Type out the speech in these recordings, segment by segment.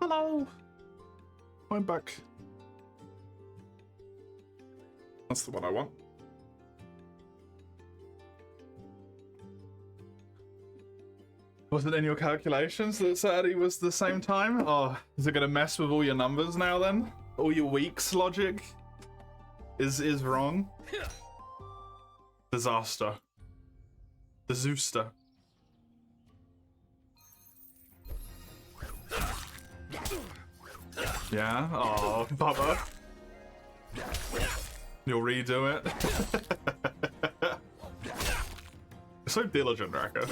Hello! I'm back. That's the one I want. Was it in your calculations that Saturday was the same time? Oh, is it gonna mess with all your numbers now then? All your weeks logic is wrong? Disaster. Disaster. Yeah? Oh, bummer. You'll redo it? You're so diligent, Raka.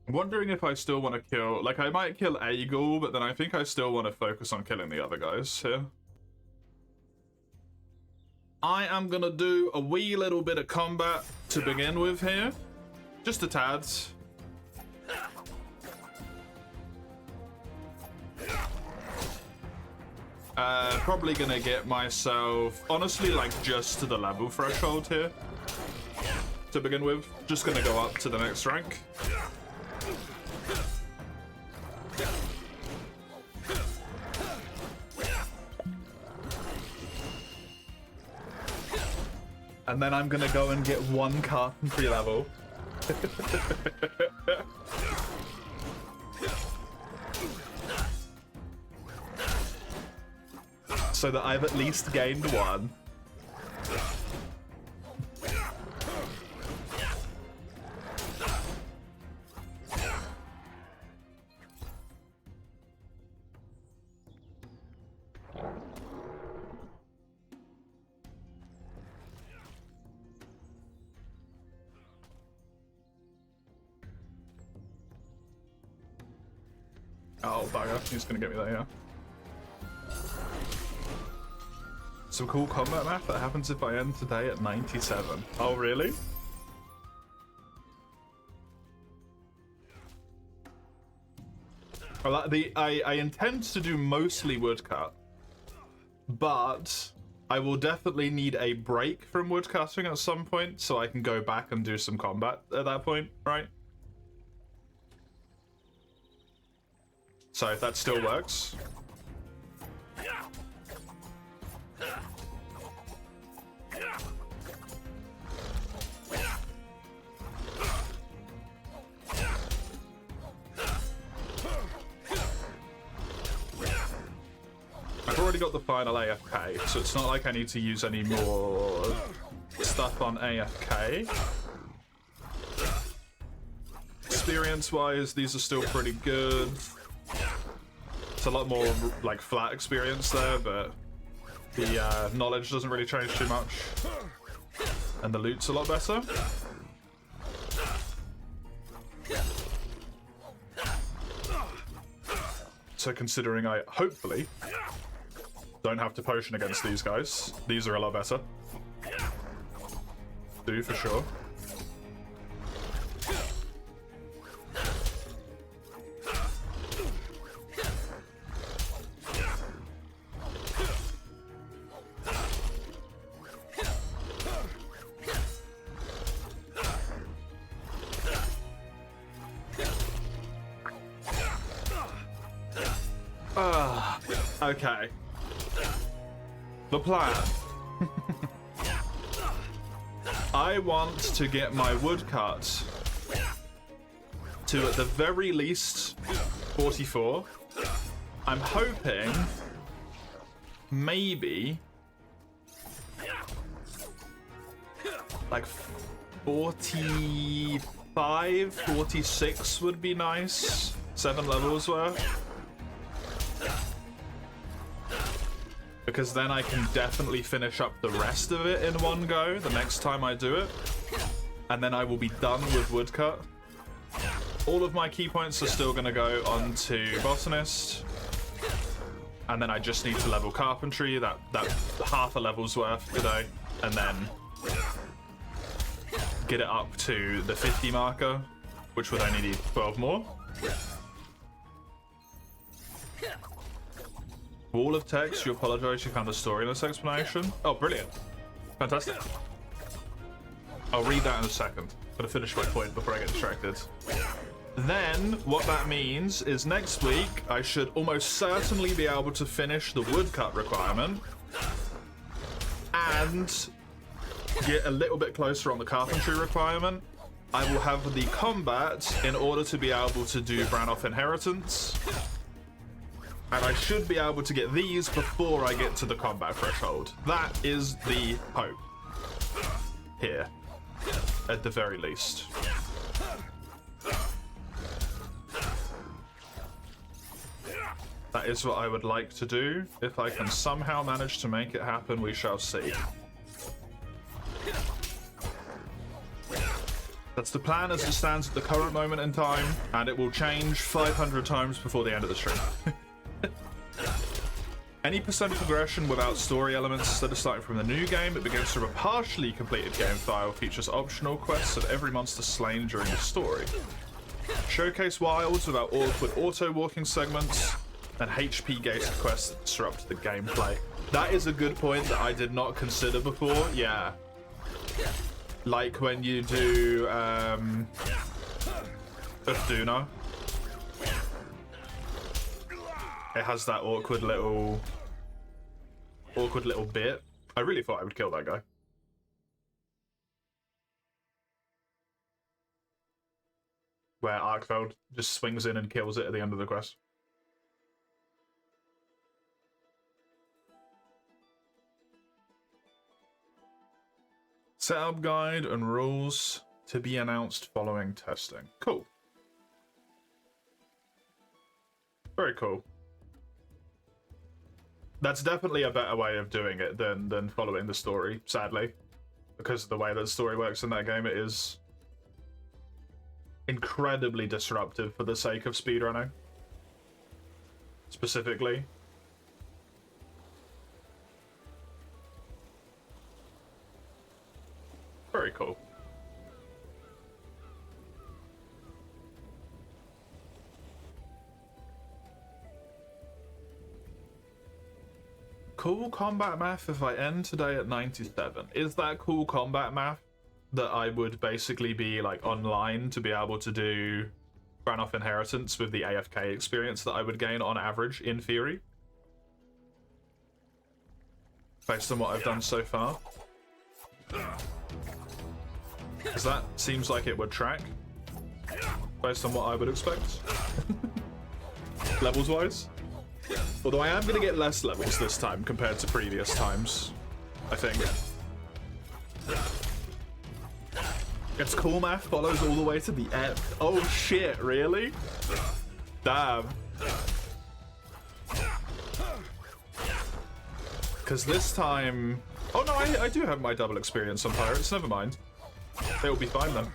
I'm wondering if I still want to kill... Like, I might kill a ghoul, but then I think I still want to focus on killing the other guys here. I am going to do a wee little bit of combat to begin with here. Just a tad. Probably going to get myself, honestly, like, just to the level threshold here. To begin with. Just going to go up to the next rank. And then I'm gonna go and get one carpentry level. So that I've at least gained one. Oh, bugger. He's gonna get me there, yeah. Some cool combat math that happens if I end today at 97. Oh, really? Well, I intend to do mostly woodcut, but I will definitely need a break from woodcutting at some point so I can go back and do some combat at that point, right? So if that still works. I've already got the final AFK, so it's not like I need to use any more stuff on AFK. Experience-wise, these are still pretty good. It's a lot more like flat experience there, but the knowledge doesn't really change too much. And the loot's a lot better. So considering I hopefully don't have to potion against these guys, these are a lot better. Do for sure. Okay. The plan. I want to get my woodcut to at the very least 44. I'm hoping maybe like 45, 46 would be nice. 7 levels worth. Because then I can definitely finish up the rest of it in one go the next time I do it. And then I will be done with woodcut. All of my key points are still going to go on to botanist. And then I just need to level carpentry, that half a level's worth today. And then get it up to the 50 marker. which would only need 12 more. Wall of text, you apologize, you found the story in this explanation. Oh, brilliant. Fantastic. I'll read that in a second. I'm gonna finish my point before I get distracted. Then, what that means is next week, I should almost certainly be able to finish the woodcut requirement and get a little bit closer on the carpentry requirement. I will have the combat in order to be able to do Brannoff Inheritance. And I should be able to get these before I get to the combat threshold. That is the hope. Here. At the very least. That is what I would like to do. If I can somehow manage to make it happen, we shall see. That's the plan as it stands at the current moment in time, and it will change 500 times before the end of the stream. Any percent progression without story elements instead of starting from the new game, it begins from a partially completed game file, features optional quests of every monster slain during the story. Showcase wilds without awkward auto-walking segments, and HP gated quests that disrupt the gameplay. That is a good point that I did not consider before, yeah. Like when you do, F2P. It has that awkward little bit. I really thought I would kill that guy. Where Arkfeld just swings in and kills it at the end of the quest. Setup guide and rules to be announced following testing. Cool. Very cool. That's definitely a better way of doing it than following the story, sadly. Because of the way that the story works in that game, it is incredibly disruptive for the sake of speedrunning. Specifically. Very cool. Cool combat math if I end today at 97. Is that cool combat math that I would basically be like online to be able to do Brannoff Inheritance with the AFK experience that I would gain on average in theory? Based on what I've done so far. Because that seems like it would track. Based on what I would expect. Levels wise. Although I am going to get less levels this time compared to previous times, I think. It's cool math follows all the way to the end. Oh shit, really? Damn. Because this time... Oh no, I do have my double experience on pirates, never mind. They will be fine then.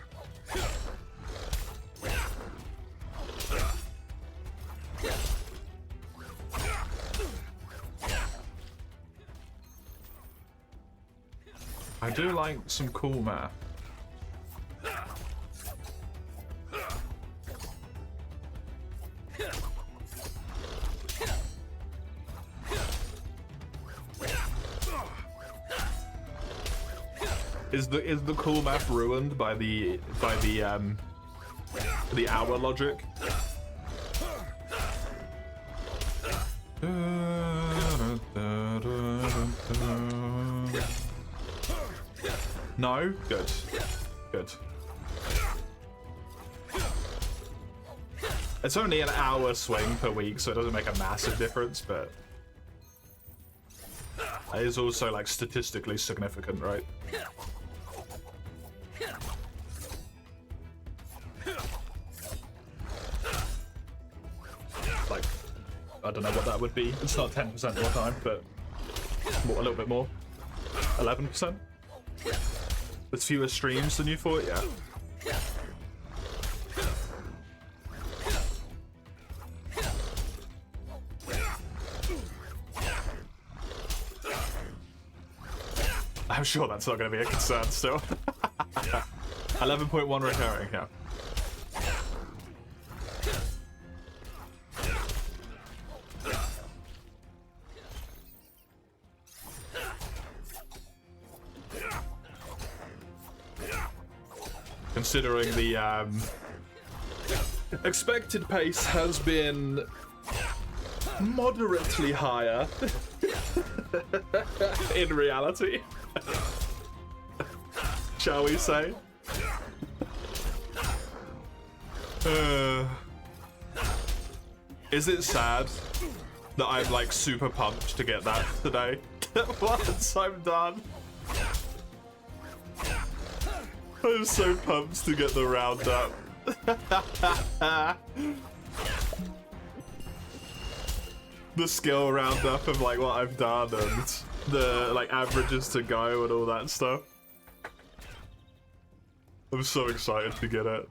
I do like some cool math. Is the cool math ruined by the hour logic? No? Good. Good. It's only an hour swing per week, so it doesn't make a massive difference, but it is also like statistically significant, right? Like, I don't know what that would be. It's not 10% more time, but more, a little bit more. 11%? With fewer streams than you thought, yeah. I'm sure that's not going to be a concern still. 11.1 recurring, yeah. considering the expected pace has been moderately higher in reality, shall we say? Is it sad that I'm like super pumped to get that today? Once I'm done, I'm so pumped to get the roundup. The skill roundup of like what I've done and the like averages to go and all that stuff. I'm so excited to get it.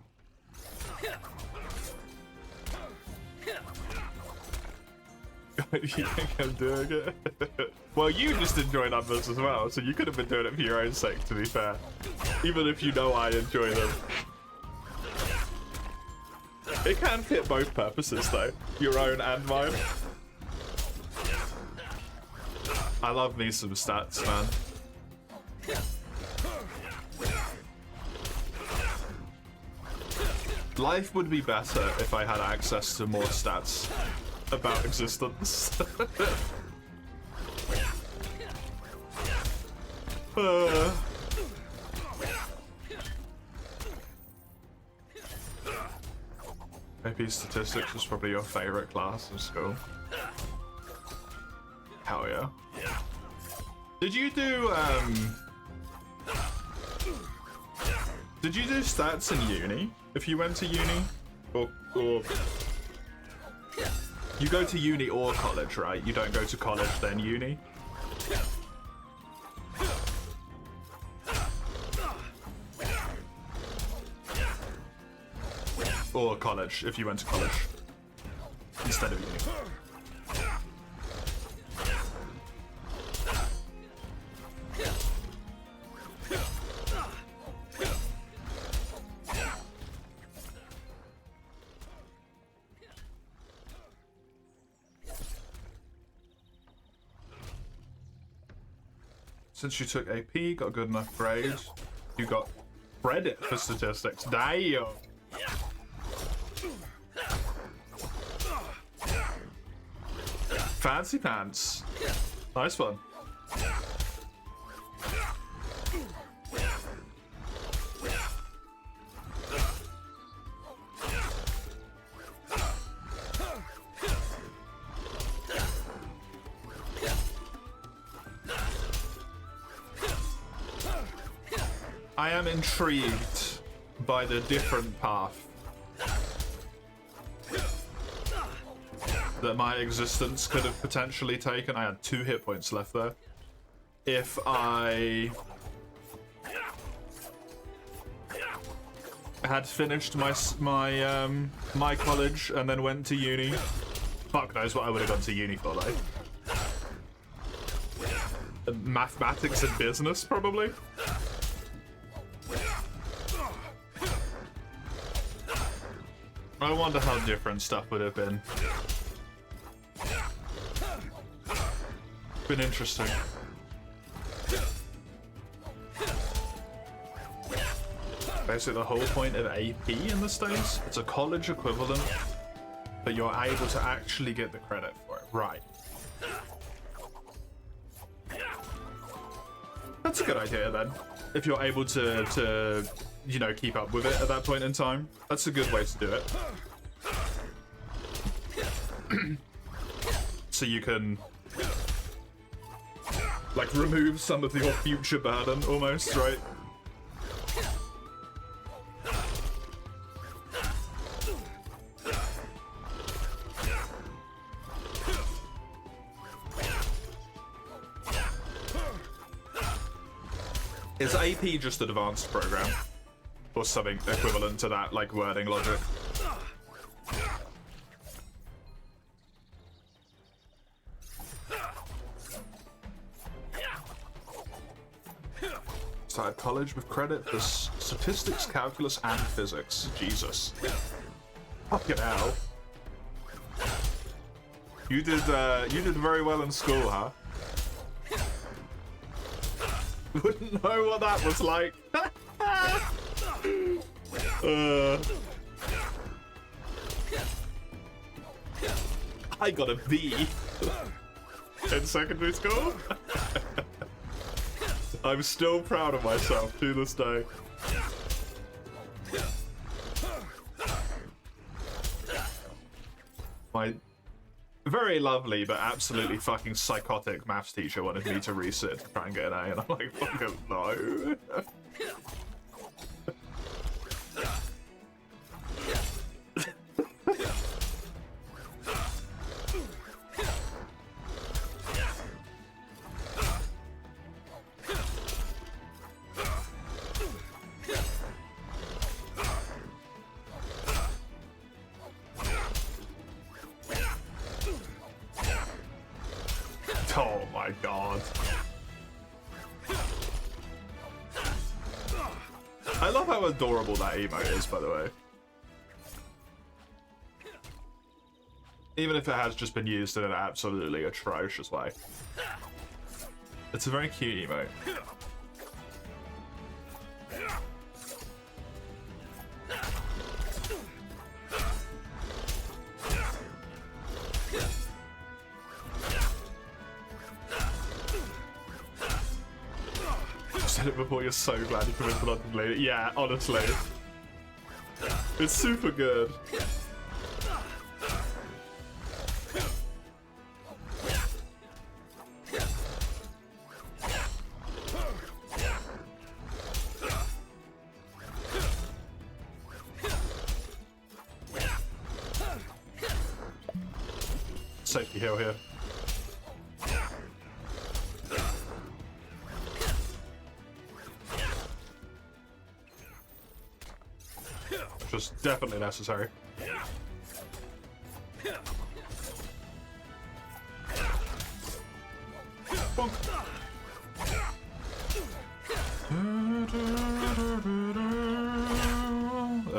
You think I'm doing it? Well, you just enjoy numbers as well, so you could have been doing it for your own sake, to be fair. Even if you know I enjoy them. It can fit both purposes, though. Your own and mine. I love me some stats, man. Life would be better if I had access to more stats about existence. AP statistics is probably your favorite class in school. Hell yeah. Did you do stats in uni? If you went to uni? Or you go to uni or college, right? You don't go to college then uni? Or college, if you went to college instead of uni. Since you took AP, got a good enough grade, you got credit for statistics. Damn! Fancy pants. Nice one. I am intrigued by the different path that my existence could have potentially taken. I had 2 hit points left there. If I had finished my college and then went to uni, fuck knows what I would have gone to uni for, like. Mathematics and business, probably. I wonder how different stuff would have been. Been interesting. Basically, the whole point of AP in the States, it's a college equivalent, but you're able to actually get the credit for it. Right. That's a good idea then. If you're able to you know, keep up with it at that point in time. That's a good way to do it. So you can like remove some of your future burden almost, right? Is AP just an advanced program? Or something equivalent to that, like wording logic? Started college with credit for statistics, calculus, and physics. Jesus. Fucking hell. You did very well in school, huh? Wouldn't know what that was like. I got a B in secondary school. I'm still proud of myself to this day. My very lovely but absolutely fucking psychotic maths teacher wanted me to resit to try and get an A, and I'm like, fucking no. Oh my god. I love how adorable that emote is, by the way. Even if it has just been used in an absolutely atrocious way. It's a very cute emote. Said it before, you're so glad you committed on to delete it. Yeah, honestly. It's super good. Safety heal here. Just definitely necessary. Bonk.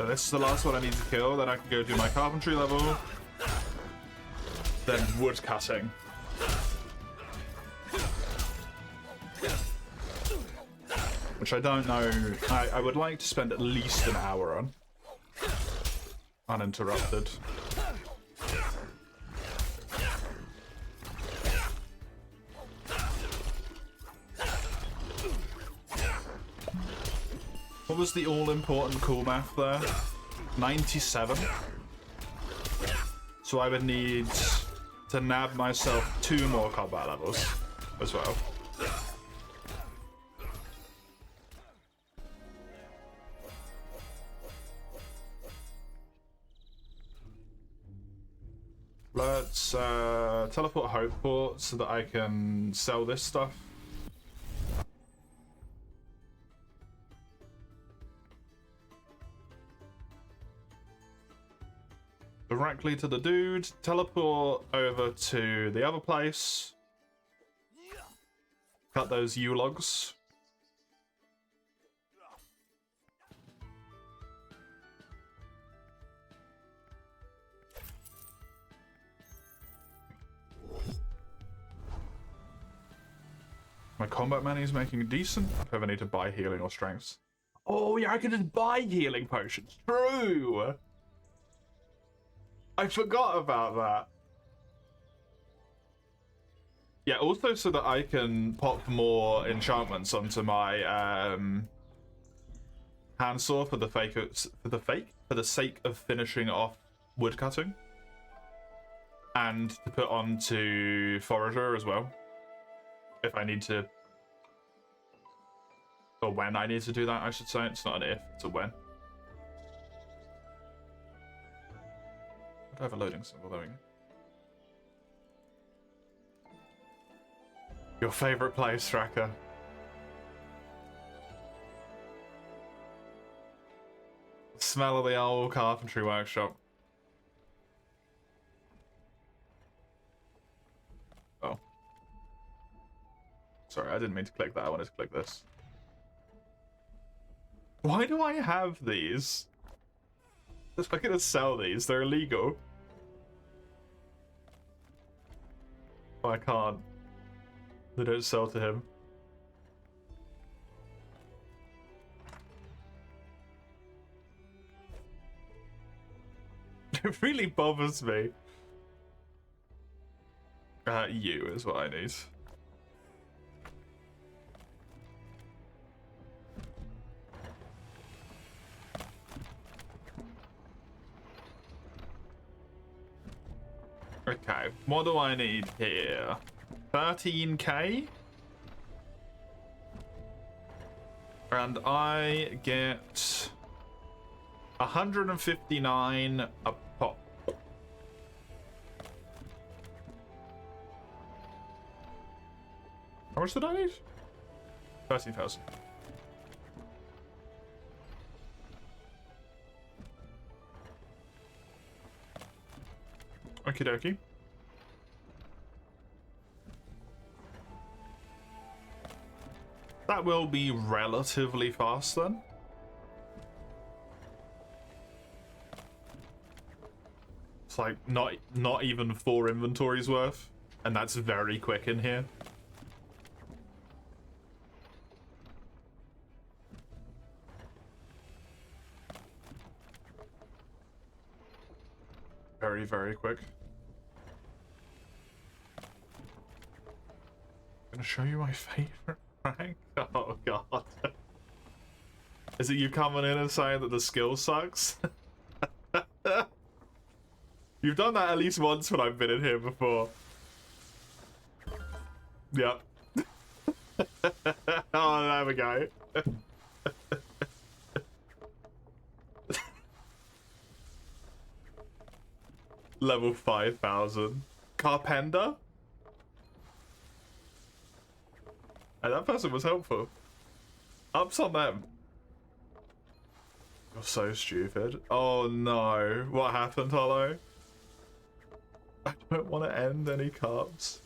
This is the last one I need to kill, then I can go do my carpentry level. Then wood cutting. Which I don't know, I would like to spend at least an hour on. Uninterrupted. What was the all-important cool math there? 97? So I would need to nab myself 2 more combat levels as well. Let's teleport Hopeport so that I can sell this stuff. Directly to the dude, teleport over to the other place. Cut those U-logs. My combat money's making decent. If I ever need to buy healing or strengths. Oh yeah, I can just buy healing potions. True! I forgot about that. Yeah, also so that I can pop more enchantments onto my handsaw for the sake of finishing off woodcutting. And to put onto forager as well. If I need to, or when I need to do that, I should say. It's not an if, it's a when. I have a loading symbol, there we go. Your favorite place, Tracker. Smell of the old carpentry workshop. Oh. Sorry, I didn't mean to click that. I wanted to click this. Why do I have these? If I could sell these, they're illegal. Oh, I can't. They don't sell to him. It really bothers me. You is what I need. Okay, what do I need here? 13k? And I get 159 a pop. How much did I need? 13,000. Okie dokie. That will be relatively fast then. It's like not even 4 inventories worth, and that's very quick in here. Very, very quick. I'm gonna show you my favorite rank. Oh god. Is it you coming in and saying that the skill sucks? You've done that at least once when I've been in here before. Yep. Oh, there we go. Level 5,000. Carpenter? And that person was helpful. Ups on them. You're so stupid. Oh no. What happened, Hollow? I don't want to end any cups.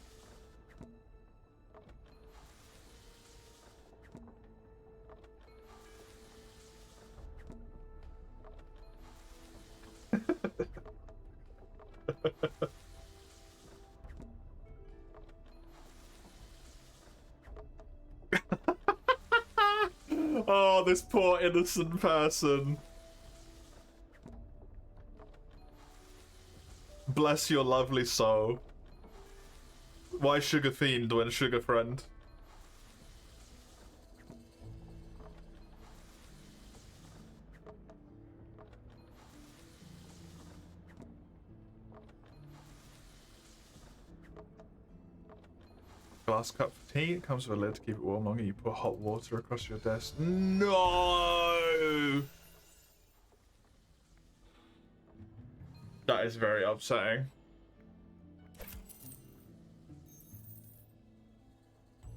Oh, this poor innocent person. Bless your lovely soul. Why sugar fiend when sugar friend? Glass cup for tea. It comes with a lid to keep it warm longer. You pour hot water across your desk. No! That is very upsetting.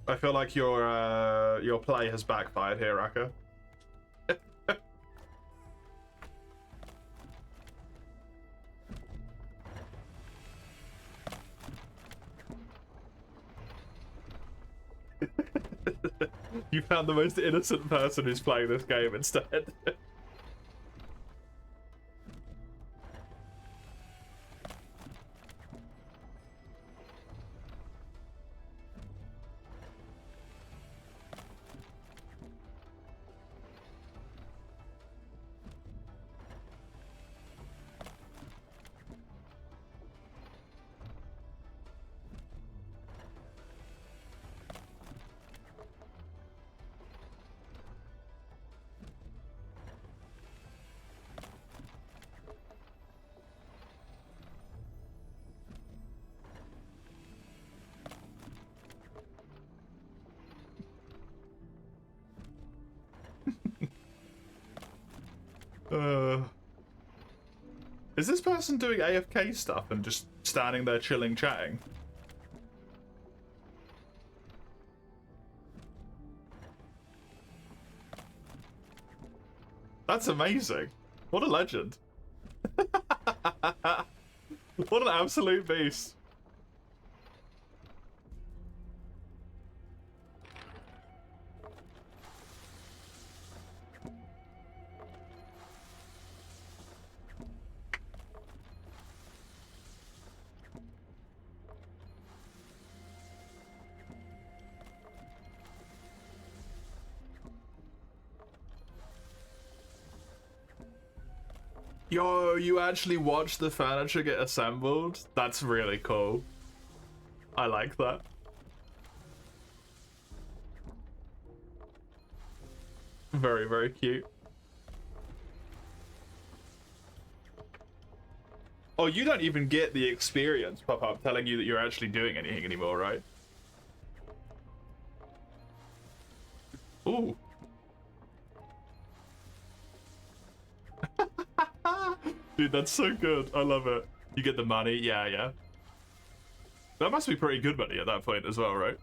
I feel like your play has backfired here, Raka. You found the most innocent person who's playing this game instead. Is this person doing AFK stuff and just standing there chilling, chatting? That's amazing. What a legend. What an absolute beast. Yo, you actually watched the furniture get assembled? That's really cool. I like that. Very, very cute. Oh, you don't even get the experience pop up telling you that you're actually doing anything anymore, right? Ooh. Dude, that's so good. I love it. You get the money. Yeah, yeah. That must be pretty good money at that point as well, right?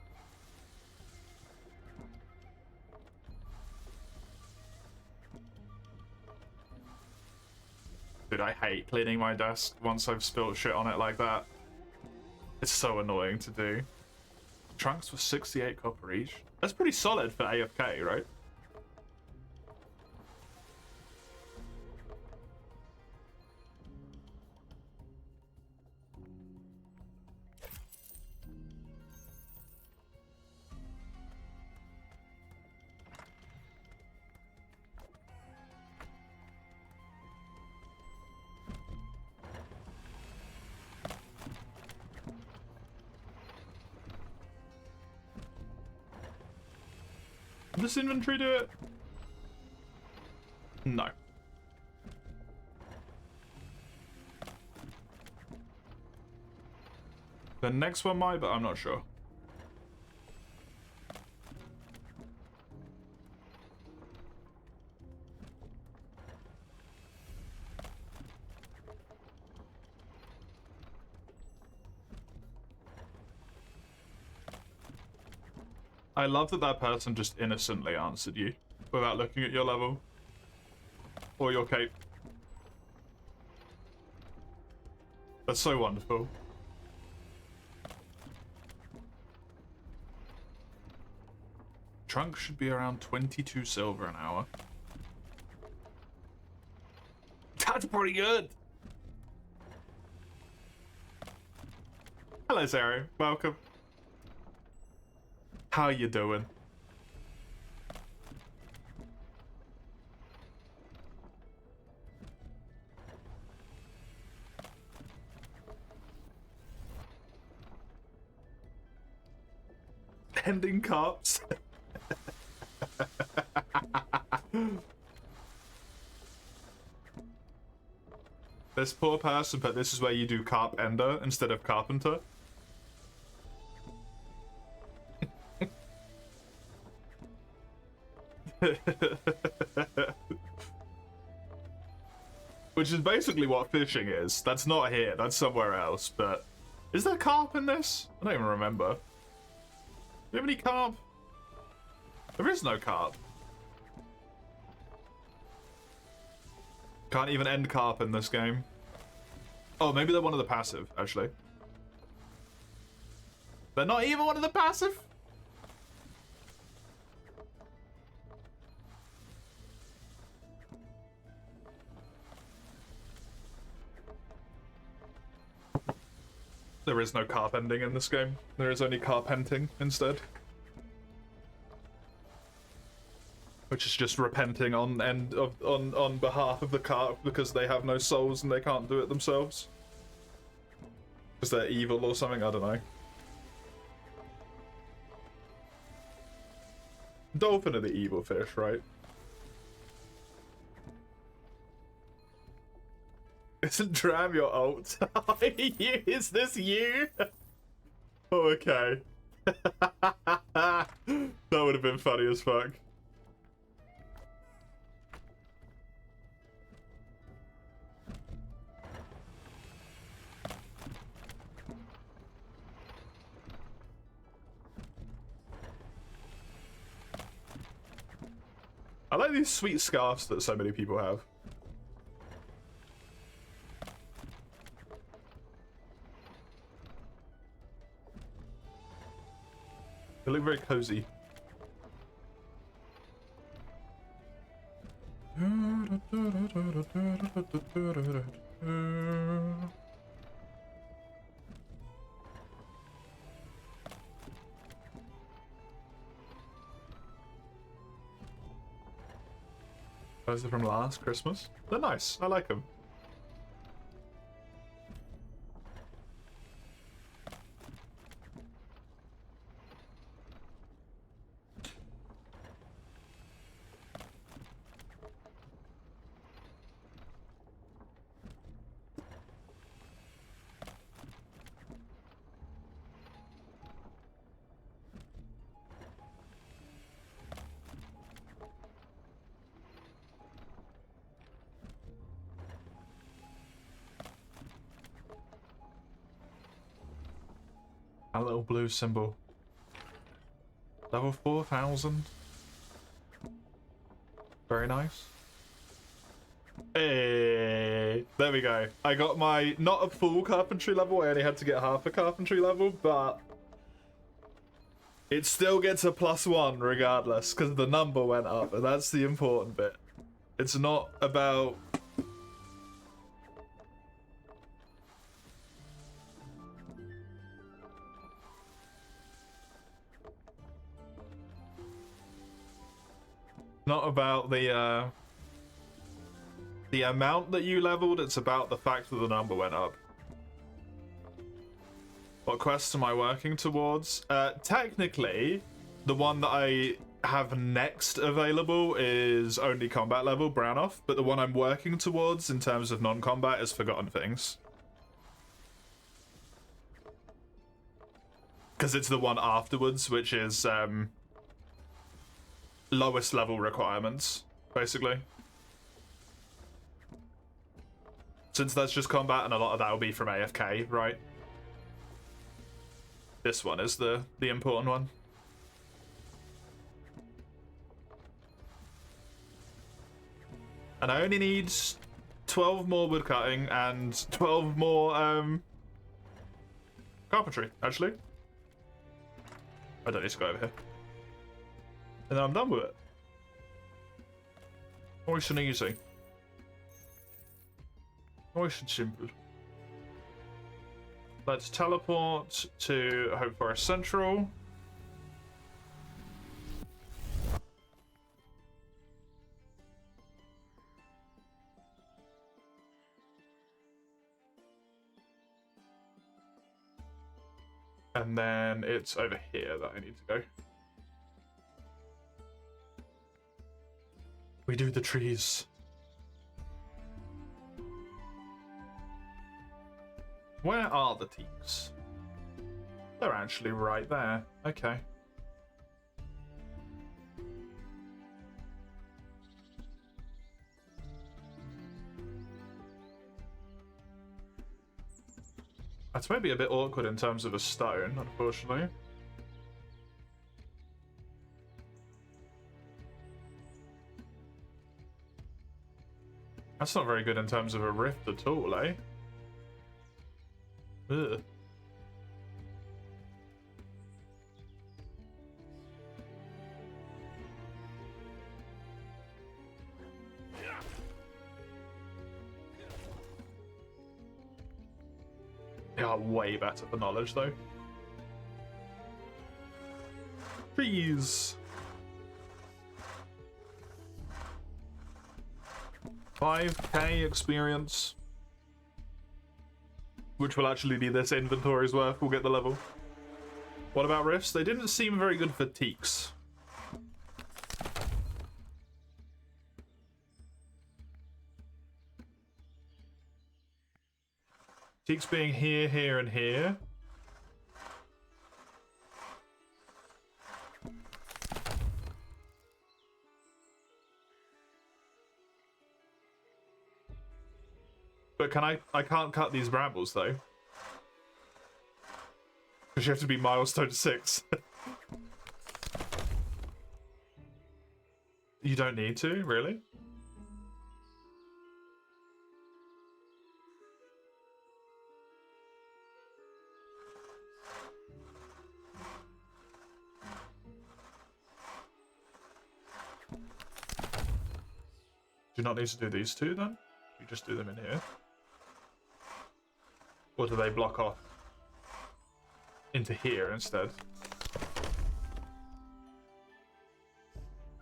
Dude, I hate cleaning my desk once I've spilled shit on it like that. It's so annoying to do. Trunks for 68 copper each. That's pretty solid for AFK, right? Does this inventory do it? No. The next one might, but I'm not sure. I love that that person just innocently answered you without looking at your level or your cape. That's so wonderful. Trunk should be around 22 silver an hour. That's pretty good. Hello, Zero. Welcome. How you doing? Ending cops. This poor person, but this is where you do carp ender instead of carpenter. Which is basically what fishing is. That's not here, that's somewhere else, but... Is there carp in this? I don't even remember. Do you have any carp? There is no carp. Can't even end carp in this game. Oh, maybe they're one of the passive, actually. They're not even one of the passive? There is no carp ending in this game. There is only carpenting instead. Which is just repenting on behalf of the carp because they have no souls and they can't do it themselves. Because they're evil or something, I don't know. Dolphin are the evil fish, right? Isn't Dram your alt? Is this you? Oh, okay. That would have been funny as fuck. I like these sweet scarves that so many people have. They look very cozy. Those are from last Christmas. They're nice. I like them. A little blue symbol. Level 4000. Very nice. Hey, there we go. I got my, not a full carpentry level, I only had to get half a carpentry level, but it still gets a +1 regardless, because the number went up, and that's the important bit. It's not about... Not about the amount that you leveled, it's about the fact that the number went up. What quests am I working towards? Technically, the one that I have next available is only combat level, Brownoff, but the one I'm working towards in terms of non-combat is Forgotten Things. Because it's the one afterwards, which is lowest level requirements, basically. Since that's just combat, and a lot of that will be from AFK, right? This one is the important one. And I only need 12 more woodcutting and 12 more carpentry, actually. I don't need to go over here. And then I'm done with it. Nice and easy. Nice and simple. Let's teleport to Hope Forest Central. And then it's over here that I need to go. We do the trees. Where are the teaks? They're actually right there. Okay. That's maybe a bit awkward in terms of a stone, unfortunately. That's not very good in terms of a rift at all, eh? Ugh. They are way better for knowledge, though. Trees. 5k experience. Which will actually be this inventory's worth. We'll get the level. What about rifts? They didn't seem very good for teaks. Teaks being here, here, and here. But can I can't cut these brambles though. Because you have to be milestone 6. You don't need to, really? Do you not need to do these two then? You just do them in here. Or do they block off into here instead?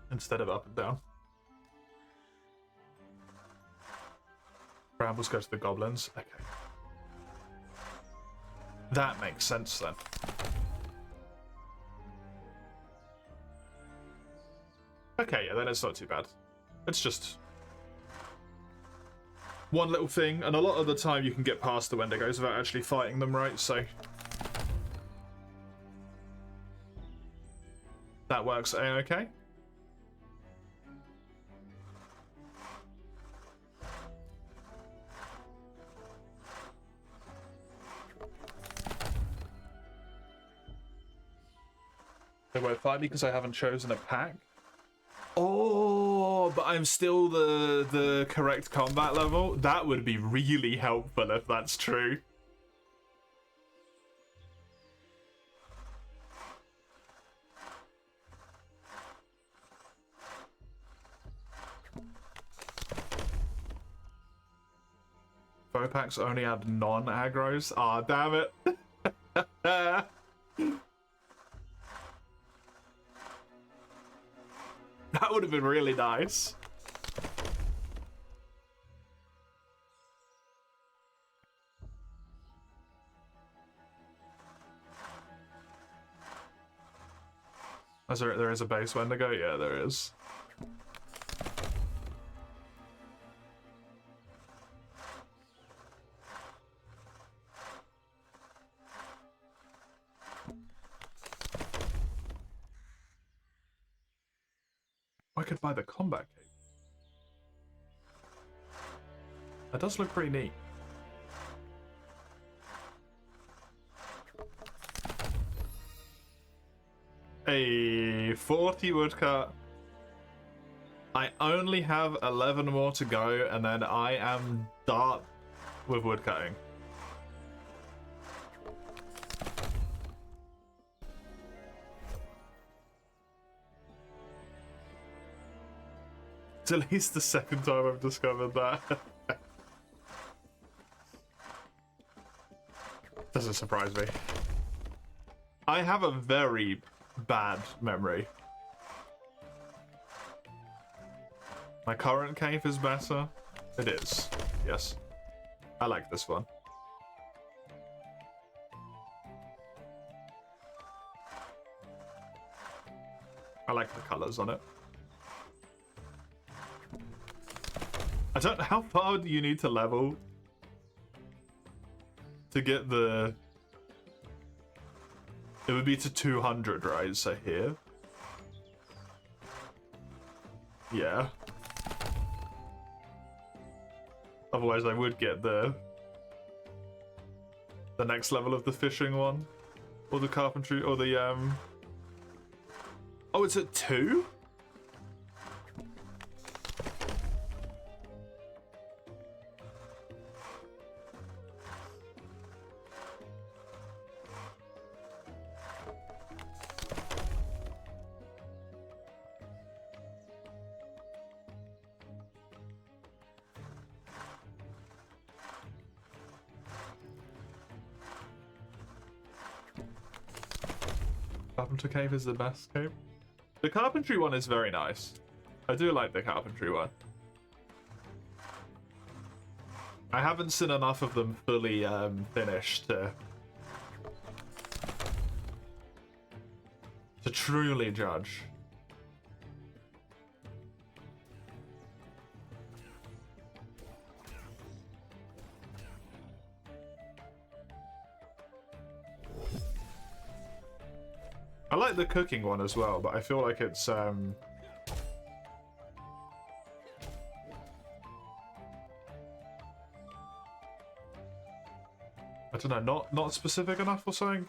Instead of up and down. Brambles go to the goblins. Okay. That makes sense then. Okay, yeah, then it's not too bad. It's just one little thing, and a lot of the time you can get past the Wendigos without actually fighting them, right? So that works a-okay. They won't fight me because I haven't chosen a pack. Oh, but I'm still the correct combat level? That would be really helpful if that's true. Foe packs only add non-aggros? Ah, damn it. That would have been really nice. There is a base Wendigo? Yeah, there is. I could buy the combat cape. That does look pretty neat. A 40 woodcut. I only have 11 more to go, and then I am done with woodcutting. It's at least the second time I've discovered that. Doesn't surprise me. I have a very bad memory. My current cave is better. It is. Yes. I like this one. I like the colors on it. I don't know how far do you need to level to get the... It would be to 200, right? So here. Yeah. Otherwise I would get the next level of the fishing one. Or the carpentry, or the Oh, it's at 2? Carpenter cave is the best cave. The carpentry one is very nice. I do like the carpentry one. I haven't seen enough of them fully finished to truly judge. I like the cooking one as well, but I feel like it's I don't know, not specific enough or something.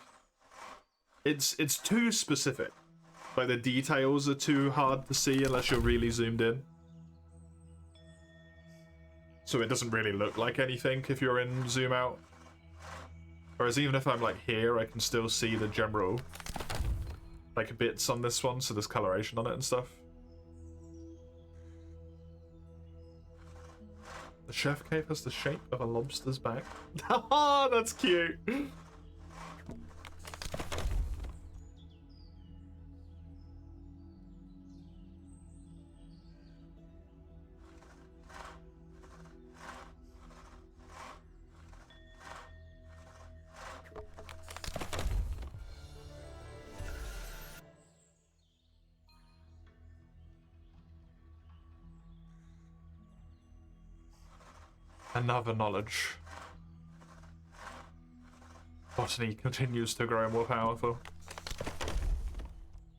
It's too specific. Like the details are too hard to see unless you're really zoomed in. So it doesn't really look like anything if you're in zoom out. Whereas even if I'm like here, I can still see the general like bits on this one, so there's coloration on it and stuff. The chef cave has the shape of a lobster's back. Oh, that's cute. Another knowledge. Botany continues to grow more powerful.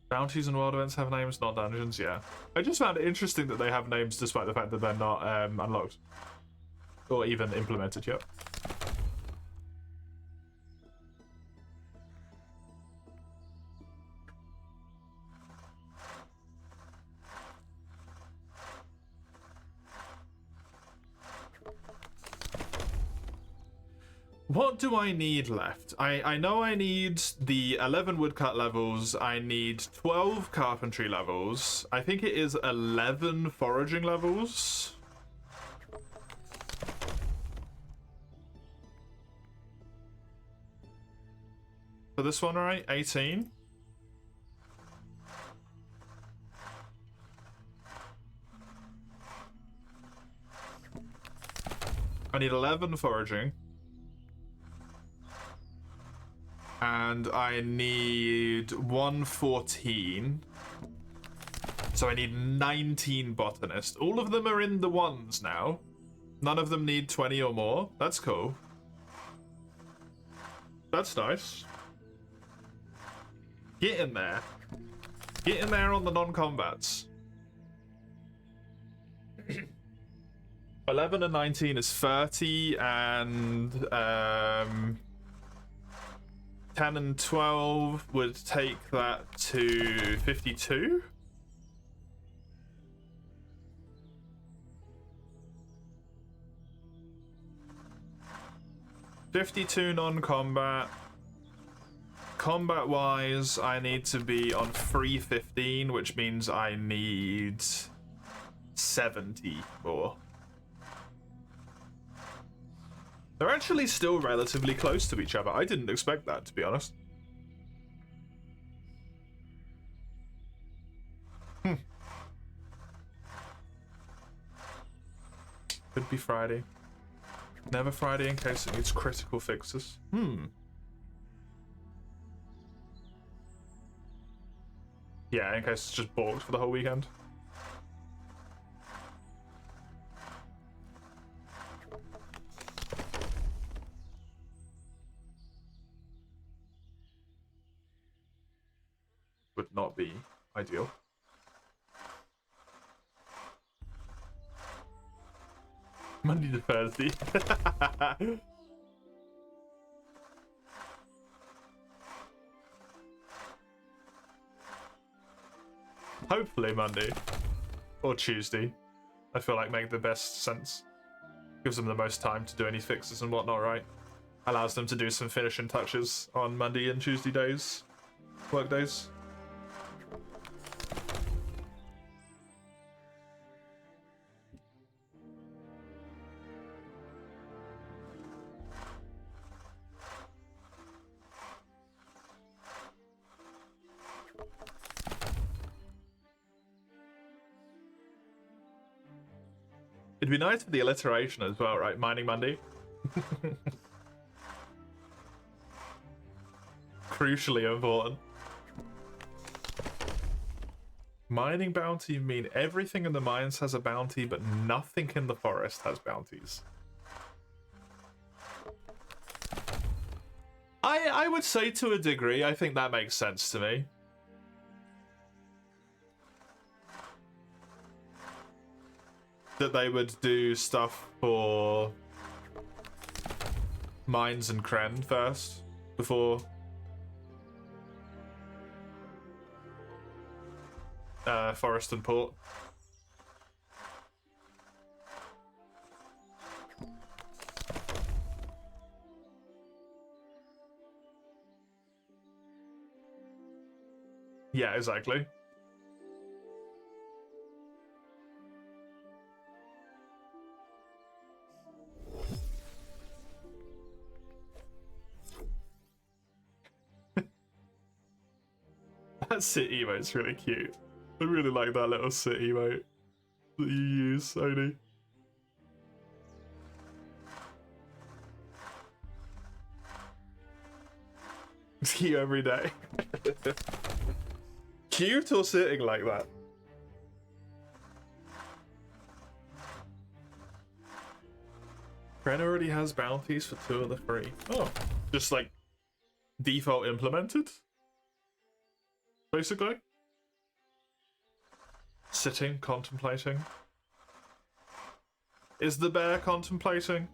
Bounties and world events have names, not dungeons, yeah. I just found it interesting that they have names despite the fact that they're not unlocked. Or even implemented yet. What do I need left? I know I need the 11 woodcut levels. I need 12 carpentry levels. I think it is 11 foraging levels. For this one, right? 18. I need 11 foraging. And I need 114. So I need 19 botanists. All of them are in the ones now. None of them need 20 or more. That's cool. That's nice. Get in there. Get in there on the non-combats. 11 and 19 is 30, and 10 and 12 would take that to 52. $52 non-combat. Combat-wise, I need to be on 315, which means I need 70 more. They're actually still relatively close to each other. I didn't expect that, to be honest. Could be Friday. Never Friday in case it needs critical fixes. Yeah, in case it's just balked for the whole weekend. Would not be ideal. Monday to Thursday. Hopefully Monday or Tuesday. I feel like make the best sense. Gives them the most time to do any fixes and whatnot, right? Allows them to do some finishing touches on Monday and Tuesday days, work days. It'd be nice for the alliteration as well, right? Mining Monday. Crucially important. Mining bounty mean everything in the mines has a bounty, but nothing in the forest has bounties. I would say to a degree, I think that makes sense to me. That they would do stuff for mines and Kren first, before forest and port. Yeah, exactly. That sit emote's really cute. I really like that little sit emote that you use, Oni. It's you every day. Cute or sitting like that? Kren already has bounties for 2 of the 3. Oh, just like default implemented? Basically. Sitting, contemplating. Is the bear contemplating?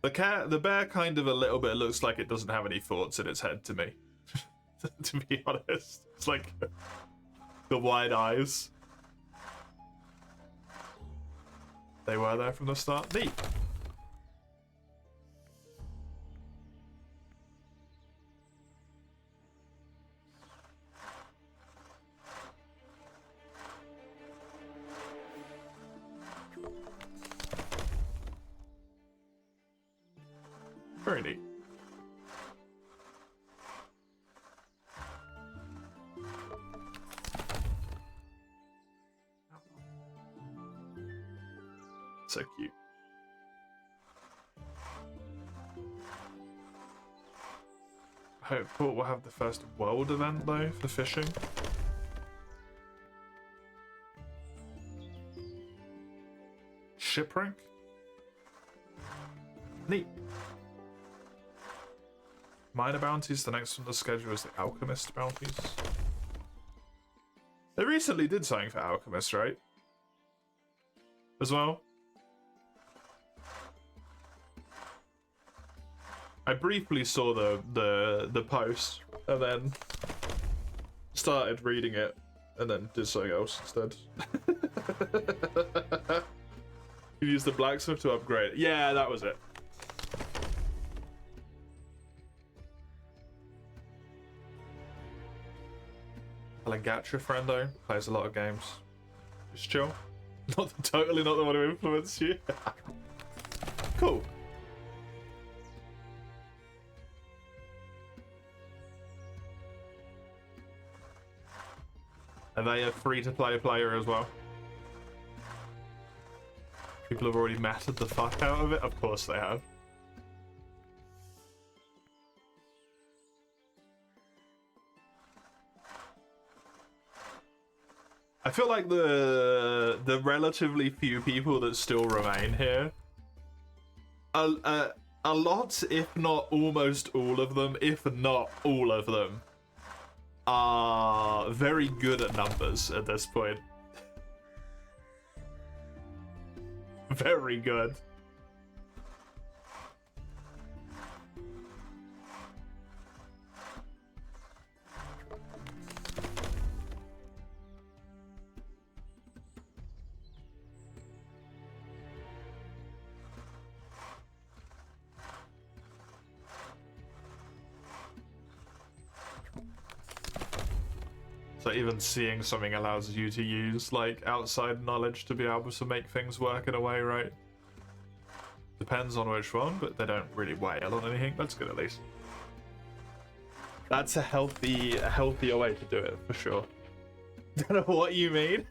The bear kind of a little bit looks like it doesn't have any thoughts in its head to me. To be honest. It's like the wide eyes. They were there from the start. Neat. Very neat. So cute. I hope we'll have the first world event though for fishing. Shipwreck? Neat. Minor bounties, the next on the schedule is the Alchemist bounties. They recently did something for Alchemist, right? As well? I briefly saw the post and then started reading it and then did something else instead. You use the blacksmith to upgrade. Yeah, that was it. Alagacha friendo plays a lot of games. Just chill. Totally not the one who influenced you. Cool. Are they a free-to-play player as well? People have already mattered the fuck out of it? Of course they have. I feel like the relatively few people that still remain here, a lot, if not almost all of them, if not all of them, are very good at numbers at this point. Very good. So even seeing something allows you to use like outside knowledge to be able to make things work in a way, right? Depends on which one, but they don't really wail on anything. That's good at least. That's a healthier way to do it for sure. Don't know what you mean.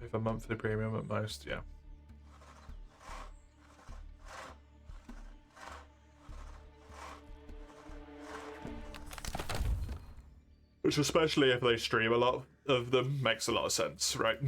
Pay for monthly premium at most, yeah. Which, especially if they stream a lot of them, makes a lot of sense, right?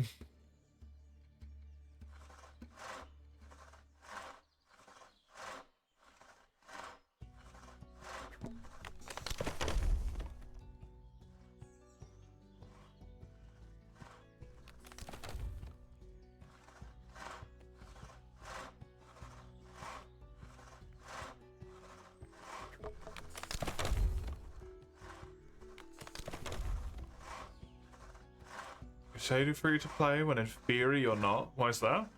Say you're free to play when in theory you're not. Why is that?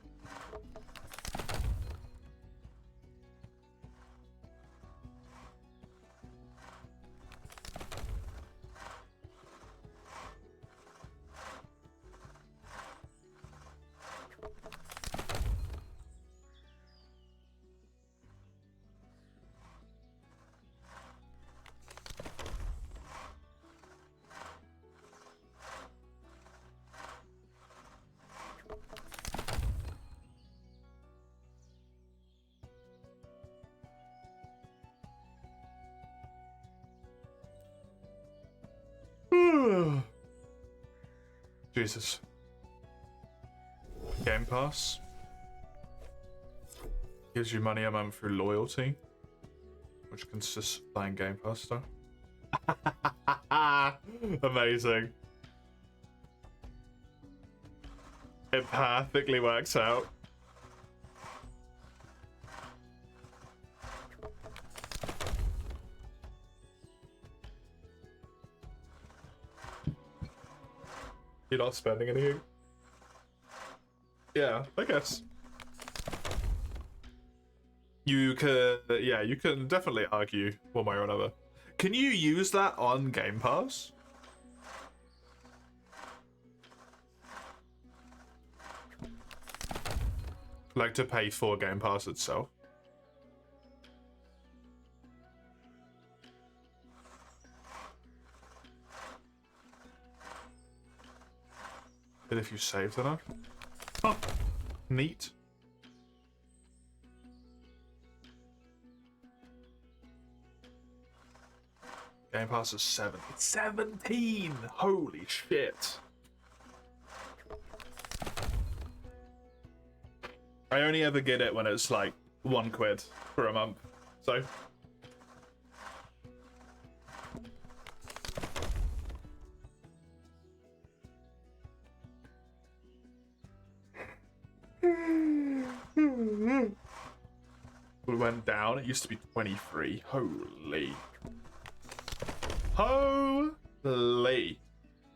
Jesus. Game Pass gives you money a month through loyalty, which consists of buying Game Pass stuff. Amazing. It perfectly works out. You're not spending anything? Yeah, I guess. You can, yeah, you can definitely argue one way or another. Can you use that on Game Pass? Like to pay for Game Pass itself. But if you saved enough. Oh, neat. Game Pass is 17. Holy shit. I only ever get it when it's like £1 for a month. So it went down. It used to be 23. Holy.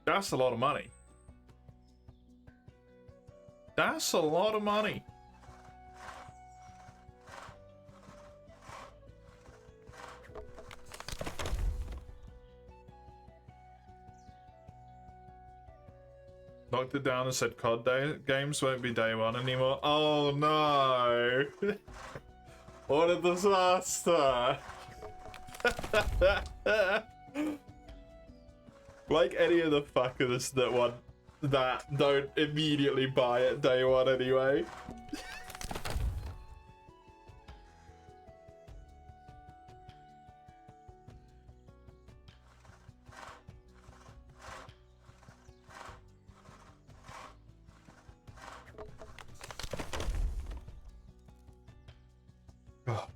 That's a lot of money. That's a lot of money. Knocked it down and said COD games won't be day one anymore. Oh no! What a disaster! Like any of the fuckers that want that don't immediately buy it day one anyway. Oh.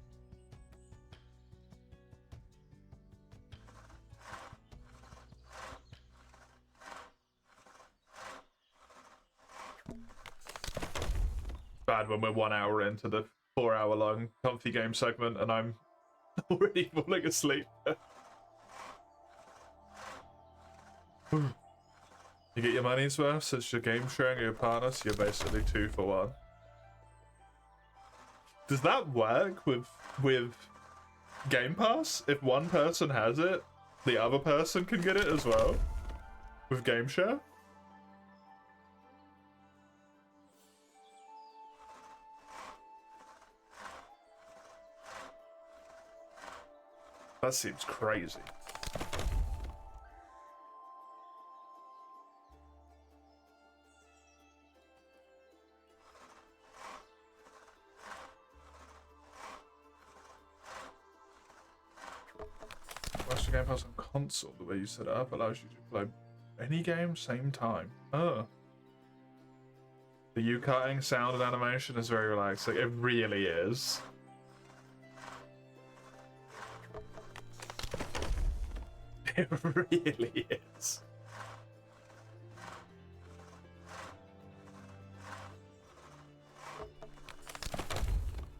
Bad when we're 1 hour into the 4-hour long comfy game segment and I'm already falling asleep. You get your money's worth since you're game sharing with your partner, so you're basically 2 for 1. Does that work with Game Pass? If one person has it, the other person can get it as well? With Game Share? That seems crazy. Watching Game Pass on console, the way you set it up allows you to play any game same time. Oh. The U-cutting sound and animation is very relaxing. It really is. It really is.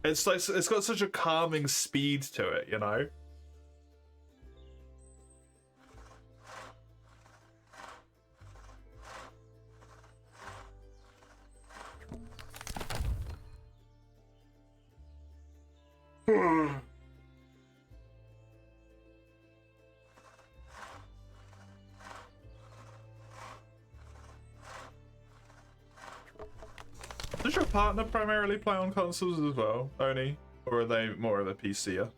It's like it's got such a calming speed to it, you know? Does your partner primarily play on consoles as well, Oni? Or are they more of a PCer?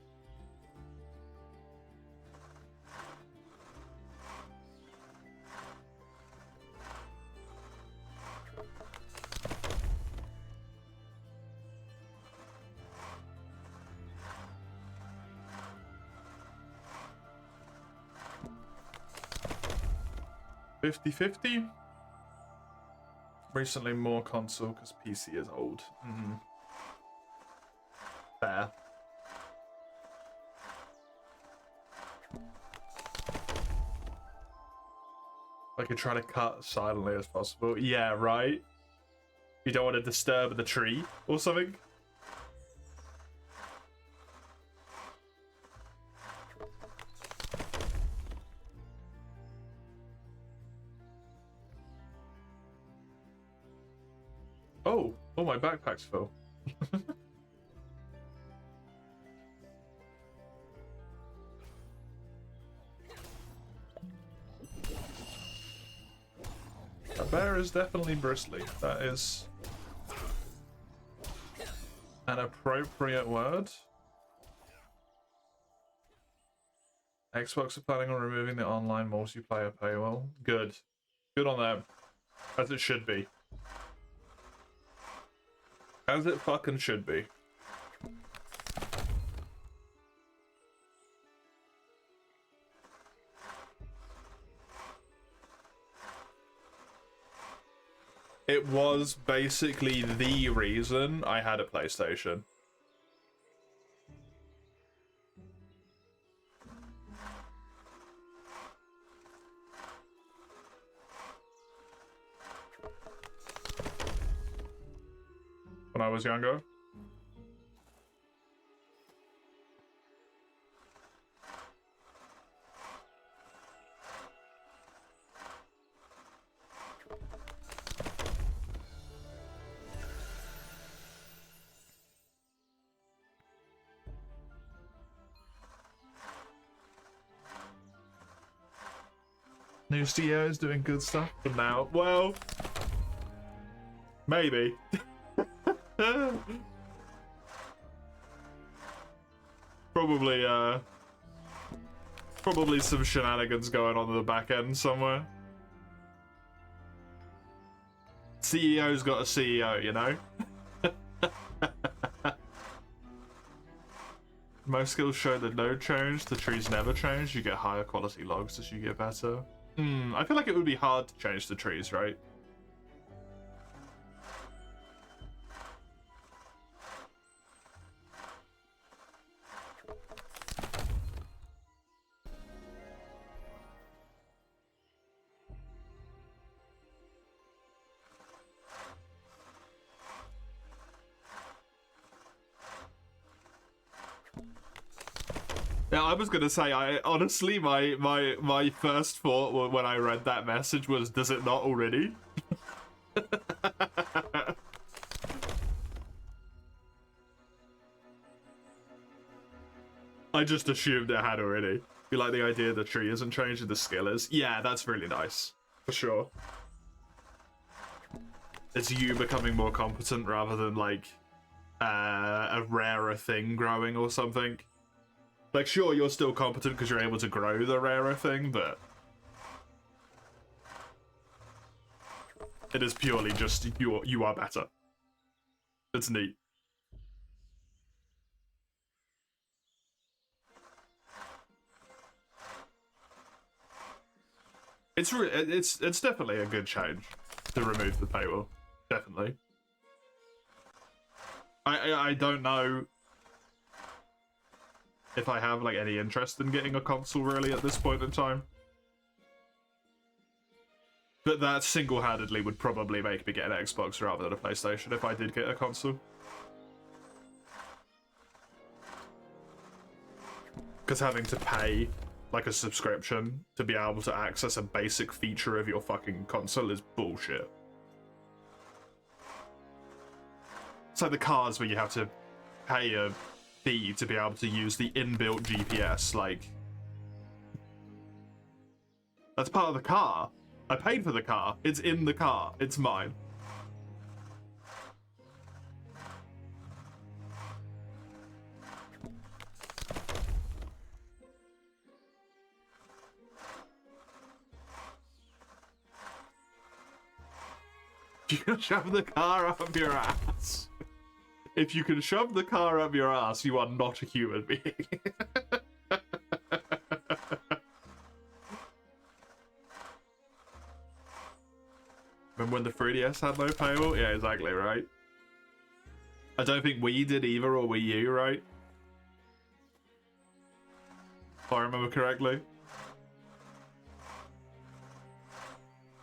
$50-50? Recently more console because PC is old. Fair. I could try to cut as silently as possible. Yeah, right? You don't want to disturb the tree or something? Oh, my backpack's full. That bear is definitely bristly. That is An appropriate word. Xbox are planning on removing the online multiplayer paywall. Good. Good on them. As it should be. As it fucking should be. It was basically the reason I had a PlayStation. When I was younger. New CEO is doing good stuff for now. Well, maybe. Probably some shenanigans going on in the back end somewhere. CEO's got a CEO, you know? Most skills show that no change, the trees never change, you get higher quality logs as you get better. I feel like it would be hard to change the trees, right? Yeah, I was gonna say, honestly, my first thought when I read that message was, does it not already? I just assumed it had already. You like the idea the tree isn't changing, the skill is? Yeah, that's really nice. For sure. It's you becoming more competent rather than, like, a rarer thing growing or something. Like, sure, you're still competent because you're able to grow the rarer thing, but it is purely just you are better. It's neat. It's definitely a good change to remove the paywall. Definitely. I don't know if I have like any interest in getting a console really at this point in time. But that single-handedly would probably make me get an Xbox rather than a PlayStation if I did get a console. Because having to pay like a subscription to be able to access a basic feature of your fucking console is bullshit. It's like the cars where you have to pay a fee to be able to use the inbuilt GPS, like... That's part of the car. I paid for the car. It's in the car. It's mine. You can shove the car up your ass. If you can shove the car up your ass, you are not a human being. Remember when the 3DS had no paywall? Yeah, exactly, right? I don't think Wii did either, or Wii U, right? If I remember correctly.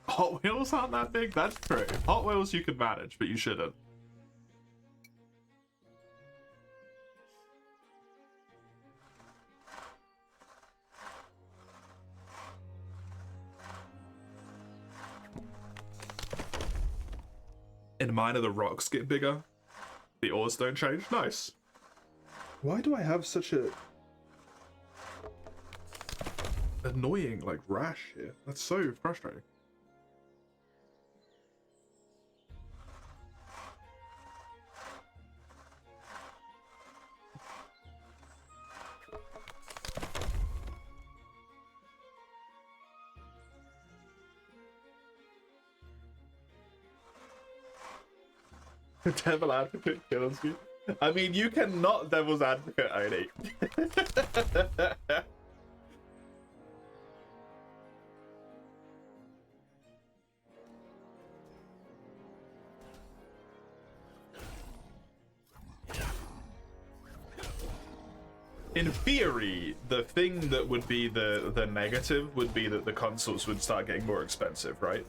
Hot Wheels aren't that big? That's true. Hot Wheels you could manage, but you shouldn't. In Minor, the rocks get bigger. The ores don't change. Nice. Why do I have such a annoying, like, rash here? That's so frustrating. Devil advocate kills you. I mean, you cannot devil's advocate, Oni. In theory, the thing that would be the negative would be that the consoles would start getting more expensive, right?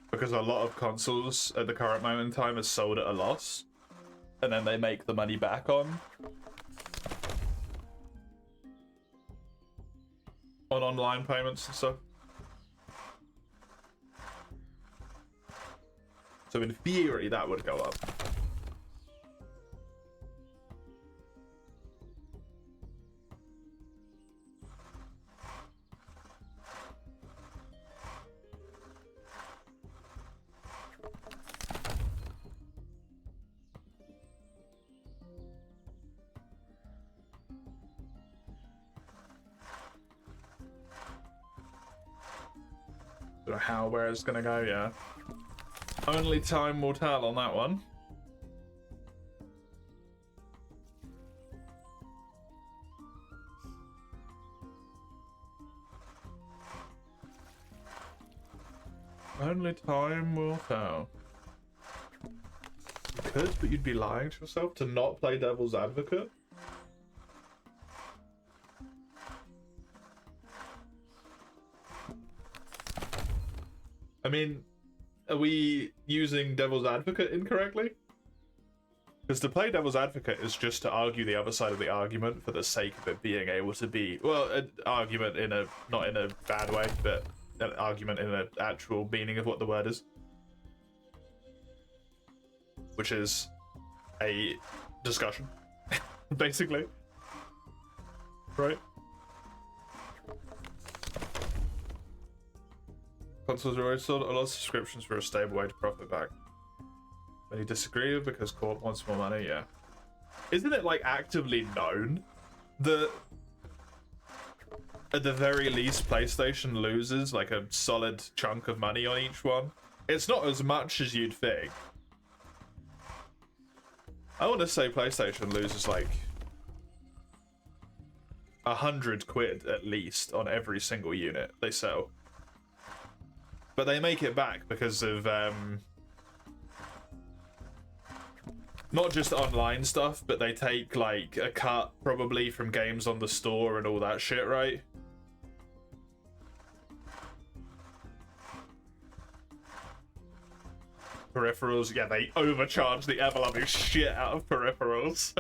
Because a lot of consoles at the current moment in time are sold at a loss, and then they make the money back on online payments and stuff. So in theory, that would go up. Don't know how, where it's gonna go, yeah. Only time will tell on that one. Only time will tell. You could, but you'd be lying to yourself to not play devil's advocate. I mean, are we using devil's advocate incorrectly? Because to play devil's advocate is just to argue the other side of the argument for the sake of it being able to be, well, an argument in a, not in a bad way, but an argument in an actual meaning of what the word is. Which is a discussion, basically. Right? Consoles are always sold a lot of subscriptions for a stable way to profit back. When you disagree with because Corp wants more money, yeah. Isn't it like actively known that at the very least PlayStation loses like a solid chunk of money on each one? It's not as much as you'd think. I want to say PlayStation loses like 100 quid at least on every single unit they sell. But they make it back because of not just online stuff, but they take like a cut probably from games on the store and all that shit, right? Peripherals, yeah, they overcharge the ever-loving shit out of peripherals.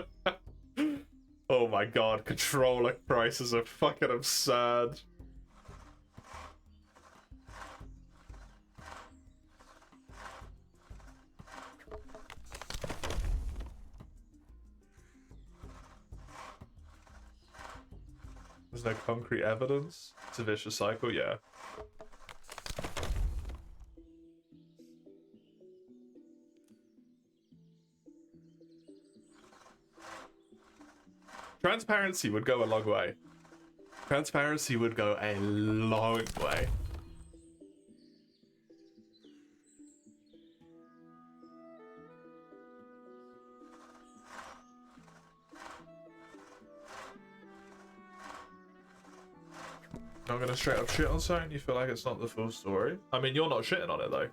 Oh my god, controller prices are fucking absurd. There's no concrete evidence. It's a vicious cycle, yeah. Transparency would go a long way. Transparency would go a long way. Not gonna straight up shit on something? You feel like it's not the full story? I mean, you're not shitting on it though.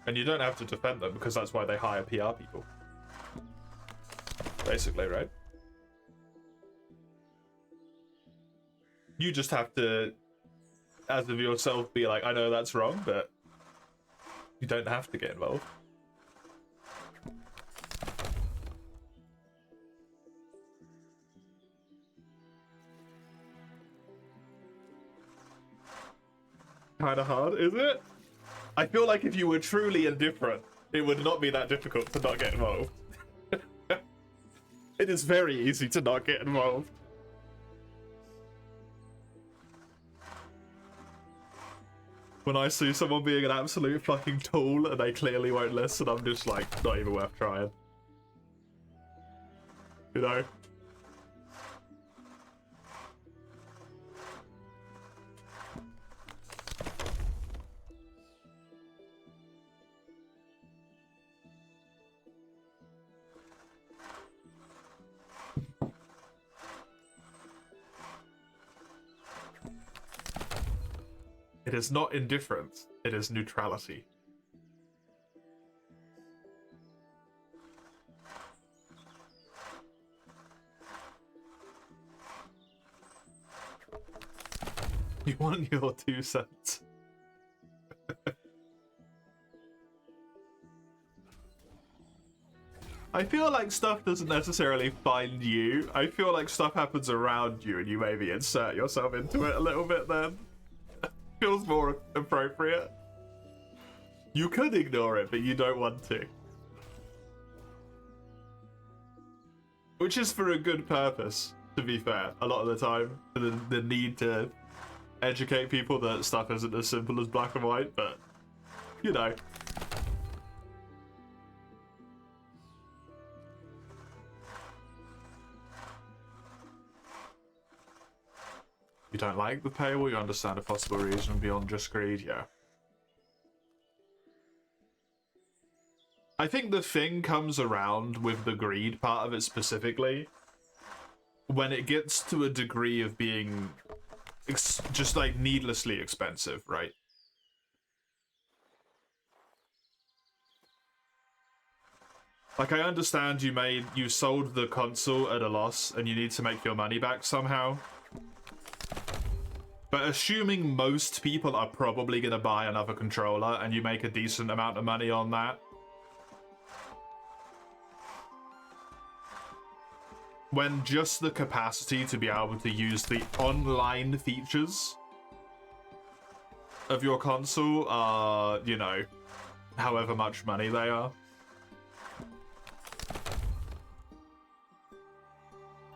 And you don't have to defend them because that's why they hire PR people. Basically, right? You just have to, as of yourself, be like, I know that's wrong, but you don't have to get involved. Kinda hard, is it? I feel like if you were truly indifferent, it would not be that difficult to not get involved. It is very easy to not get involved. When I see someone being an absolute fucking tool and they clearly won't listen, I'm just like, not even worth trying. You know? It is not indifference, it is neutrality. You want your 2 cents? I feel like stuff doesn't necessarily find you. I feel like stuff happens around you and you maybe insert yourself into it a little bit then. Feels more appropriate. You could ignore it, but you don't want to. Which is for a good purpose, to be fair, a lot of the time. The need to educate people that stuff isn't as simple as black and white, but, you know. You don't like the paywall, you understand a possible reason beyond just greed, yeah. I think the thing comes around with the greed part of it specifically when it gets to a degree of being just like needlessly expensive, right? Like, I understand you sold the console at a loss and you need to make your money back somehow. But assuming most people are probably going to buy another controller and you make a decent amount of money on that, when just the capacity to be able to use the online features of your console are, you know, however much money they are.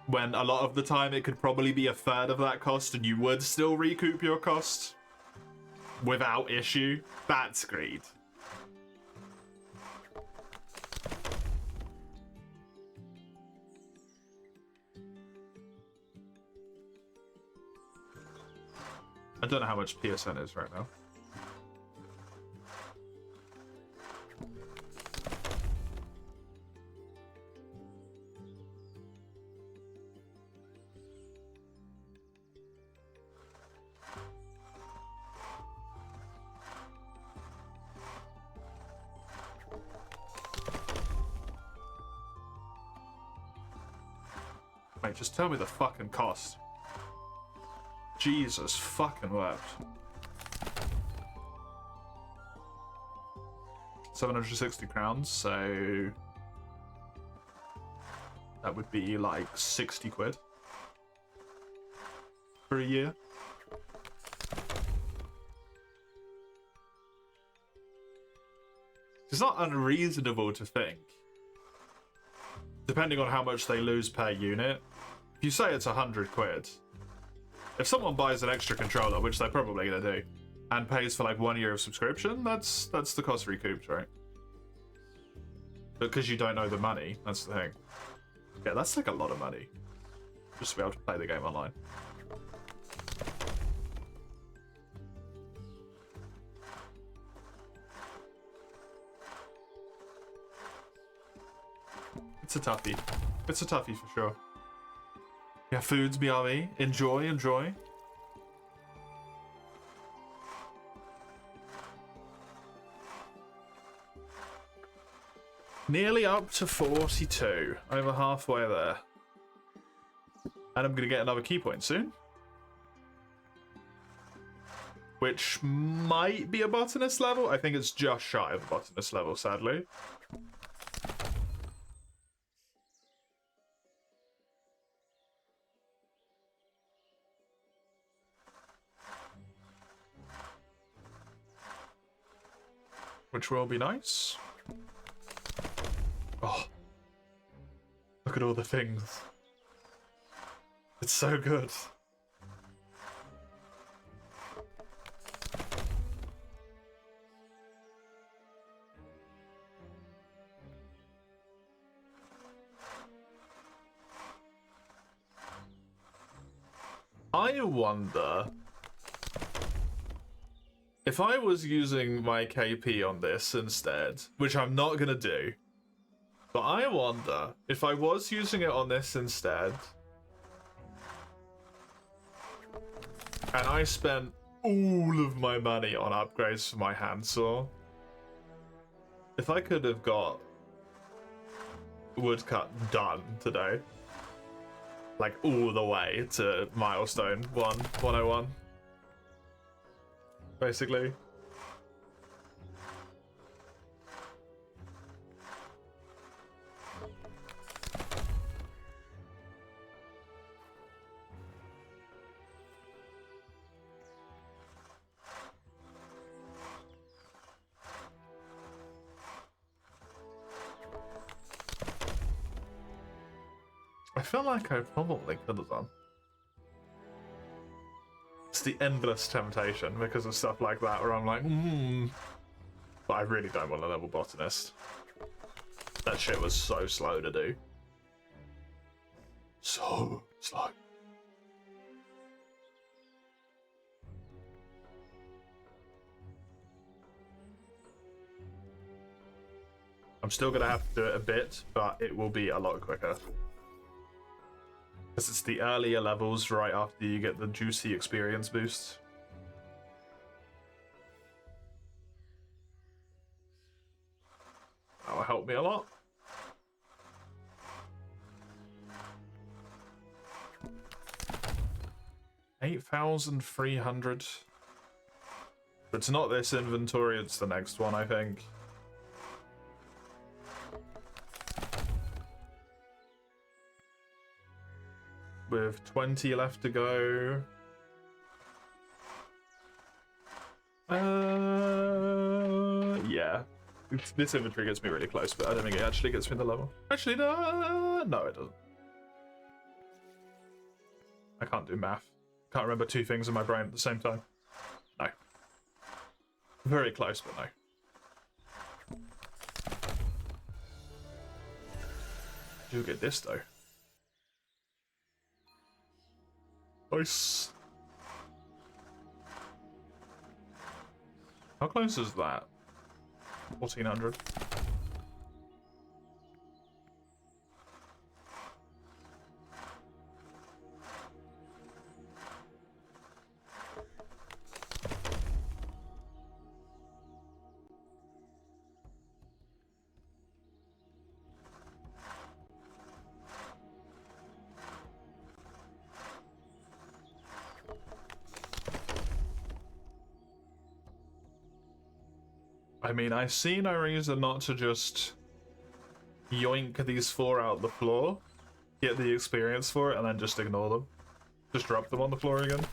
When a lot of the time it could probably be a third of that cost and you would still recoup your cost without issue. That's greed. I don't know how much PSN is right now. Mate, just tell me the fucking cost. Jesus fucking wept. 760 crowns, so that would be like 60 quid for a year. It's not unreasonable to think, depending on how much they lose per unit. If you say it's 100 quid, if someone buys an extra controller, which they're probably gonna do, and pays for like 1 year of subscription, that's the cost recouped, right? Because you don't know the money, that's the thing. Yeah, that's like a lot of money, just to be able to play the game online. It's a toughie. It's a toughie for sure. Yeah, foods, BRE. Enjoy, enjoy. Nearly up to 42. Over halfway there. And I'm going to get another key point soon. Which might be a botanist level. I think it's just shy of a botanist level, sadly. Which will be nice. Oh. Look at all the things. It's so good. I wonder if I was using my KP on this instead, which I'm not gonna do, but I wonder if I was using it on this instead, and I spent all of my money on upgrades for my handsaw, if I could have got woodcut done today, like all the way to milestone 101, basically. I feel like I probably could have done. It's the endless temptation because of stuff like that where I'm like, but I really don't want a level botanist. That shit was so slow to do. So slow. I'm still gonna have to do it a bit, but it will be a lot quicker. Because it's the earlier levels right after you get the juicy experience boost. That will help me a lot. $8,300. It's not this inventory, it's the next one, I think. With 20 left to go. Yeah. This inventory gets me really close, but I don't think it actually gets me the level. Actually, no, it doesn't. I can't do math. Can't remember two things in my brain at the same time. No. Very close, but no. Do get this though. Nice. How close is that? 1400. I mean, I see no reason not to just yoink these 4 out the floor, get the experience for it, and then just ignore them. Just drop them on the floor again.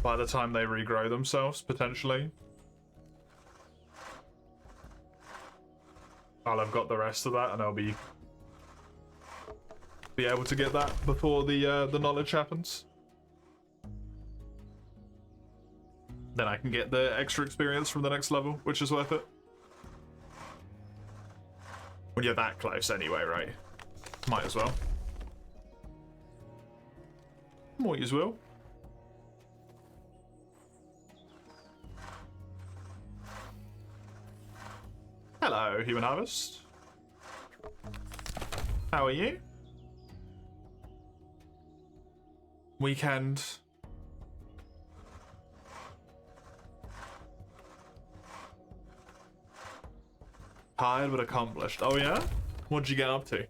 By the time they regrow themselves, potentially. I'll have got the rest of that, and I'll be able to get that before the knowledge happens. Then I can get the extra experience from the next level, which is worth it. When you're that close anyway, right? Might as well. Might as well. Hello, Human Harvest. How are you? Weekend. Tired but accomplished. Oh yeah? What'd you get up to?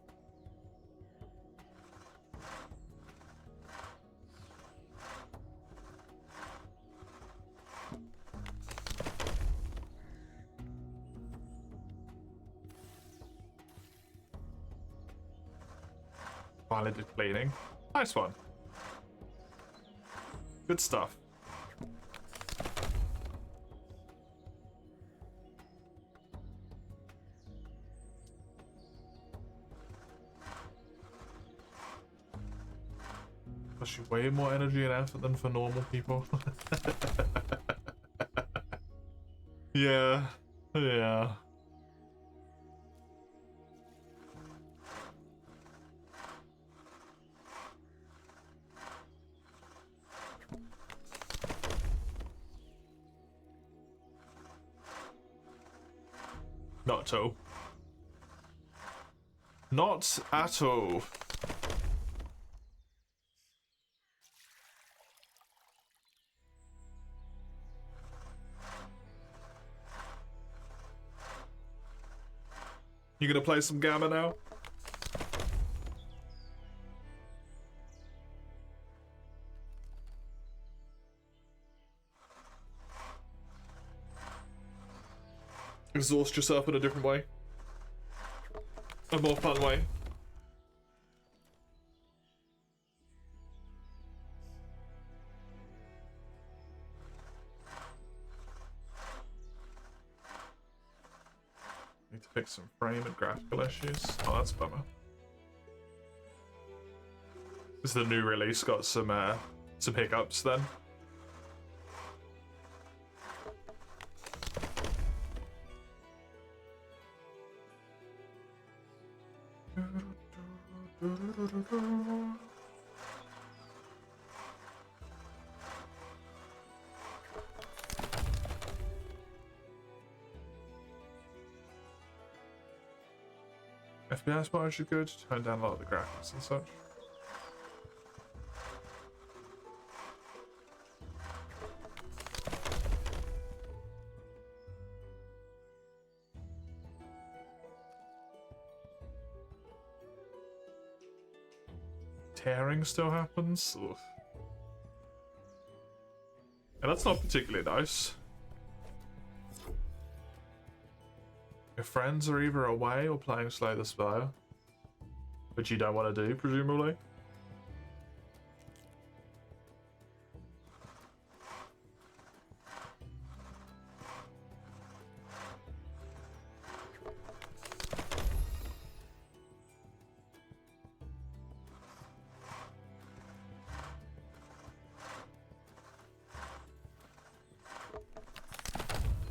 Piloted cleaning. Nice one. Good stuff. Costs you way more energy and effort than for normal people. Yeah. Yeah. Not at all. Not at all. You gonna play some Gamma now? Exhaust yourself in a different way. A more fun way. Need to fix some frame and graphical issues. Oh, that's a bummer. This is the new release, got some hiccups then. FPS bar should good. Turn down a lot of the graphics and such. Tearing still happens. Oof. And that's not particularly nice. Your friends are either away or playing Slay the Spire, which you don't want to do, presumably.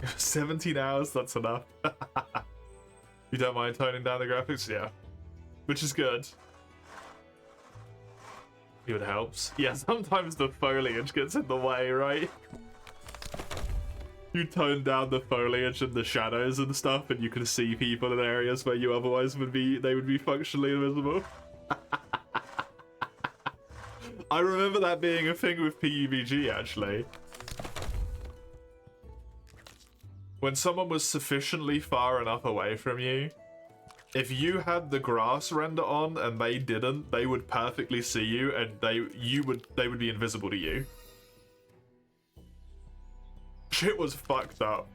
If 17 hours, that's enough. You don't mind toning down the graphics? Yeah. Which is good. It helps. Yeah, sometimes the foliage gets in the way, right? You tone down the foliage and the shadows and stuff, and you can see people in areas where you otherwise would be functionally invisible. I remember that being a thing with PUBG, actually. When someone was sufficiently far enough away from you, if you had the grass render on and they didn't, they would perfectly see you, and they would be invisible to you. Shit was fucked up.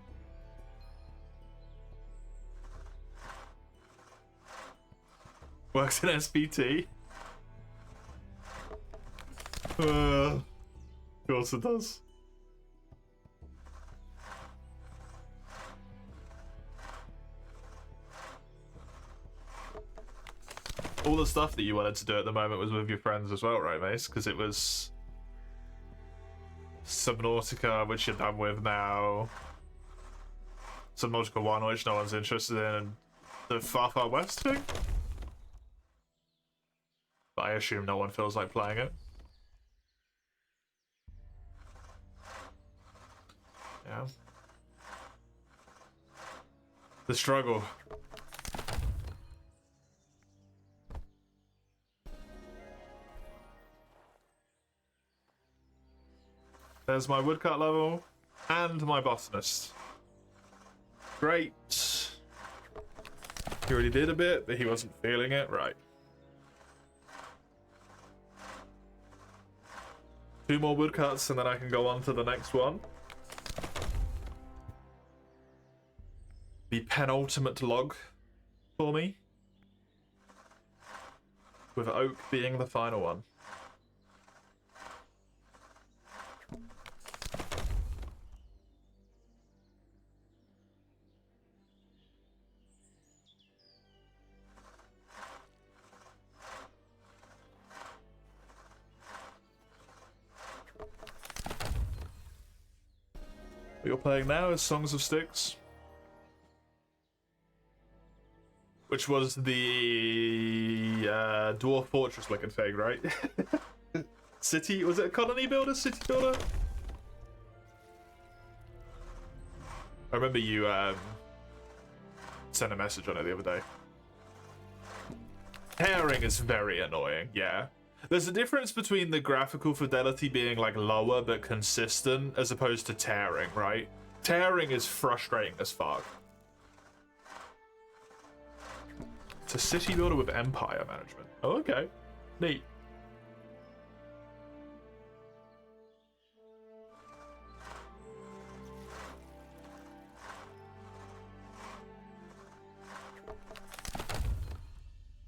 Works in SPT. Of course it does. All the stuff that you wanted to do at the moment was with your friends as well, right, Mace? Because it was Subnautica, which you're done with now. Subnautica 1, which no one's interested in, and the Far Far West thing? But I assume no one feels like playing it. Yeah. The struggle. There's my woodcut level and my botanist. Great. He already did a bit, but he wasn't feeling it. Right. 2 more woodcuts and then I can go on to the next one. The penultimate log for me. With oak being the final one. What you're playing now is Songs of Sticks, which was the Dwarf Fortress looking thing, right? City, was it a colony builder? City builder? I remember you sent a message on it the other day. Tearing is very annoying, yeah. There's a difference between the graphical fidelity being like lower but consistent as opposed to tearing, right? Tearing is frustrating as fuck. It's a city builder with empire management. Oh, okay. Neat.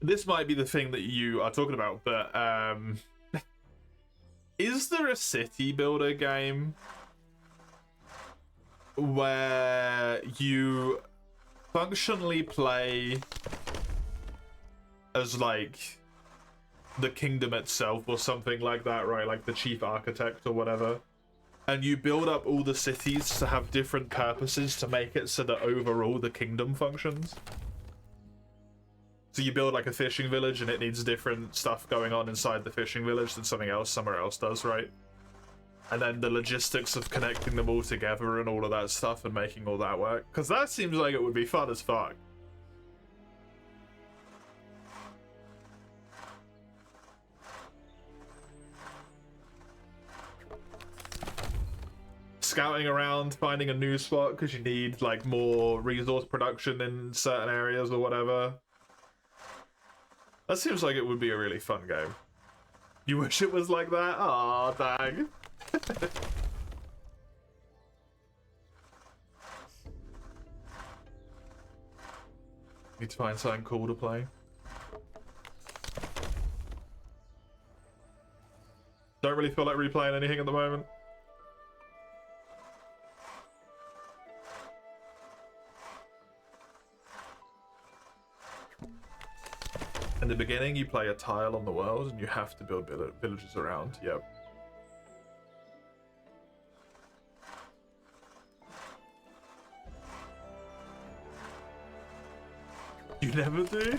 This might be the thing that you are talking about, but is there a city builder game where you functionally play as like the kingdom itself or something like that, right? Like the chief architect or whatever, and you build up all the cities to have different purposes to make it so that overall the kingdom functions? So you build like a fishing village and it needs different stuff going on inside the fishing village than something else somewhere else does, right? And then the logistics of connecting them all together and all of that stuff and making all that work. Because that seems like it would be fun as fuck. Scouting around, finding a new spot because you need like more resource production in certain areas or whatever. That seems like it would be a really fun game. You wish it was like that? Aw, dang. Need to find something cool to play. Don't really feel like replaying anything at the moment. In the beginning, you play a tile on the world and you have to build villages around. Yep. You never do?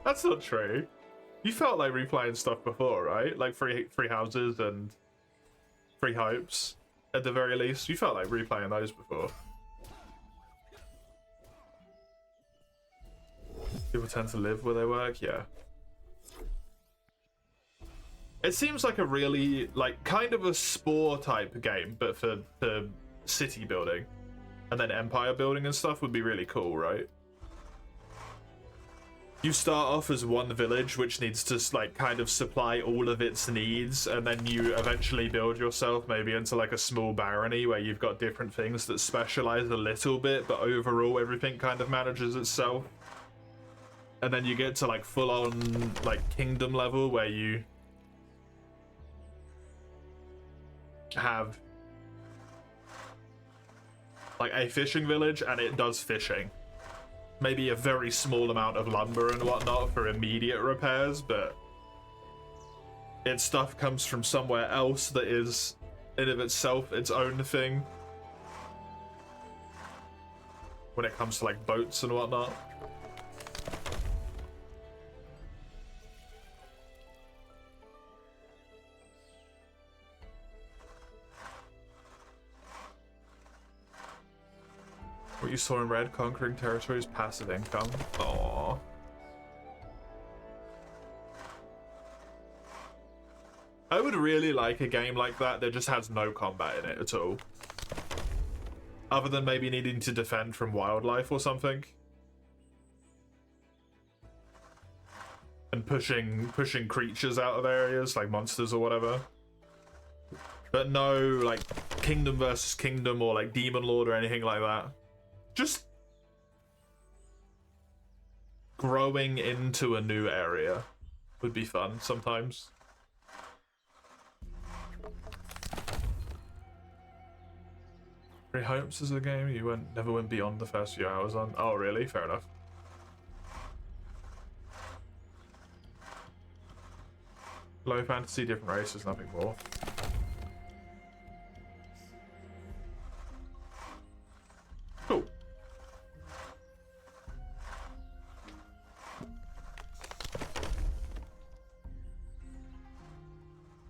That's not true. You felt like replaying stuff before, right? Like free houses and free hopes, at the very least. You felt like replaying those before. People tend to live where they work, yeah. It seems like a really, like, kind of a Spore type game, but for city building. And then empire building and stuff would be really cool, right? You start off as one village, which needs to, like, kind of supply all of its needs, and then you eventually build yourself maybe into, like, a small barony where you've got different things that specialize a little bit, but overall everything kind of manages itself. And then you get to like full on like kingdom level where you have like a fishing village and it does fishing. Maybe a very small amount of lumber and whatnot for immediate repairs, but its stuff comes from somewhere else that is in of itself its own thing. When it comes to like boats and whatnot. What you saw in Red, conquering territories, passive income. Aww. I would really like a game like that that just has no combat in it at all. Other than maybe needing to defend from wildlife or something. And pushing creatures out of areas, like monsters or whatever. But no, like, kingdom versus kingdom or, like, demon lord or anything like that. Just growing into a new area would be fun sometimes. Free Hopes is a game you never went beyond the first few hours on. Oh, really? Fair enough. Low fantasy, different races, nothing more.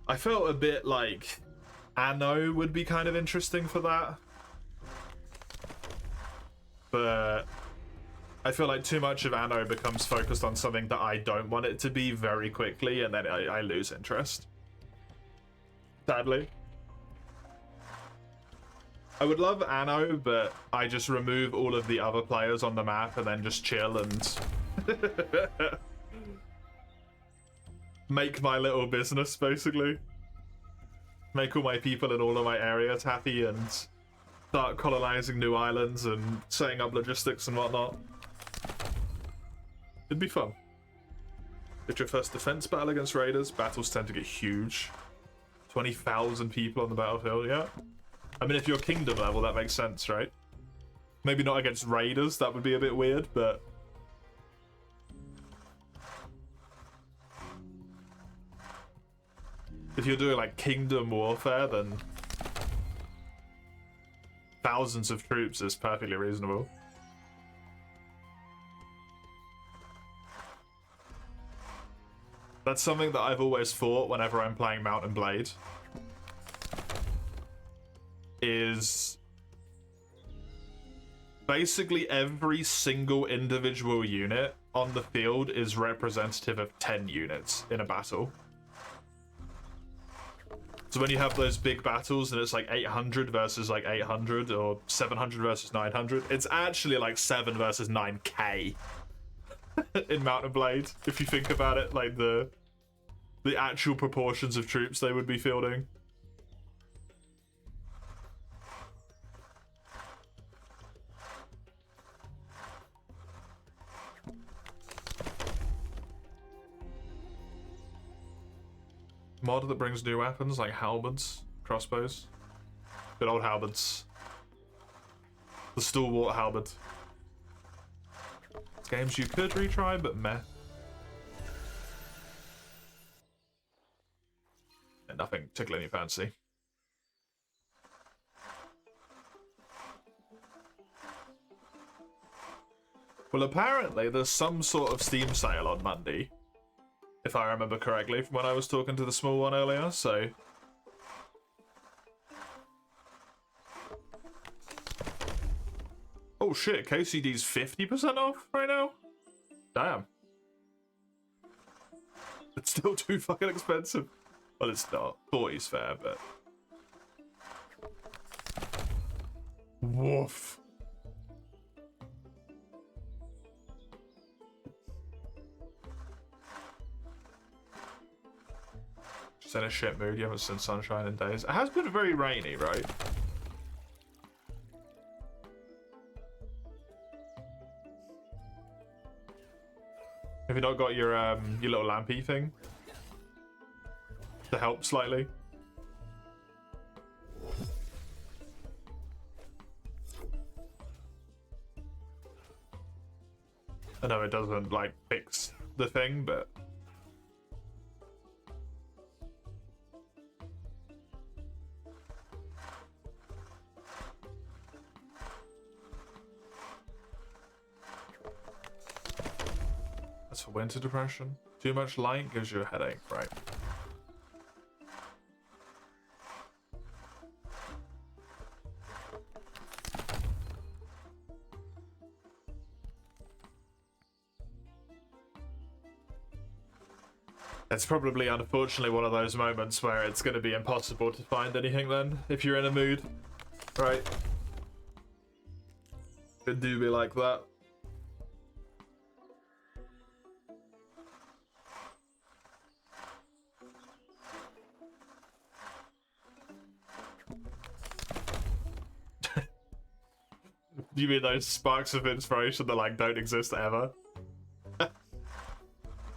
I felt a bit like Anno would be kind of interesting for that. But I feel like too much of Anno becomes focused on something that I don't want it to be very quickly, and then I lose interest. Sadly. I would love Anno, but I just remove all of the other players on the map and then just chill and make my little business, basically. Make all my people in all of my areas happy and start colonizing new islands and setting up logistics and whatnot. It'd be fun. It's your first defense battle against raiders. Battles tend to get huge. 20,000 people on the battlefield, yeah. I mean, if you're kingdom level, that makes sense, right? Maybe not against raiders, that would be a bit weird, but... if you're doing, like, kingdom warfare, then... thousands of troops is perfectly reasonable. That's something that I've always thought whenever I'm playing Mount and Blade. Is basically every single individual unit on the field is representative of 10 units in a battle. So when you have those big battles and it's like 800 versus like 800 or 700 versus 900, it's actually like 7 versus 9k in Mount and Blade, if you think about it, like the actual proportions of troops they would be fielding. Mod that brings new weapons like halberds, crossbows. Good old halberds. The stalwart halberd. Games you could retry, but meh. And nothing tickling your fancy. Well, apparently there's some sort of Steam sale on Monday. If I remember correctly from when I was talking to the small one earlier, so... oh shit, KCD's 50% off right now? Damn. It's still too fucking expensive. Well, it's not. 40's fair, but... woof. Just in a shit mood, you haven't seen sunshine in days. It has been very rainy, right? Have you not got your little lampy thing to help slightly? I know it doesn't like fix the thing, but that's for winter depression. Too much light gives you a headache, right? It's probably, unfortunately, one of those moments where it's going to be impossible to find anything then, if you're in a mood, right? It do be like that. You mean those sparks of inspiration that like don't exist ever?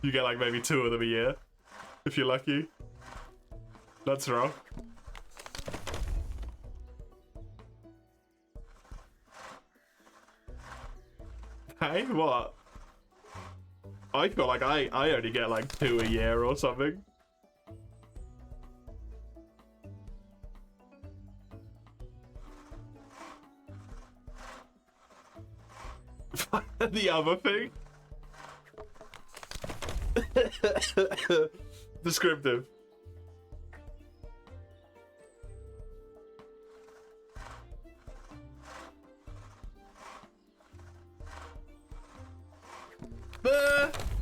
You get like maybe 2 of them a year, if you're lucky. That's wrong. Hey, what? I feel like I only get like 2 a year or something. The other thing? Descriptive.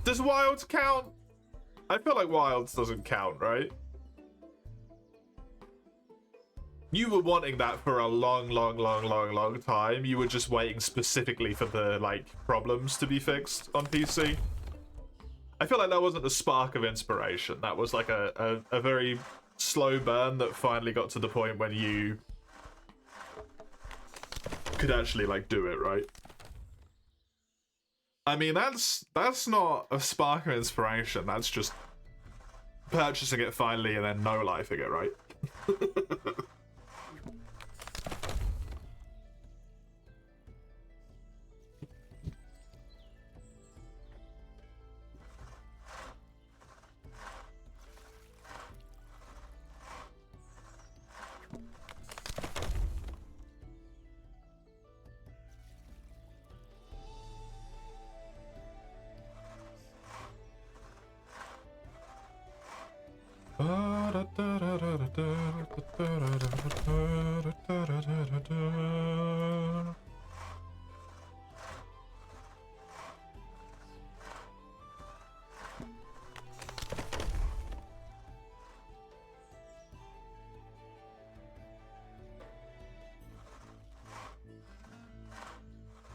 Does Wilds count? I feel like Wilds doesn't count, right? You were wanting that for a long time. You were just waiting specifically for the, like, problems to be fixed on PC. I feel like that wasn't the spark of inspiration. That was like a very slow burn that finally got to the point when you could actually, like, do it, right? I mean, that's not a spark of inspiration. That's just purchasing it finally and then no-lifing it, right?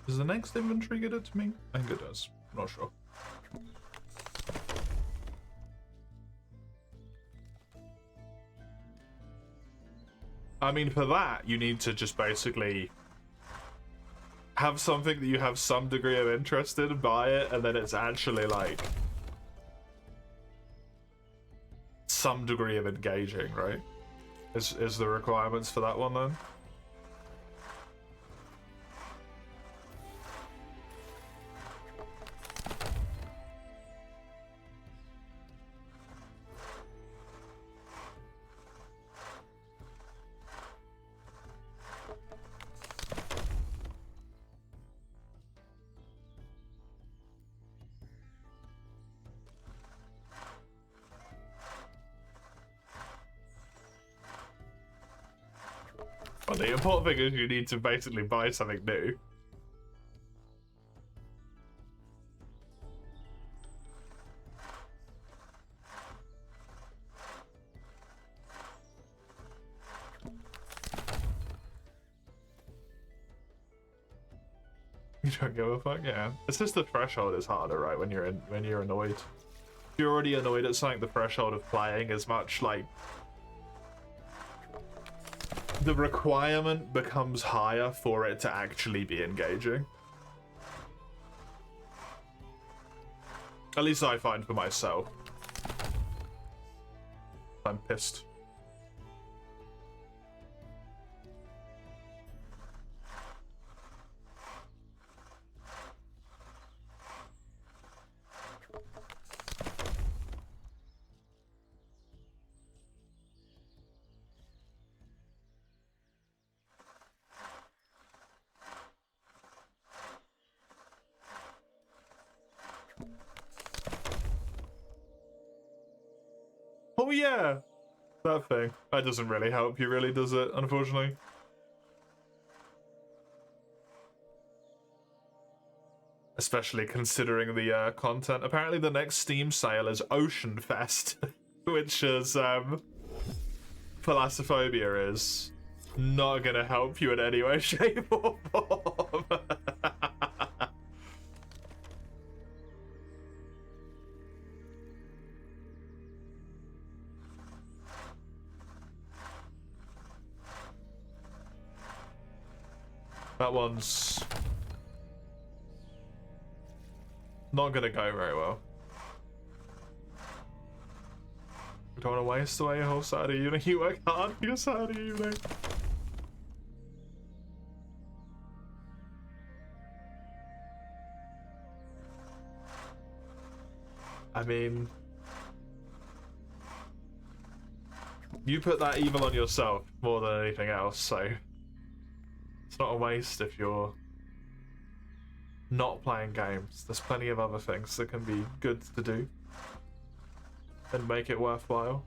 Does the next inventory get it to me? I think it does. I'm not sure. I mean, for that, you need to just basically have something that you have some degree of interest in, buy it, and then it's actually, like, some degree of engaging, right? Is the requirements for that one, then? Well, the important thing is you need to basically buy something new. You don't give a fuck, yeah. It's just the threshold is harder, right? When you're annoyed. If you're already annoyed at something, the threshold of playing is much like the requirement becomes higher for it to actually be engaging. At least I find for myself. I'm pissed. Oh yeah, that thing. That doesn't really help you, really, does it? Unfortunately. Especially considering the content. Apparently the next Steam sale is Ocean Fest, which is, Thalassophobia is not gonna help you in any way, shape, or form. That one's not gonna go very well. You don't want to waste away your whole Saturday evening. You work hard for your Saturday evening. I mean, you put that evil on yourself more than anything else, so it's not a waste if you're not playing games. There's plenty of other things that can be good to do and make it worthwhile.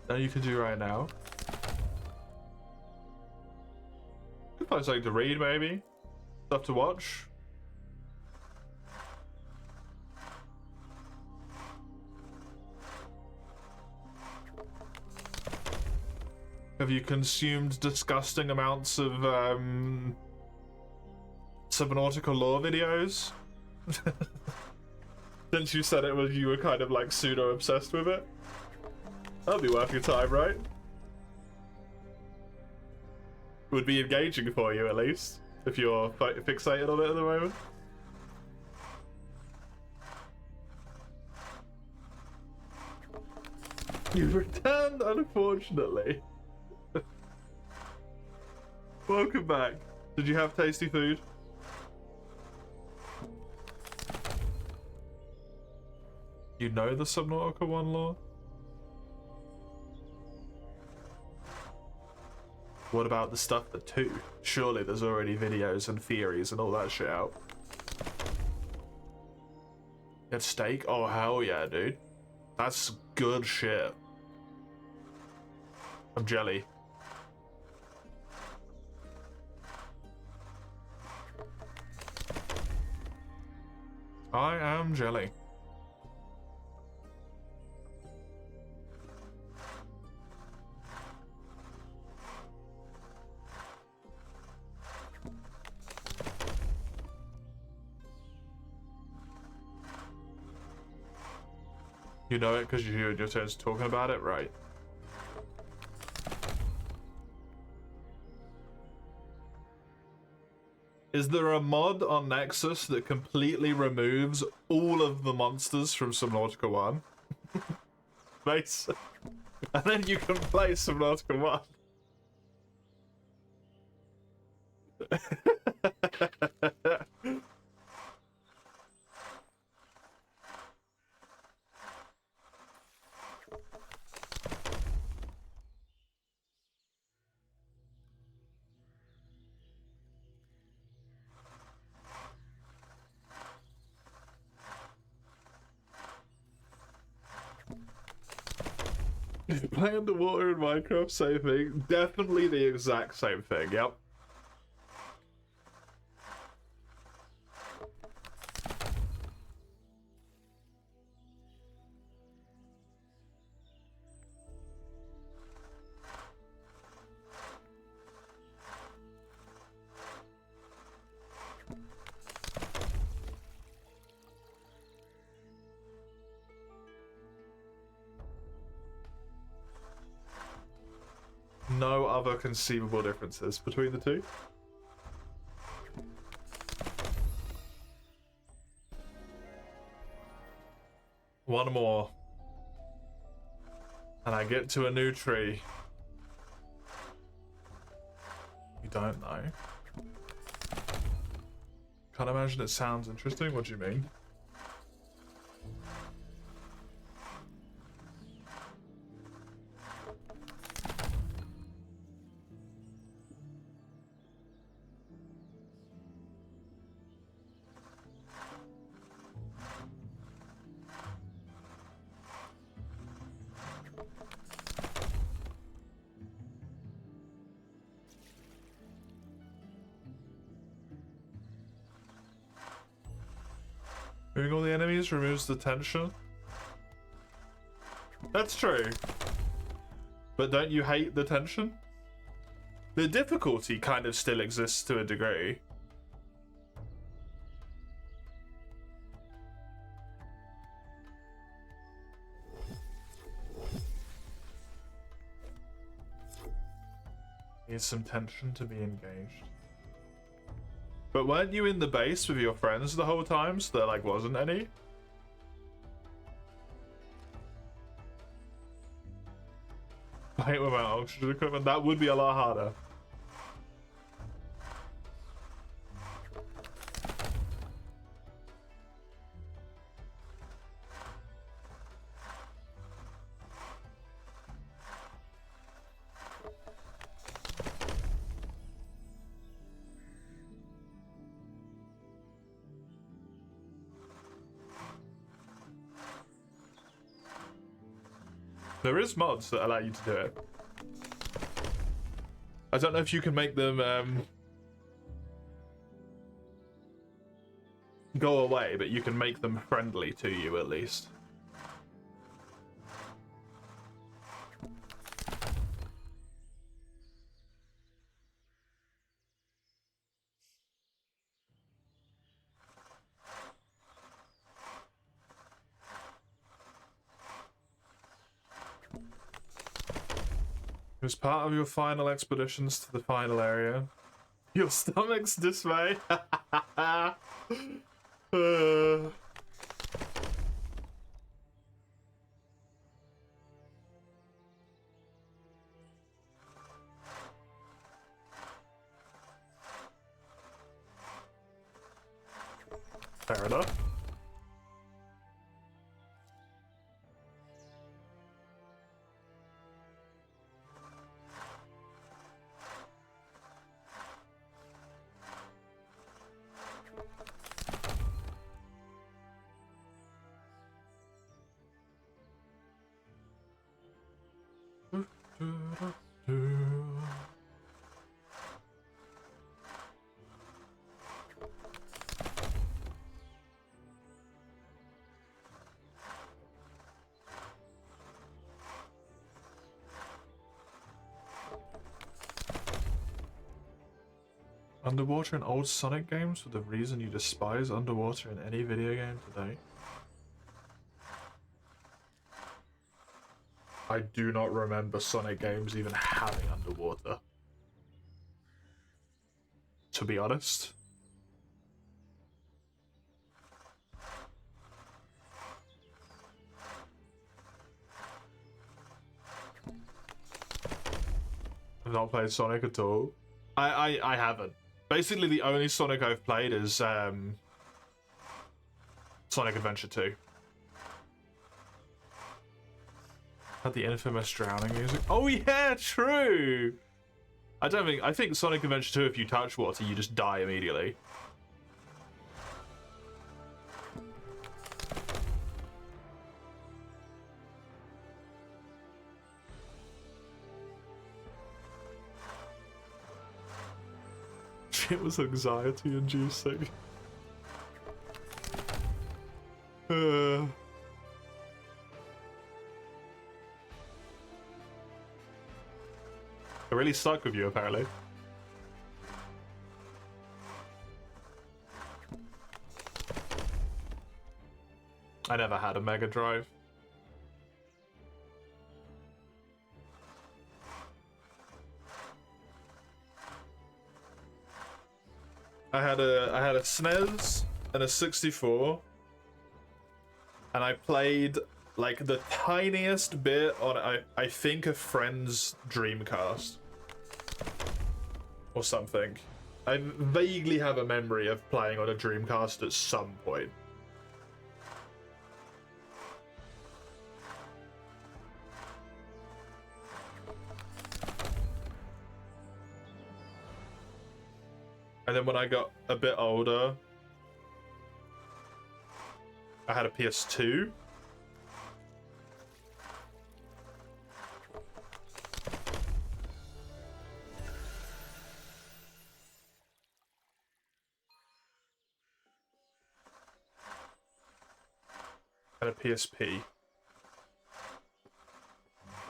That you can do right now. Could find something to read, maybe. Stuff to watch. Have you consumed disgusting amounts of subnautical lore videos? Since you said it was, you were kind of like pseudo obsessed with it. That'll be worth your time, right? Would be engaging for you at least, if you're fixated on it at the moment. You've returned, unfortunately. Welcome back. Did you have tasty food? You know the Subnautica 1 lore? What about the stuff for 2? Surely there's already videos and theories and all that shit out. You had steak? Oh hell yeah, dude. That's good shit. I'm jelly. I am jelly. You know it because you and your turns talking about it, right? Is there a mod on Nexus that completely removes all of the monsters from Subnautica 1? Nice. And then you can play Subnautica 1. Play underwater in Minecraft, same thing. Definitely the exact same thing, yep. No other conceivable differences between the two. One more. And I get to a new tree. You don't know. Can't imagine it sounds interesting. What do you mean? Moving all the enemies removes the tension. That's true. But don't you hate the tension? The difficulty kind of still exists to a degree. Needs some tension to be engaged. But weren't you in the base with your friends the whole time, so there like wasn't any? Fight without oxygen equipment? That would be a lot harder. There is mods that allow you to do it. I don't know if you can make them go away, but you can make them friendly to you at least. As part of your final expeditions to the final area, your stomach's dismay. Fair enough. Underwater in old Sonic games for the reason you despise underwater in any video game today? I do not remember Sonic games even having underwater. To be honest. I've not played Sonic at all. I haven't. Basically, the only Sonic I've played is Sonic Adventure 2. Had the infamous drowning music. Oh yeah, true! I think Sonic Adventure 2, if you touch water, you just die immediately. It was anxiety inducing. It really stuck with you, apparently. I never had a Mega Drive. I had a SNES and a 64, and I played like the tiniest bit on I think a friend's Dreamcast or something. I vaguely have a memory of playing on a Dreamcast at some point. And then when I got a bit older, I had a PS2. And a PSP.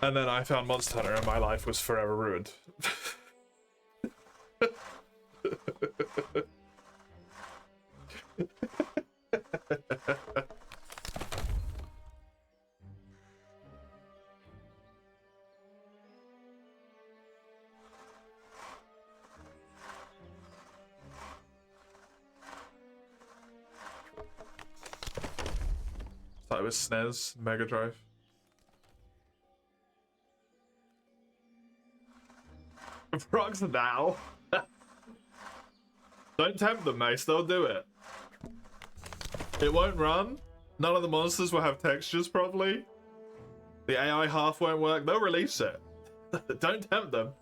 And then I found Monster Hunter and my life was forever ruined. Thought it was SNES, Mega Drive. Frogs now. Don't tempt them, mate. They'll do it. It won't run. None of the monsters will have textures properly. The AI half won't work. They'll release it. Don't tempt them.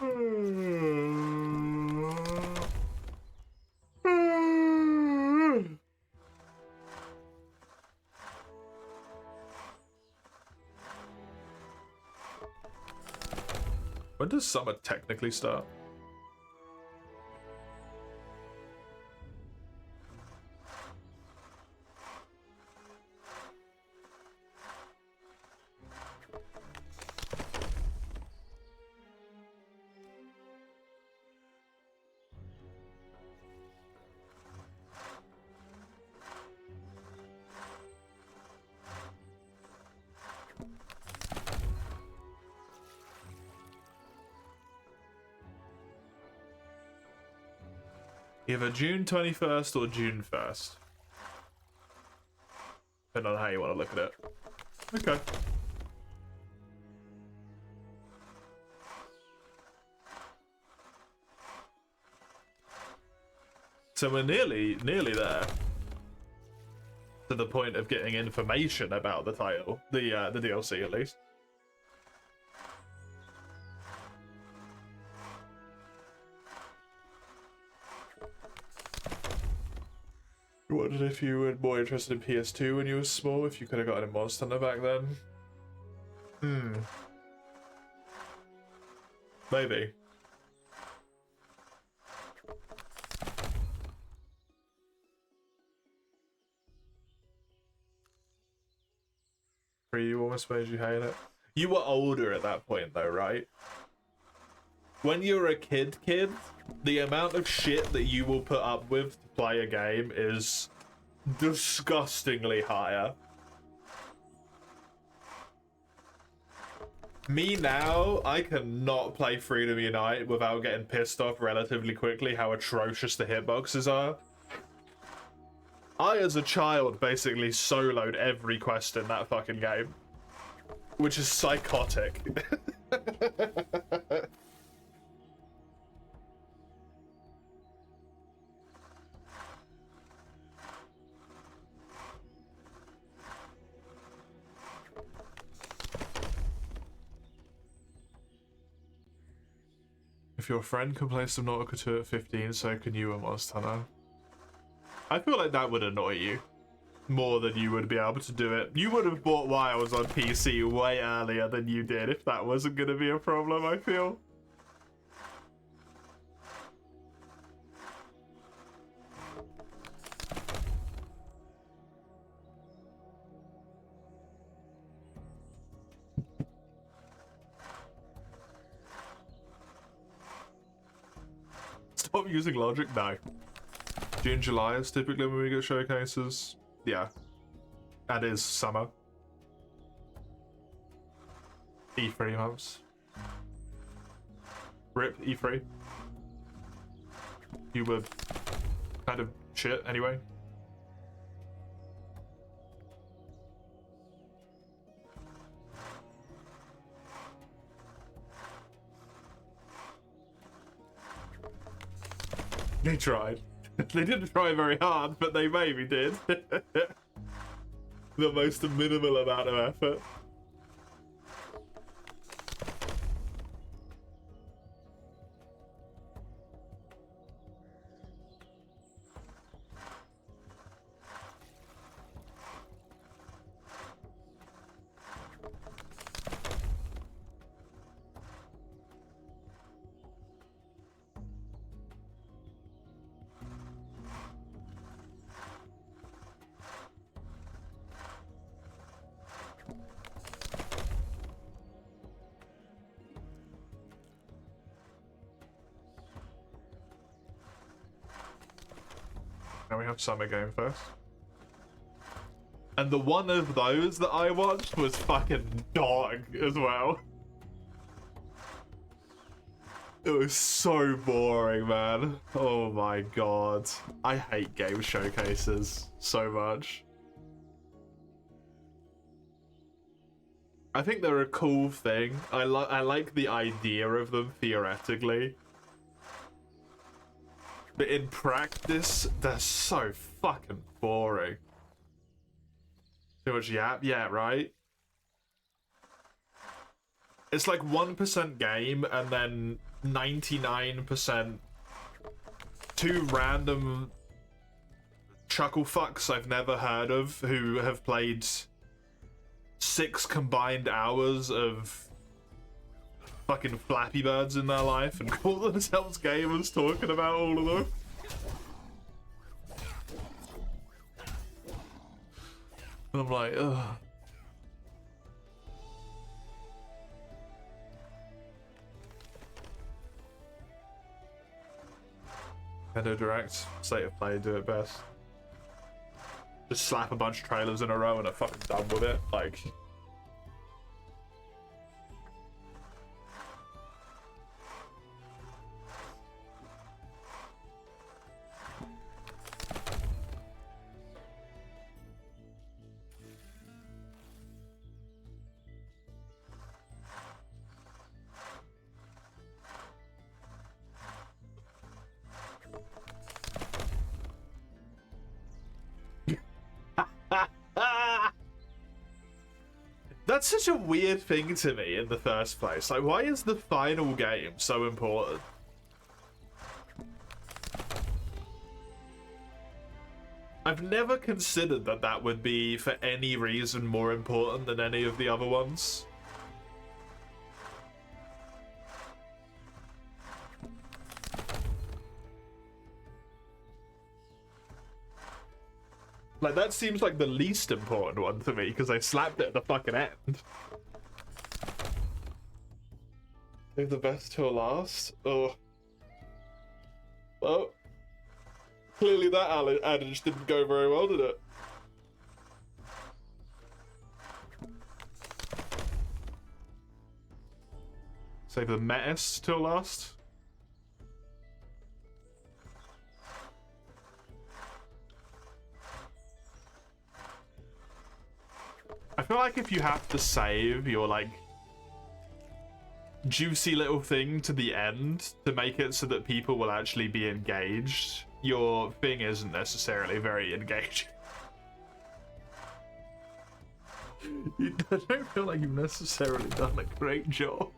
When does summer technically start? Either June 21st or June 1st. Depending on how you want to look at it. Okay. So we're nearly there. To the point of getting information about the title. The DLC at least. I wondered if you were more interested in PS2 when you were small, if you could have gotten a Monster Hunter back then. Maybe. You almost made you hate it. You were older at that point though, right? When you're a kid, the amount of shit that you will put up with to play a game is disgustingly higher. Me now, I cannot play Freedom Unite without getting pissed off relatively quickly how atrocious the hitboxes are. I, as a child, basically soloed every quest in that fucking game. Which is psychotic. If your friend can play Subnautica 2 at 15, so can you and Monster Hunter. I feel like that would annoy you more than you would be able to do it. You would have bought Wilds on PC way earlier than you did if that wasn't going to be a problem, I feel. Stop using logic? No. June, July is typically when we get showcases. Yeah. That is summer. E3 months. RIP E3. You were kind of shit anyway. They tried. They didn't try very hard, but they maybe did. The most minimal amount of effort. Now we have Summer Game Fest. And the one of those that I watched was fucking dog as well. It was so boring, man. Oh my god. I hate game showcases so much. I think they're a cool thing. I like the idea of them theoretically. But in practice, they're so fucking boring. Too much yap? Yeah, right? It's like 1% game and then 99% two random chuckle fucks I've never heard of who have played 6 combined hours of fucking Flappy Birds in their life and call themselves gamers talking about all of them. And I'm like, ugh. Nintendo Direct, state of play, do it best. Just slap a bunch of trailers in a row and are fucking done with it. Like, that's such a weird thing to me in the first place. Like, why is the final game so important? I've never considered that that would be, for any reason, more important than any of the other ones. Like, that seems like the least important one to me, because I slapped it at the fucking end. Save the best till last? Oh. Well, clearly that adage didn't go very well, did it? Save the metis till last? I feel like if you have to save your, like, juicy little thing to the end to make it so that people will actually be engaged, your thing isn't necessarily very engaging. I don't feel like you've necessarily done a great job.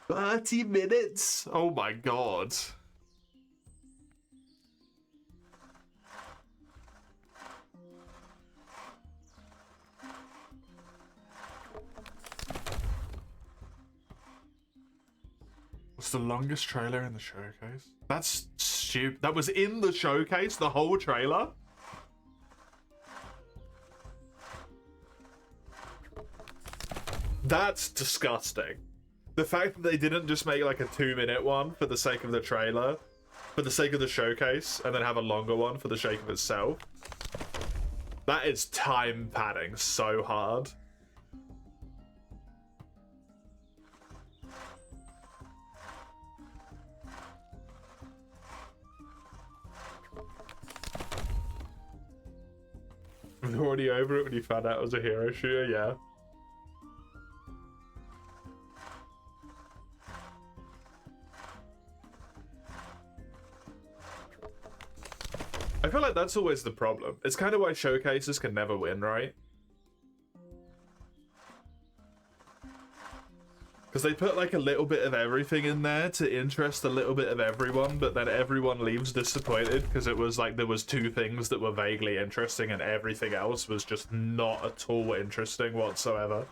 $30 Oh my god. What's the longest trailer in the showcase? That's stupid. That was in the showcase, the whole trailer? That's disgusting. The fact that they didn't just make like a 2-minute one for the sake of the trailer, for the sake of the showcase, and then have a longer one for the sake of itself. That is time padding so hard. Was already over it when you found out it was a hero shooter? Yeah. I feel like that's always the problem. It's kind of why showcases can never win, right? Because they put like a little bit of everything in there to interest a little bit of everyone, but then everyone leaves disappointed because it was like there was 2 things that were vaguely interesting and everything else was just not at all interesting whatsoever.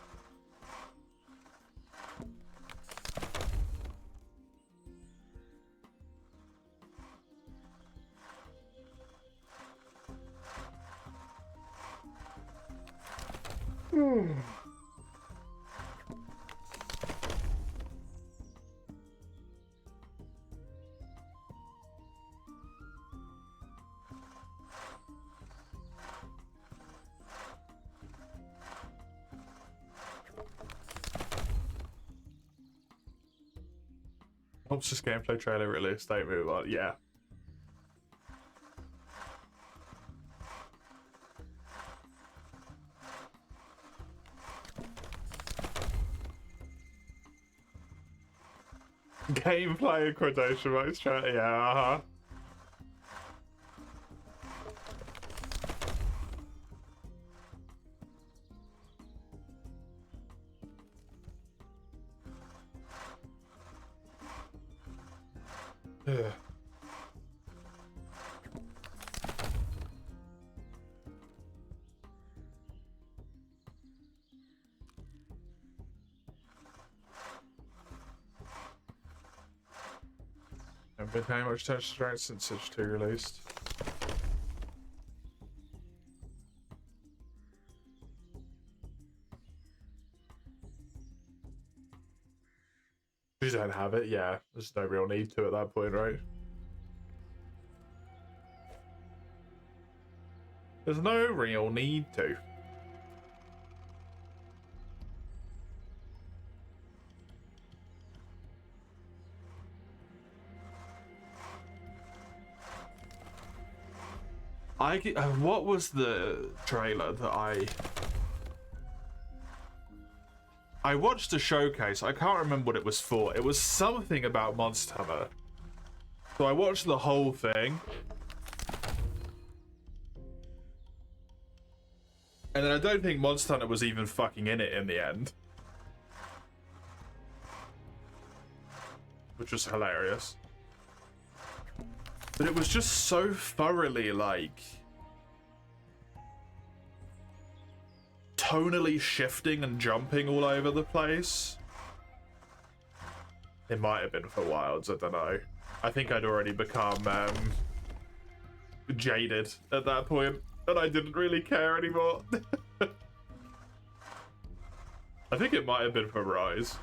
What's this gameplay trailer release date move on? Yeah. Gameplay in quotation marks, chat. Yeah, uh-huh. Yeah. I've been paying much attention to it since Siege 2 released. You don't have it, yeah. There's no real need to at that point, right? There's no real need to. What was the trailer that I watched a showcase. I can't remember what it was for. It was something about Monster Hunter. So I watched the whole thing. And then I don't think Monster Hunter was even fucking in it in the end. Which was hilarious. But it was just so thoroughly, like, tonally shifting and jumping all over the place. It might have been for Wilds, I don't know. I think I'd already become jaded at that point, and I didn't really care anymore. I think it might have been for Rise.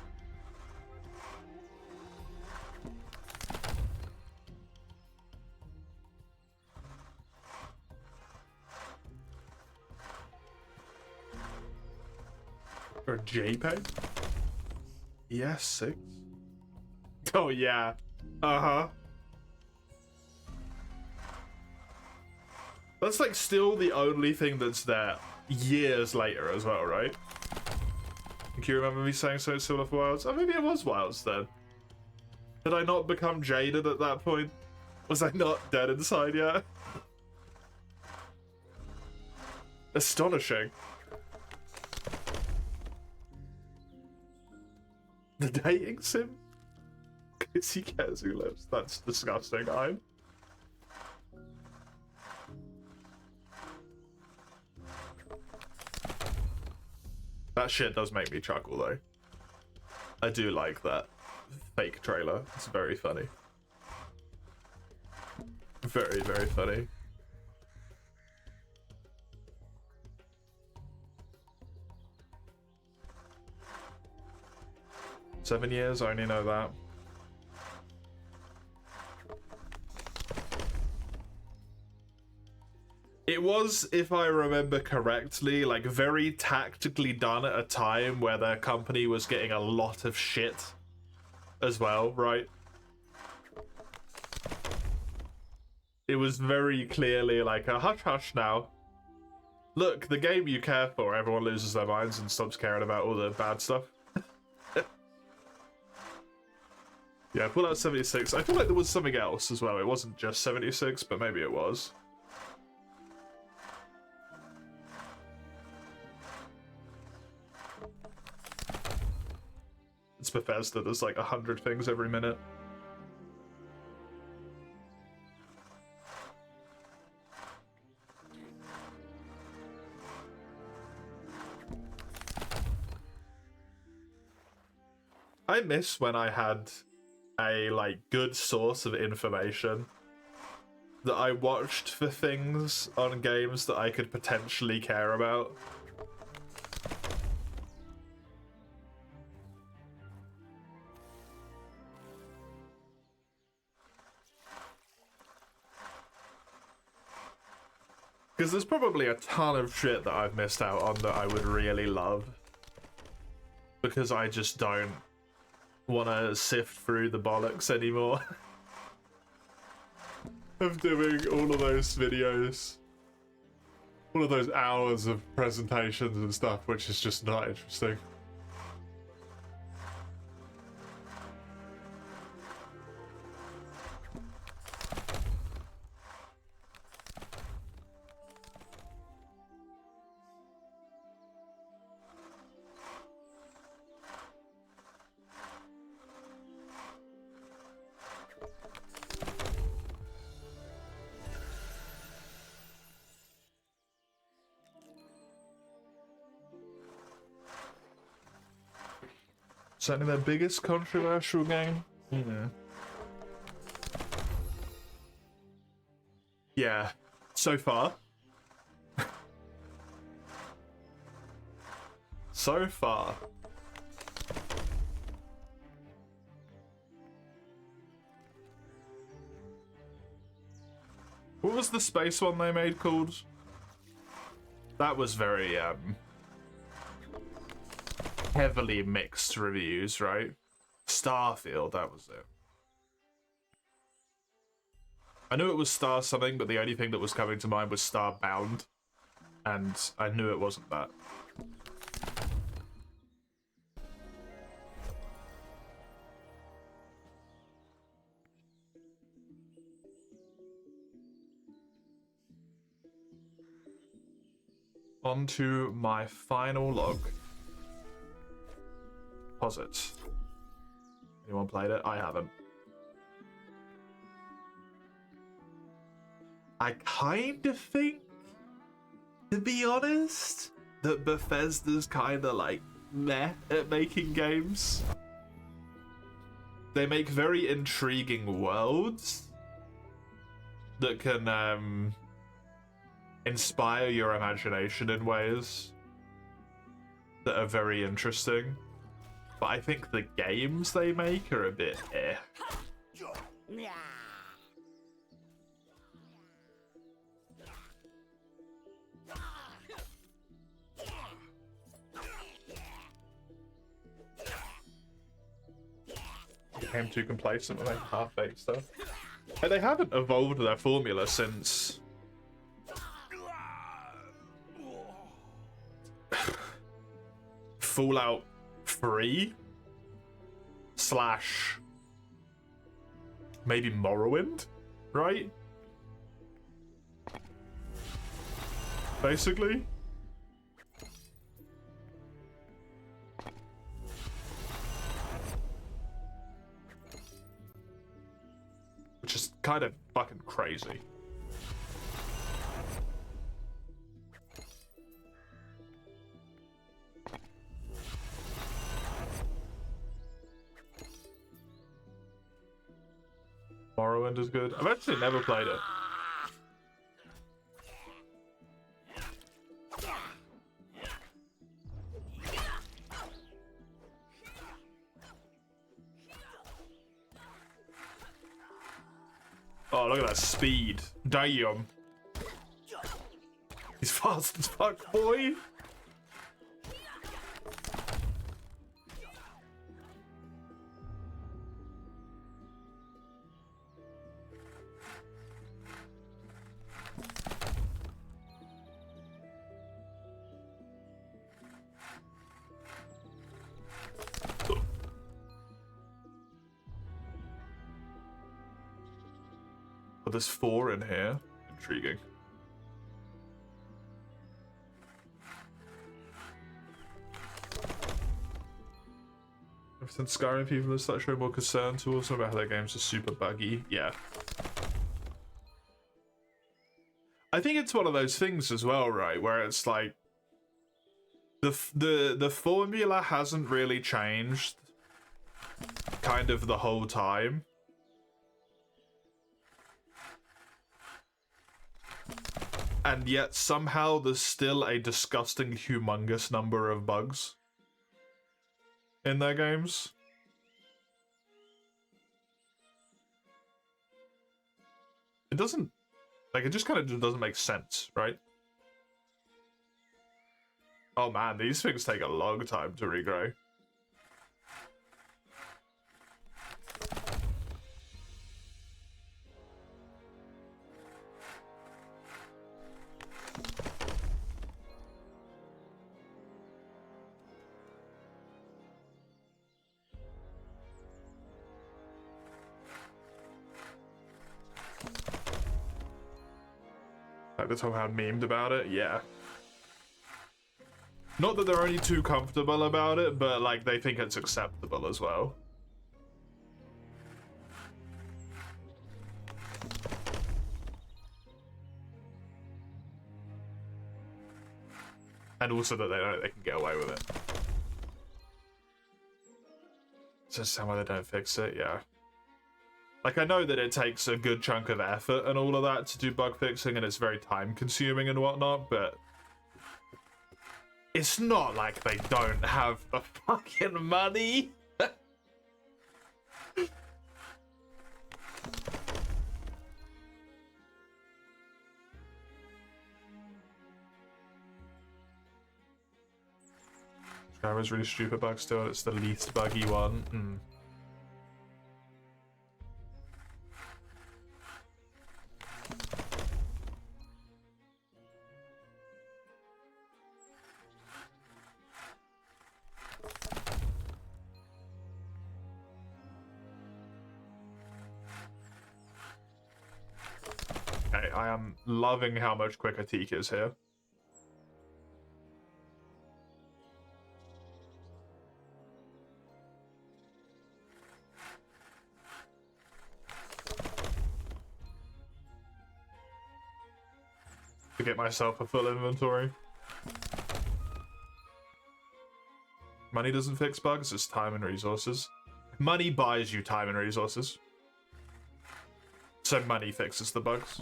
Or JPEG? ES6? Oh yeah. Uh-huh. That's like still the only thing that's there years later as well, right? Can you remember me saying so similar for Wilds? Oh, maybe it was Wilds then. Did I not become jaded at that point? Was I not dead inside yet? Astonishing. The dating sim? Because he cares who lives. That's disgusting, That shit does make me chuckle, though. I do like that fake trailer. It's very funny. Very, very funny. "7 years, I only know that." It was, if I remember correctly, like very tactically done at a time where their company was getting a lot of shit as well, right? It was very clearly like a hush hush now. Look, the game you care for, everyone loses their minds and stops caring about all the bad stuff. Yeah, Fallout 76. I feel like there was something else as well. It wasn't just 76, but maybe it was. It's Bethesda, there's like 100 things every minute. I miss when I had a like good source of information that I watched for things on games that I could potentially care about. Because there's probably a ton of shit that I've missed out on that I would really love. Because I just don't want to sift through the bollocks anymore. Of doing all of those videos. All of those hours of presentations and stuff, which is just not interesting. Certainly their biggest controversial game. Yeah. Yeah, so far. So far. What was the space one they made called? That was very, heavily mixed reviews, right? Starfield, that was it. I knew it was Star something, but the only thing that was coming to mind was Starbound. And I knew it wasn't that. On to my final log. Deposit. Anyone played it? I haven't. I kind of think, to be honest, that Bethesda's kind of like meh at making games. They make very intriguing worlds that can inspire your imagination in ways that are very interesting. But I think the games they make are a bit eh. Became too complacent with like half-baked stuff. Like, they haven't evolved their formula since Fallout 3 / maybe Morrowind, right? Basically. Which is kind of fucking crazy. Morrowind is good. I've actually never played it. Oh, look at that speed. Damn. He's fast as fuck, boy. But there's 4 in here. Intriguing. Ever since Skyrim, people have started showing more concern towards them about how their games are super buggy. Yeah. I think it's one of those things as well, right? Where it's like the formula hasn't really changed kind of the whole time. And yet somehow there's still a disgusting, humongous number of bugs in their games. It doesn't, like, it just kind of doesn't make sense, right? Oh man, these things take a long time to regrow. Like the Tom Hound memed about it, yeah. Not that they're only too comfortable about it, but like they think it's acceptable as well. And also that they know they can get away with it. Just somewhere they don't fix it, yeah. Like, I know that it takes a good chunk of effort and all of that to do bug fixing, and it's very time consuming and whatnot, but it's not like they don't have the fucking money. That was really stupid bug still. It's the least buggy one. Okay, I am loving how much quicker Teak is here. To get myself a full inventory. Money doesn't fix bugs, it's time and resources. Money buys you time and resources. So money fixes the bugs.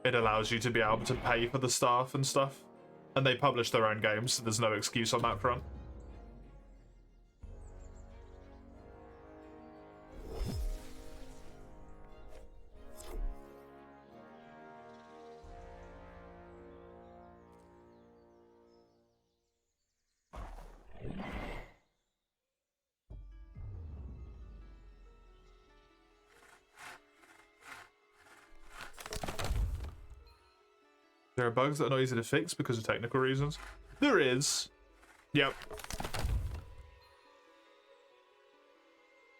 It allows you to be able to pay for the staff and stuff. And they publish their own games, so there's no excuse on that front. There are bugs that are not easy to fix because of technical reasons. There is. Yep.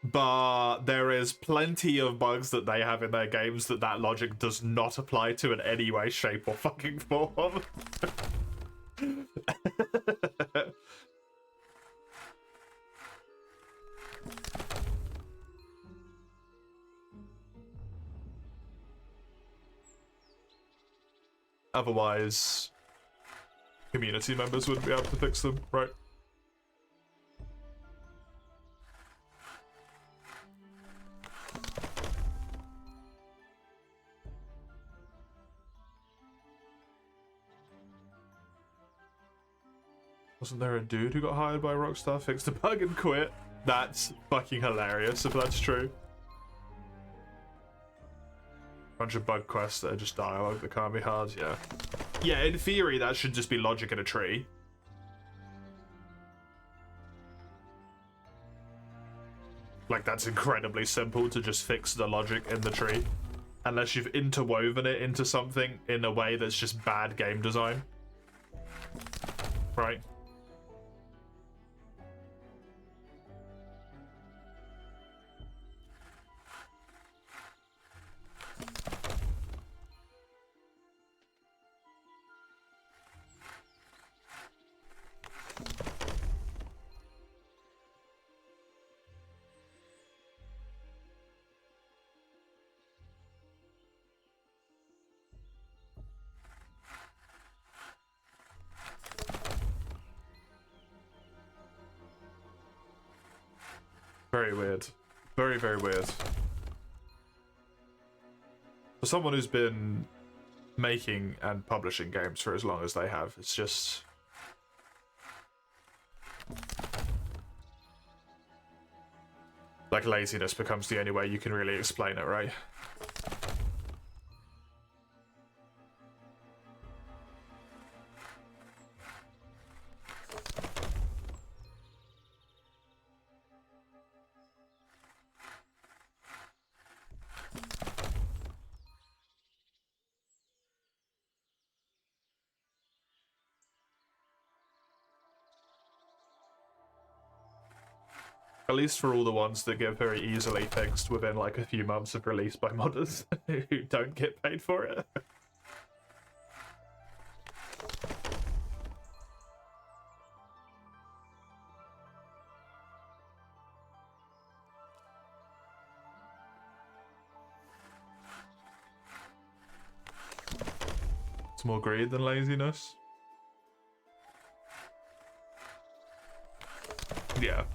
But there is plenty of bugs that they have in their games that logic does not apply to in any way, shape, or fucking form. Otherwise, community members wouldn't be able to fix them, right? Wasn't there a dude who got hired by Rockstar, fixed a bug and quit? That's fucking hilarious if that's true. Bunch of bug quests that are just dialogue that can't be hard, yeah. Yeah, in theory, that should just be logic in a tree. Like, that's incredibly simple to just fix the logic in the tree. Unless you've interwoven it into something in a way that's just bad game design. Right? Very weird. Very, very weird. For someone who's been making and publishing games for as long as they have, it's just... like, laziness becomes the only way you can really explain it, right? At least for all the ones that get very easily fixed within like a few months of release by modders who don't get paid for it. It's more greed than laziness. Yeah.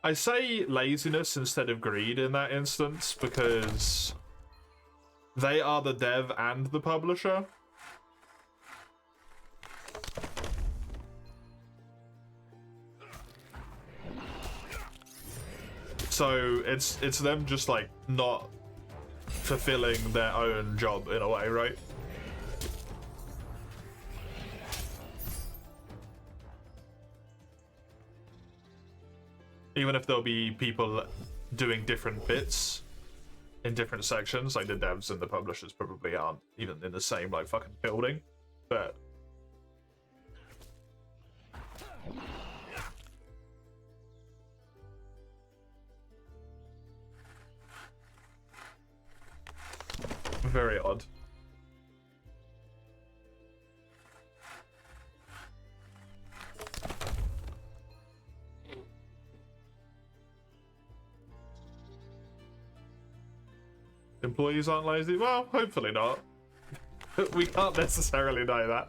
I say laziness instead of greed in that instance because they are the dev and the publisher. So it's them just like not fulfilling their own job in a way, right? Even if there'll be people doing different bits in different sections, like the devs and the publishers probably aren't even in the same like fucking building, but very odd. Employees aren't lazy? Well, hopefully not. We can't necessarily know that.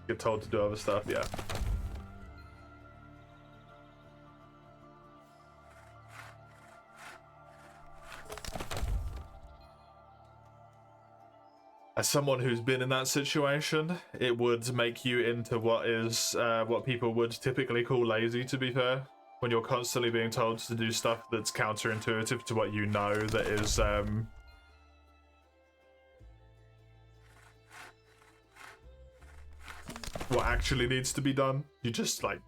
Get told to do other stuff, yeah. As someone who's been in that situation, it would make you into what is what people would typically call lazy, to be fair. When you're constantly being told to do stuff that's counterintuitive to what you know that is what actually needs to be done. You just like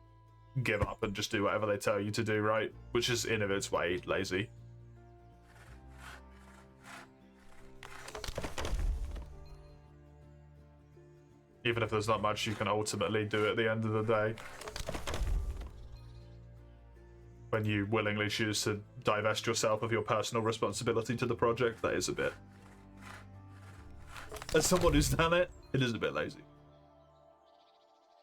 give up and just do whatever they tell you to do, right? Which is in of its way lazy. Even if there's not much you can ultimately do at the end of the day. When you willingly choose to divest yourself of your personal responsibility to the project, that is a bit... As someone who's done it, it is a bit lazy.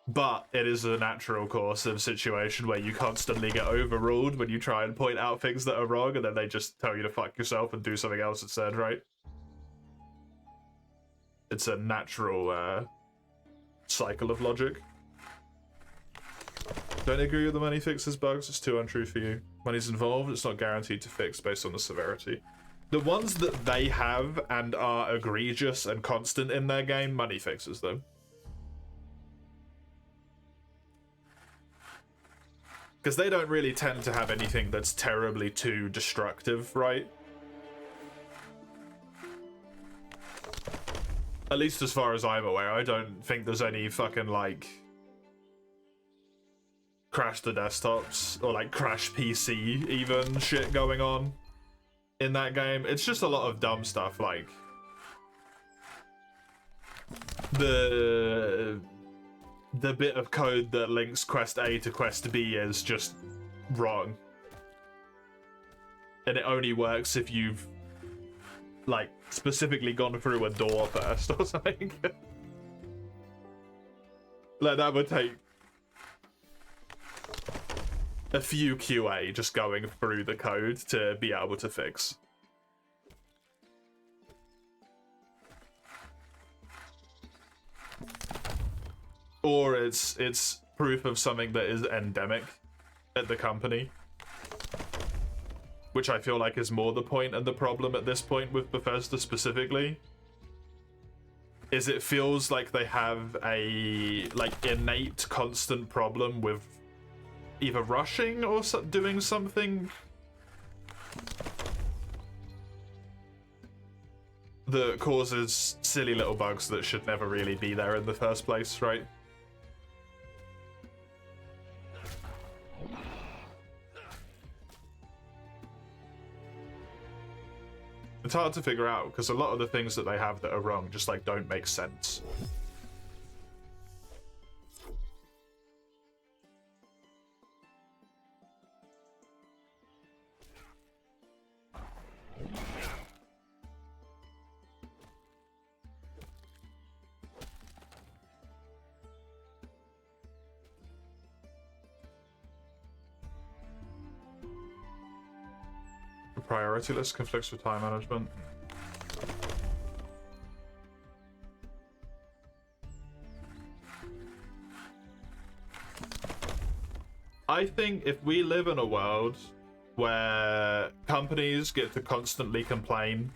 But it is a natural course of situation where you constantly get overruled when you try and point out things that are wrong, and then they just tell you to fuck yourself and do something else instead, right? It's a natural cycle of logic. Don't agree with the money fixes bugs, it's too untrue for you. Money's involved, it's not guaranteed to fix based on the severity. The ones that they have and are egregious and constant in their game, money fixes them. Because they don't really tend to have anything that's terribly too destructive, right? At least as far as I'm aware, I don't think there's any fucking, like, crash the desktops or, like, crash PC even shit going on in that game. It's just a lot of dumb stuff, like the bit of code that links quest A to quest B is just wrong. And it only works if you've, like, specifically gone through a door first or something. Like, that would take a few QA just going through the code to be able to fix. Or it's proof of something that is endemic at the company. Which I feel like is more the point and the problem at this point with Bethesda specifically. Is it feels like they have a, like, innate constant problem with either rushing or doing something that causes silly little bugs that should never really be there in the first place, right? It's hard to figure out because a lot of the things that they have that are wrong just, like, don't make sense. The priority list conflicts with time management. I think if we live in a world where companies get to constantly complain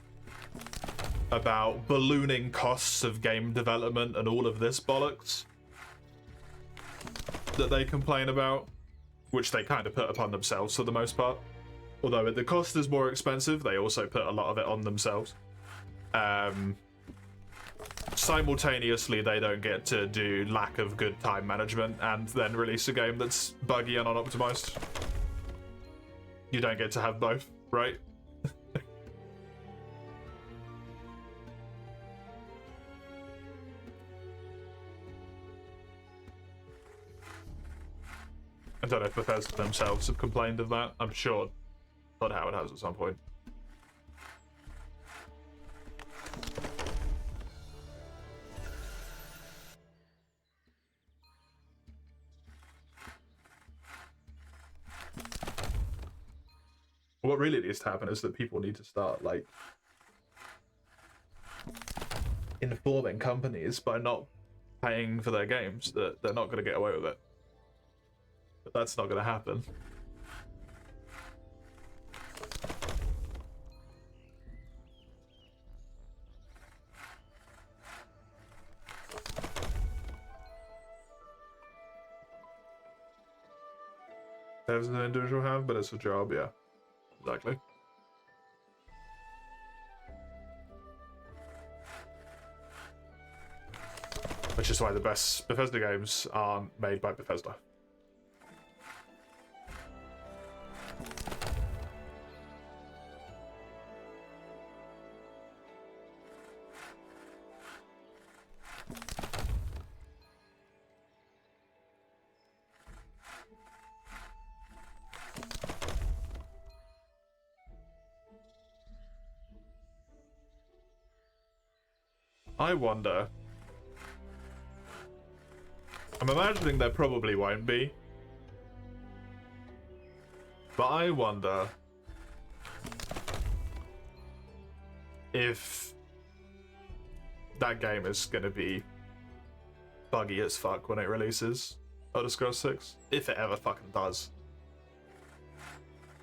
about ballooning costs of game development and all of this bollocks that they complain about, which they kind of put upon themselves for the most part. Although the cost is more expensive, they also put a lot of it on themselves. Simultaneously, they don't get to do lack of good time management and then release a game that's buggy and unoptimized. You don't get to have both, right? I don't know if Bethesda themselves have complained of that. I'm sure Todd Howard has at some point. What really needs to happen is that people need to start, like, informing companies by not paying for their games that they're not going to get away with it. But that's not going to happen. As an individual have, but it's a job, yeah. Exactly. Which is why the best Bethesda games aren't made by Bethesda. I wonder. I'm imagining there probably won't be. But I wonder if that game is going to be buggy as fuck when it releases. Elder Scrolls 6. If it ever fucking does.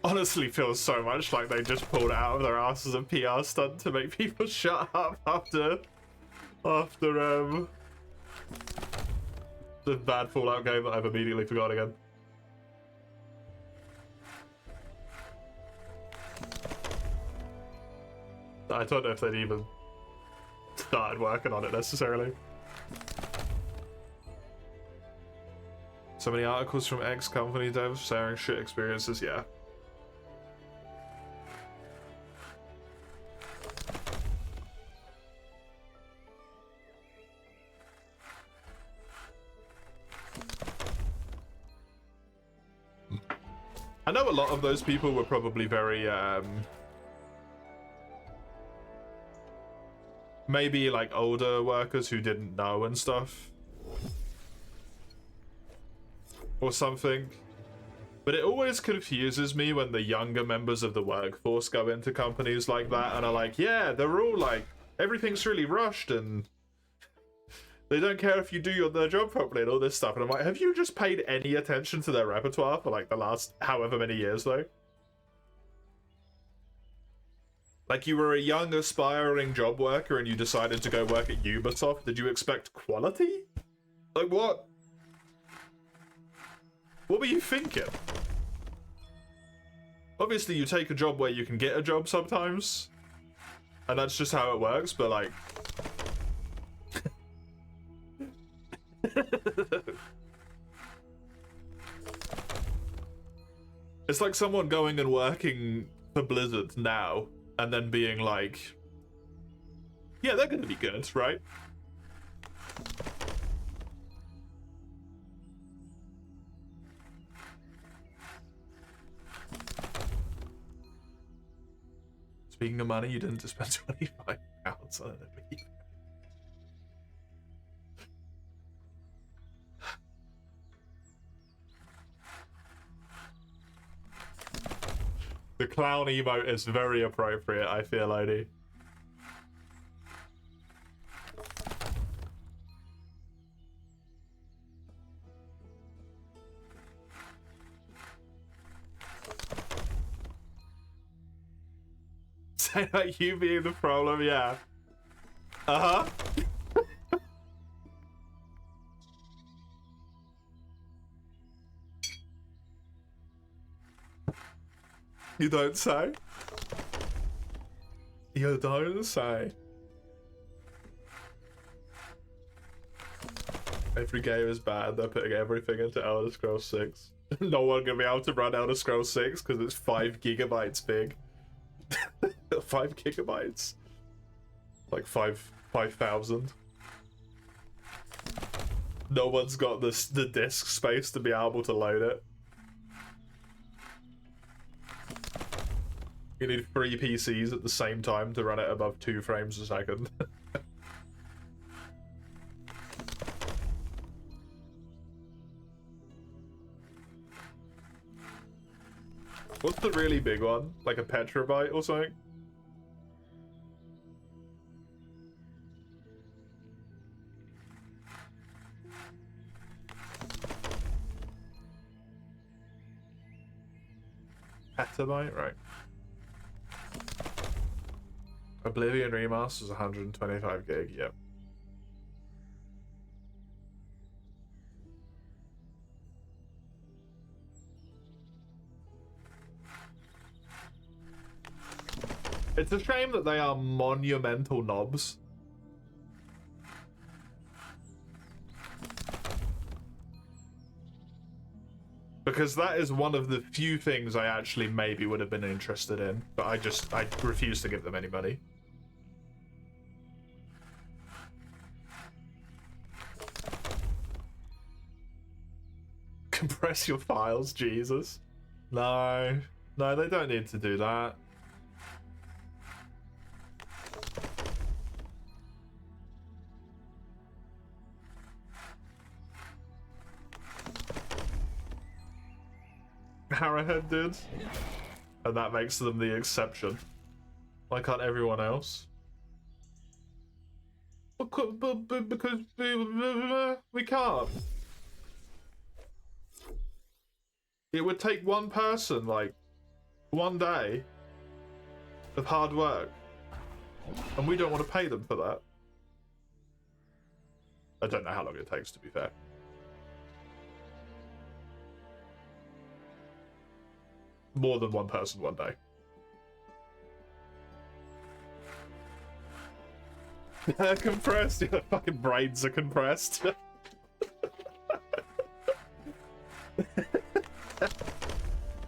Honestly feels so much like they just pulled it out of their ass as a PR stunt to make people shut up after the bad Fallout game that I've immediately forgot again. I don't know if they'd even started working on it necessarily. So many articles from ex-company devs sharing shit experiences, yeah. I know a lot of those people were probably very, maybe like older workers who didn't know and stuff. Or something. But it always confuses me when the younger members of the workforce go into companies like that and are like, yeah, they're all like, everything's really rushed and they don't care if you do their job properly and all this stuff. And I'm like, have you just paid any attention to their repertoire for like the last however many years though? Like you were a young aspiring job worker and you decided to go work at Ubisoft. Did you expect quality? Like what? What were you thinking? Obviously you take a job where you can get a job sometimes. And that's just how it works, but like... It's like someone going and working for Blizzard now and then being like, yeah, they're gonna be good, right? Speaking of money, you didn't just spend £25 on an Amiibo. The clown emote is very appropriate, I feel, Odie. Say that you being the problem, yeah. Uh-huh. You don't say? You don't say. Every game is bad. They're putting everything into Elder Scrolls 6. No one gonna be able to run Elder Scrolls 6 because it's 5 gigabytes big. 5 gigabytes? Like 5,000. No one's got the disk space to be able to load it. You need 3 PCs at the same time to run it above 2 frames a second. What's the really big one? Like a petabyte or something? Petabyte, right. Oblivion Remaster is 125 gig, yep. It's a shame that they are monumental knobs. Because that is one of the few things I actually maybe would have been interested in, but I refuse to give them any money. Compress your files, Jesus. No, they don't need to do that. Arrowhead did, and that makes them the exception. Why can't everyone else? Because we can't. It would take one person, like, one day of hard work, and we don't want to pay them for that. I don't know how long it takes, to be fair. More than one person one day. Compressed. Your fucking brains are compressed.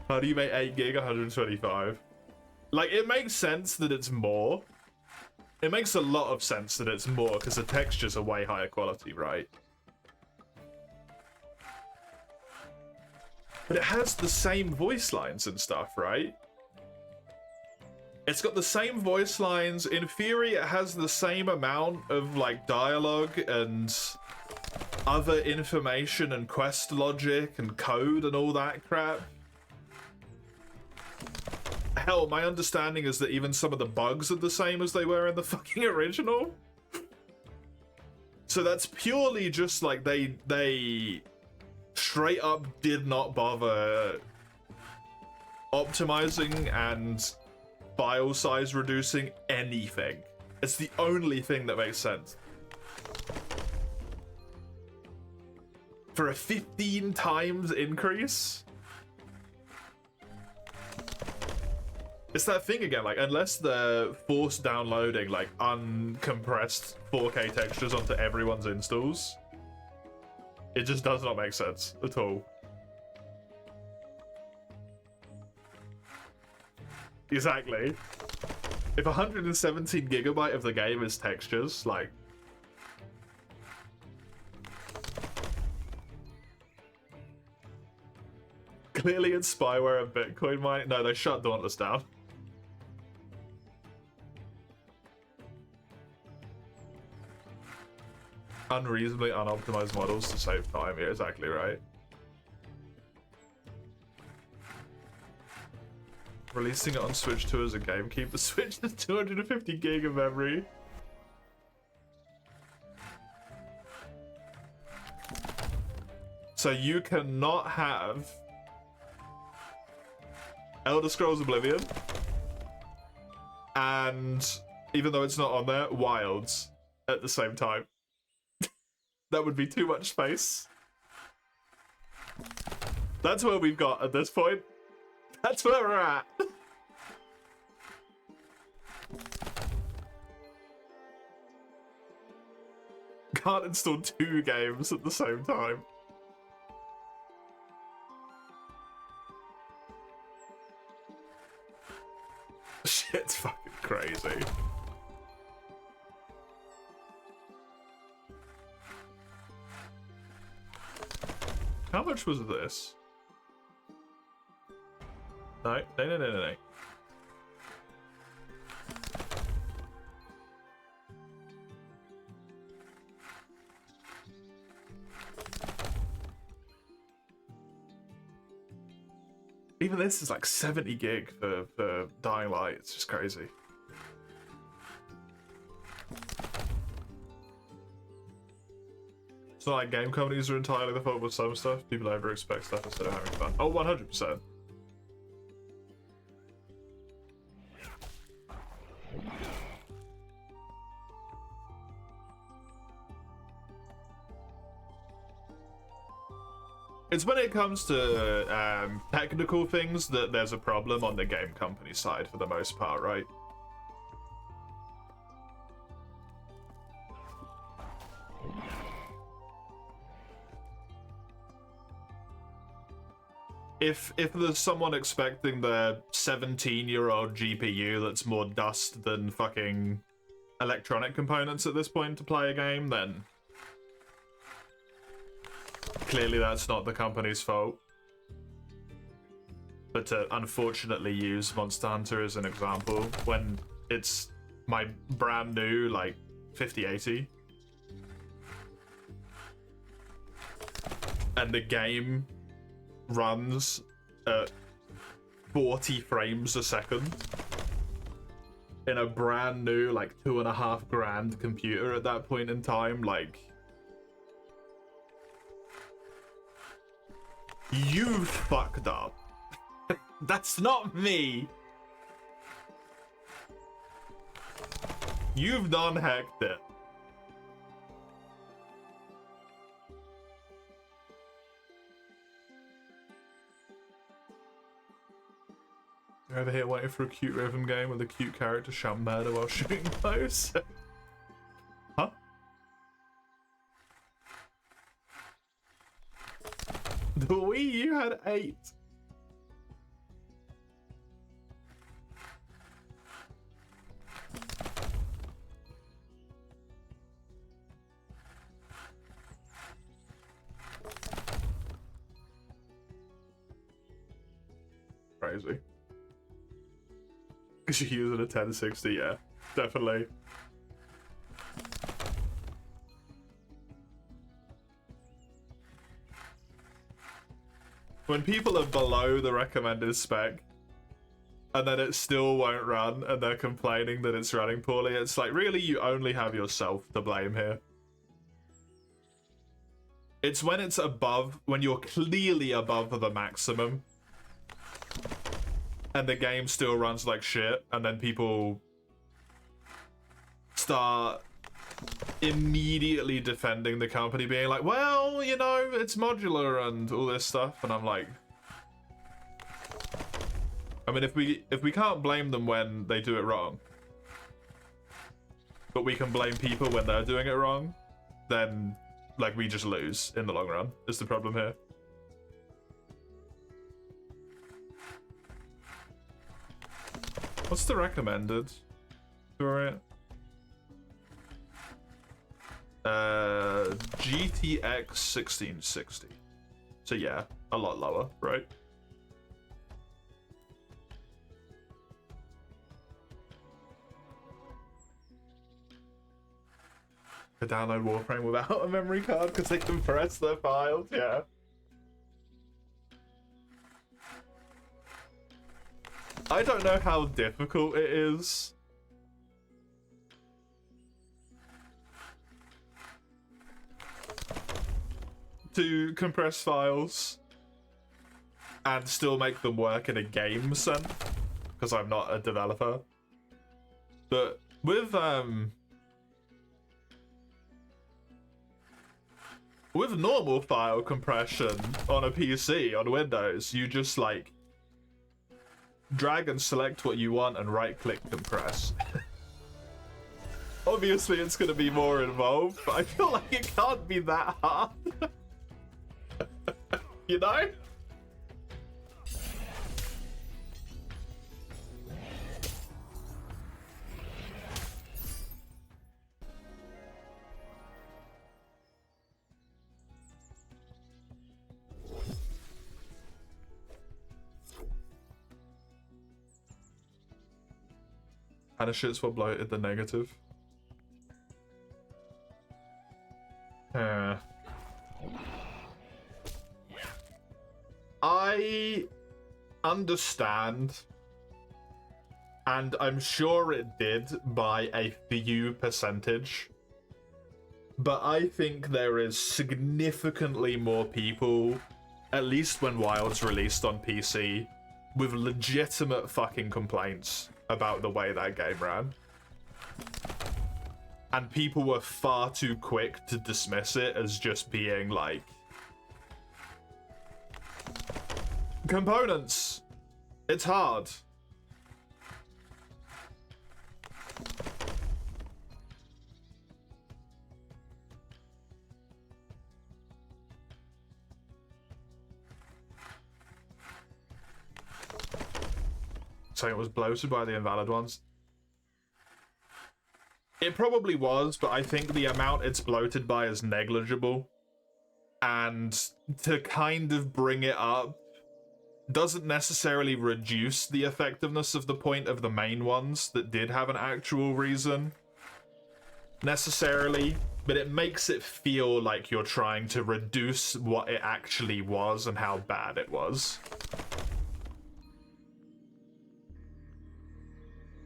How do you make 8 gig 125? Like, it makes sense that it's more. It makes a lot of sense that it's more because the textures are way higher quality, right? But it has the same voice lines and stuff, right? It's got the same voice lines. In theory, it has the same amount of, like, dialogue and other information and quest logic and code and all that crap. Hell, my understanding is that even some of the bugs are the same as they were in the fucking original. So that's purely just, like, they straight up did not bother optimizing and file size reducing anything. It's the only thing that makes sense. For a 15 times increase? It's that thing again, like, unless they're forced downloading, like, uncompressed 4K textures onto everyone's installs, it just does not make sense at all. Exactly. If 117 gigabyte of the game is textures, like... Clearly it's spyware and Bitcoin mining. No, they shut Dauntless down. Unreasonably unoptimized models to save time. Yeah, exactly right. Releasing it on Switch 2 as a game. Keep the Switch to 250 gig of memory. So you cannot have Elder Scrolls Oblivion and, even though it's not on there, Wilds at the same time. That would be too much space. That's where we've got at this point. That's where we're at. Can't install 2 games at the same time. Shit's fucking crazy. How much was this? No. Even this is like 70 gig for Dying Light. It's just crazy. It's not like game companies are entirely the fault with some stuff. People over expect stuff instead of having fun. Oh, 100%. It's when it comes to technical things that there's a problem on the game company side for the most part, right? If there's someone expecting the 17-year-old GPU that's more dust than fucking electronic components at this point to play a game, then clearly that's not the company's fault. But to unfortunately use Monster Hunter as an example, when it's my brand new, like, 5080, and the game runs at 40 frames a second in a brand new, like, $2.5 grand computer at that point in time, like, you fucked up. That's not me. You've done hacked it. You're over here waiting for a cute rhythm game with a cute character shot murder while shooting bows? Huh? The Wii U had 8. Crazy. Because you're using a 1060, yeah, definitely. When people are below the recommended spec, and then it still won't run, and they're complaining that it's running poorly, it's like, really, you only have yourself to blame here. It's when it's above, when you're clearly above the maximum, and the game still runs like shit, and then people start immediately defending the company, being like, well, you know, it's modular and all this stuff, and I'm like, I mean, if we can't blame them when they do it wrong, but we can blame people when they're doing it wrong, then, like, we just lose in the long run, is the problem here. What's the recommended for it? GTX 1660. So yeah, a lot lower, right? To download Warframe without a memory card because they compress their files, yeah. I don't know how difficult it is to compress files and still make them work in a game sense, because I'm not a developer. But with normal file compression on a PC on Windows, you just like drag and select what you want and right-click compress. Obviously, it's going to be more involved, but I feel like it can't be that hard. You know? Kind of shit's what bloated the negative. I understand, and I'm sure it did by a few percentage, but I think there is significantly more people, at least when Wild's released on PC, with legitimate fucking complaints about the way that game ran. And people were far too quick to dismiss it as just being like components. It's hard. Saying it was bloated by the invalid ones. It probably was, but I think the amount it's bloated by is negligible. And to kind of bring it up doesn't necessarily reduce the effectiveness of the point of the main ones that did have an actual reason, necessarily, but it makes it feel like you're trying to reduce what it actually was and how bad it was.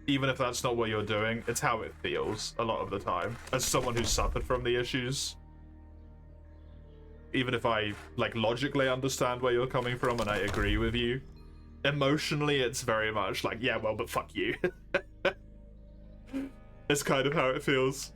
Even if that's not what you're doing, it's how it feels a lot of the time, as someone who's suffered from the issues. Even if I, like, logically understand where you're coming from and I agree with you, emotionally it's very much like, yeah, well, but fuck you. It's kind of how it feels.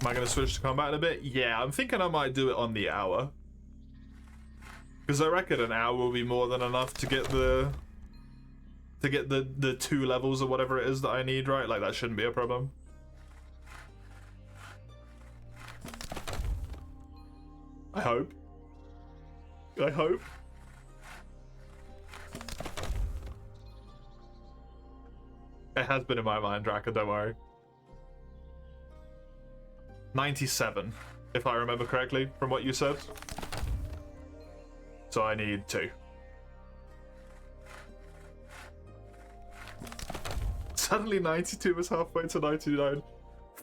Am I going to switch to combat in a bit? Yeah, I'm thinking I might do it on the hour. Because I reckon an hour will be more than enough to get the 2 levels or whatever it is that I need, right? Like, that shouldn't be a problem. I hope. I hope. It has been in my mind, Draka, don't worry. 97, if I remember correctly from what you said. So I need 2. Suddenly 92 is halfway to 99.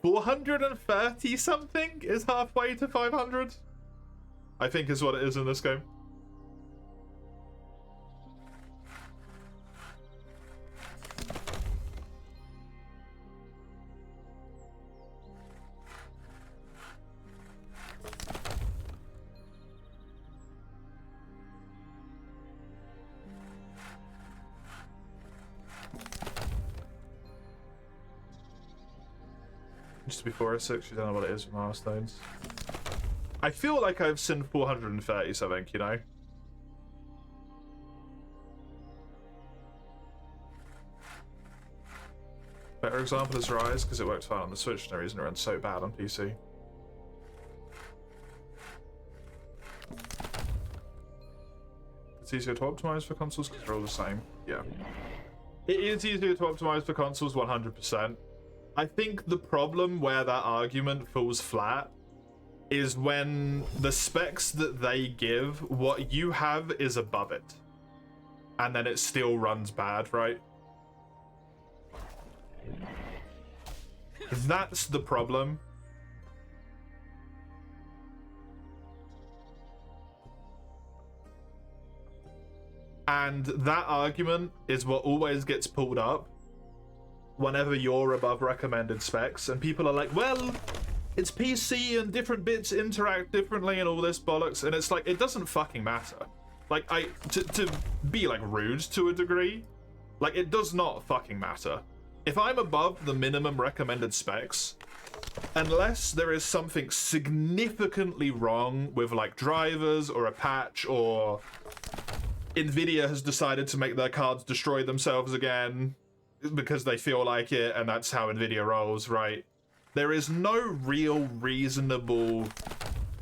430 something is halfway to 500? I think is what it is in this game. Just before 6, you don't know what it is with milestones. I feel like I've seen 430 something, you know? Better example is Rise, because it worked fine on the Switch, no reason it runs so bad on PC. It's easier to optimize for consoles because they're all the same. Yeah. It is easier to optimize for consoles, 100%. I think the problem where that argument falls flat is when the specs that they give, what you have is above it. And then it still runs bad, right? That's the problem. And that argument is what always gets pulled up whenever you're above recommended specs, and people are like, well, it's PC and different bits interact differently and all this bollocks, and it's like, it doesn't fucking matter. Like, to be like rude to a degree, like, it does not fucking matter. If I'm above the minimum recommended specs, unless there is something significantly wrong with like drivers or a patch, or Nvidia has decided to make their cards destroy themselves again because they feel like it, and that's how Nvidia rolls, right? There is no real reasonable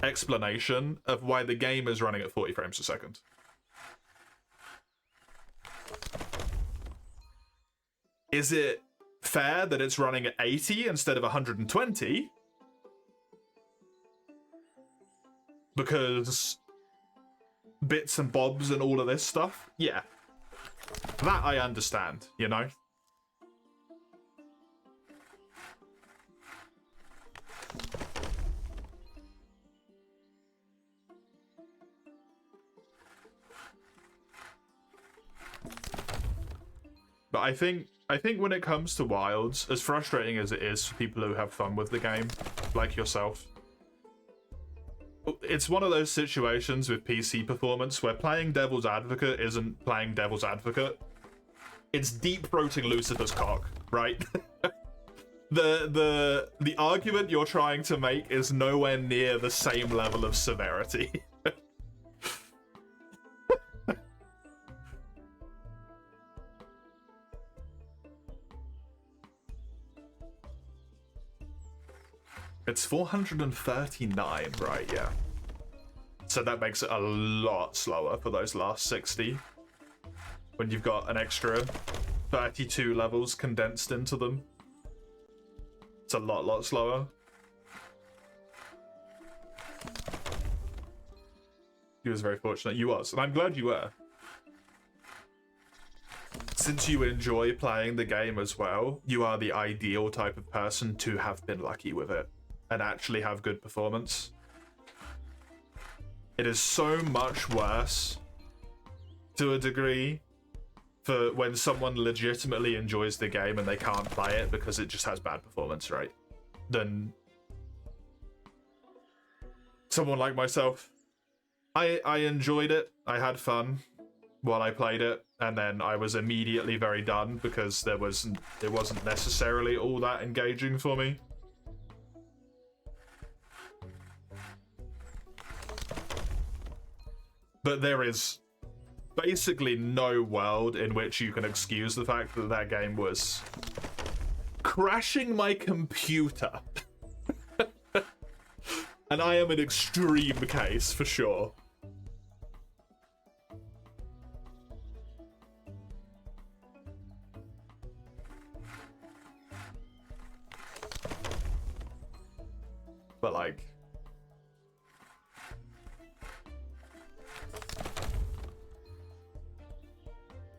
explanation of why the game is running at 40 frames a second. Is it fair that it's running at 80 instead of 120? Because bits and bobs and all of this stuff? Yeah. That I understand, you know? But I think when it comes to Wilds, as frustrating as it is for people who have fun with the game, like yourself, it's one of those situations with PC performance where playing devil's advocate isn't playing devil's advocate. It's deep-throating Lucifer's cock, right? The argument you're trying to make is nowhere near the same level of severity. It's 439, right? Yeah. So that makes it a lot slower for those last 60. When you've got an extra 32 levels condensed into them. It's a lot slower. You was very fortunate. You was, and I'm glad you were. Since you enjoy playing the game as well, you are the ideal type of person to have been lucky with it and actually have good performance. It is so much worse, to a degree, for when someone legitimately enjoys the game and they can't play it because it just has bad performance, right? Than someone like myself. I enjoyed it, I had fun while I played it, and then I was immediately very done because it wasn't necessarily all that engaging for me. But there is basically no world in which you can excuse the fact that that game was crashing my computer. And I am an extreme case for sure. But like,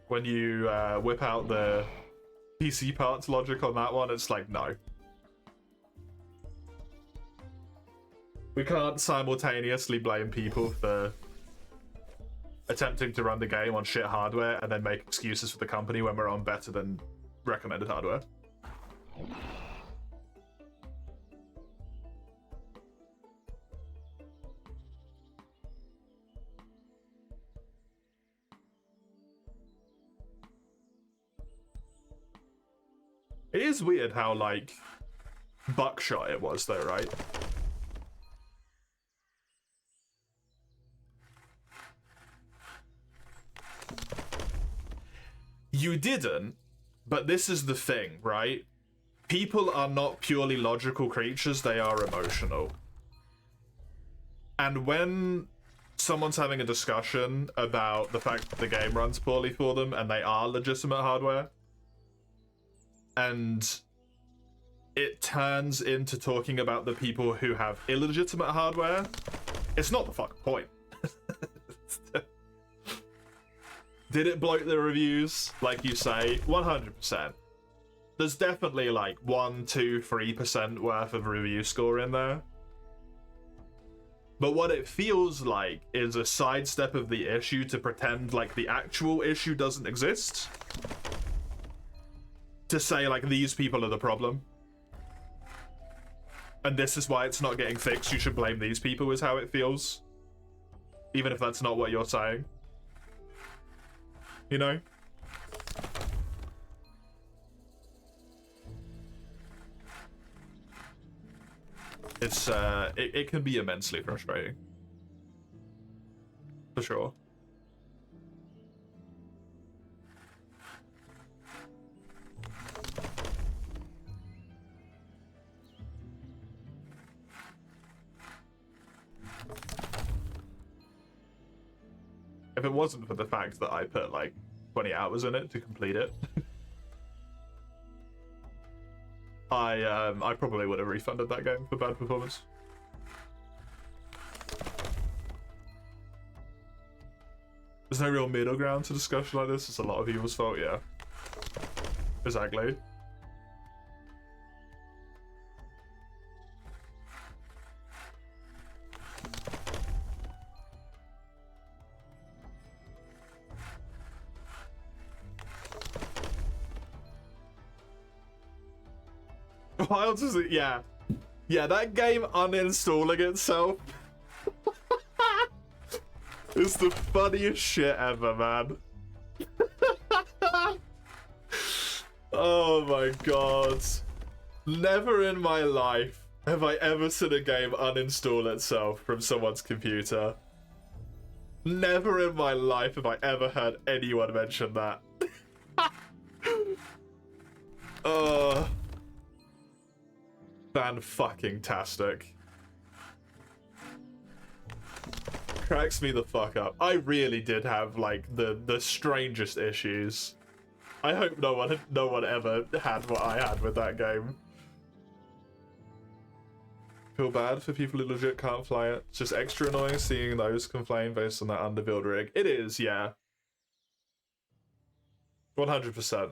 when you whip out the PC parts logic on that one, it's like, no. We can't simultaneously blame people for attempting to run the game on shit hardware and then make excuses for the company when we're on better than recommended hardware. It is weird how, like, buckshot it was, though, right? You didn't, but this is the thing, right? People are not purely logical creatures, they are emotional. And when someone's having a discussion about the fact that the game runs poorly for them and they are legitimate hardware, and it turns into talking about the people who have illegitimate hardware, it's not the fucking point. Did it bloat the reviews? Like you say, 100%. There's definitely like 1, 2, 3% worth of review score in there. But what it feels like is a sidestep of the issue to pretend like the actual issue doesn't exist. To say like, these people are the problem. And this is why it's not getting fixed. You should blame these people is how it feels. Even if that's not what you're saying. You know? It's, it can be immensely frustrating. For sure. If it wasn't for the fact that I put like 20 hours in it to complete it, I probably would have refunded that game for bad performance. There's no real middle ground to discussion like this. It's a lot of people's fault, yeah. Exactly. Why else is it? Yeah. Yeah, that game uninstalling itself is the funniest shit ever, man. Oh my god. Never in my life have I ever seen a game uninstall itself from someone's computer. Never in my life have I ever heard anyone mention that. Fan-fucking-tastic. Cracks me the fuck up. I really did have like the strangest issues. I hope no one ever had what I had with that game. Feel bad for people who legit can't fly it. It's just extra annoying seeing those complain based on that underbuild rig. It is, yeah. 100%.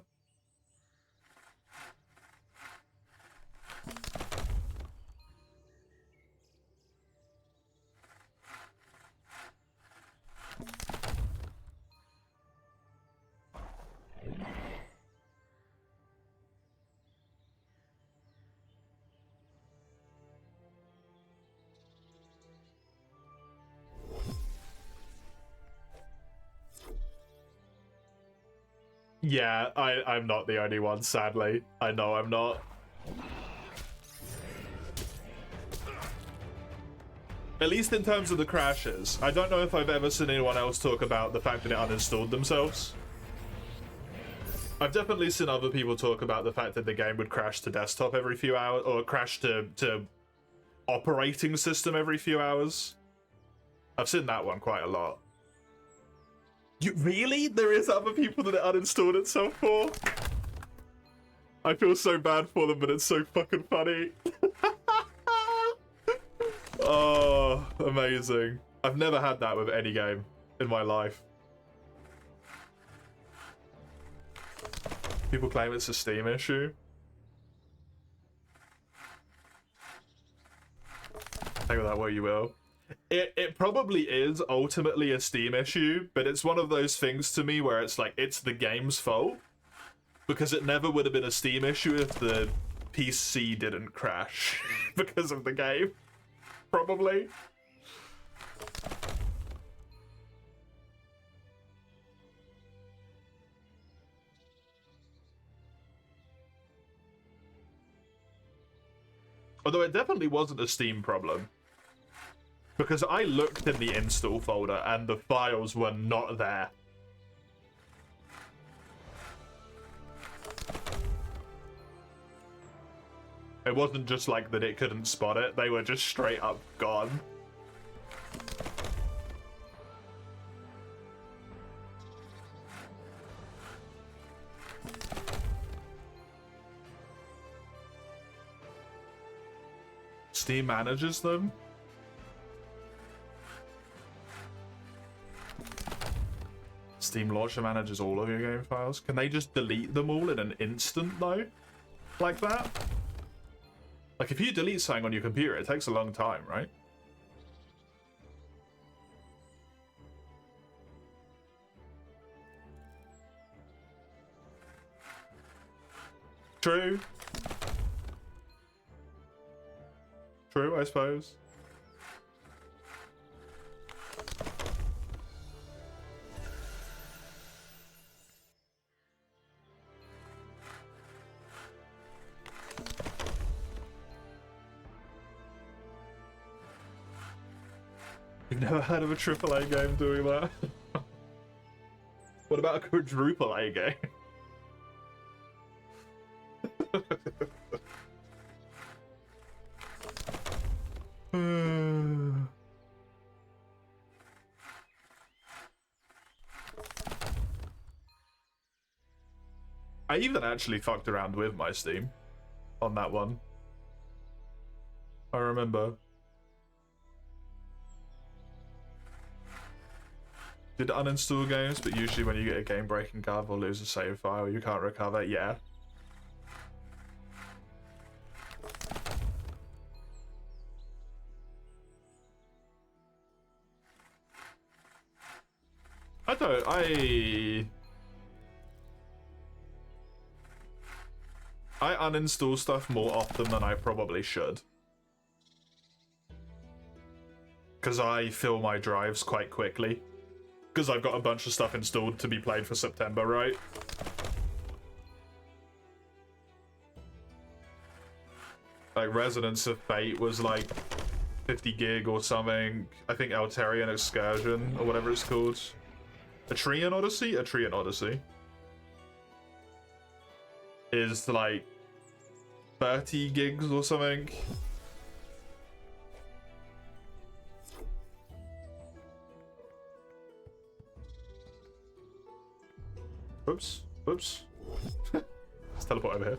Yeah, I'm not the only one, sadly. I know I'm not. At least in terms of the crashes. I don't know if I've ever seen anyone else talk about the fact that it uninstalled themselves. I've definitely seen other people talk about the fact that the game would crash to desktop every few hours, or crash to operating system every few hours. I've seen that one quite a lot. Really? There is other people that it uninstalled itself for? I feel so bad for them, but it's so fucking funny. Oh, amazing. I've never had that with any game in my life. People claim it's a Steam issue. Take that where you will. It probably is ultimately a Steam issue, but it's one of those things to me where it's like, it's the game's fault. Because it never would have been a Steam issue if the PC didn't crash because of the game. Probably. Although it definitely wasn't a Steam problem. Because I looked in the install folder and the files were not there. It wasn't just like that it couldn't spot it, they were just straight up gone. Steam manages them. Steam Launcher manages all of your game files. Can they just delete them all in an instant, though? Like that? Like, if you delete something on your computer, it takes a long time, right? True. True, I suppose. You've never heard of a AAA game doing that? What about a quadruple A game? I even actually fucked around with my Steam on that one. I remember. Did uninstall games, but usually when you get a game-breaking card or lose a save file, you can't recover. Yeah. I uninstall stuff more often than I probably should. Because I fill my drives quite quickly. Because I've got a bunch of stuff installed to be played for September, right? Like, Resonance of Fate was like 50 gig or something. I think Alterian Excursion, or whatever it's called. Atrian Odyssey? Atrian Odyssey. Is like 30 gigs or something. Oops. Oops. Let's teleport over here.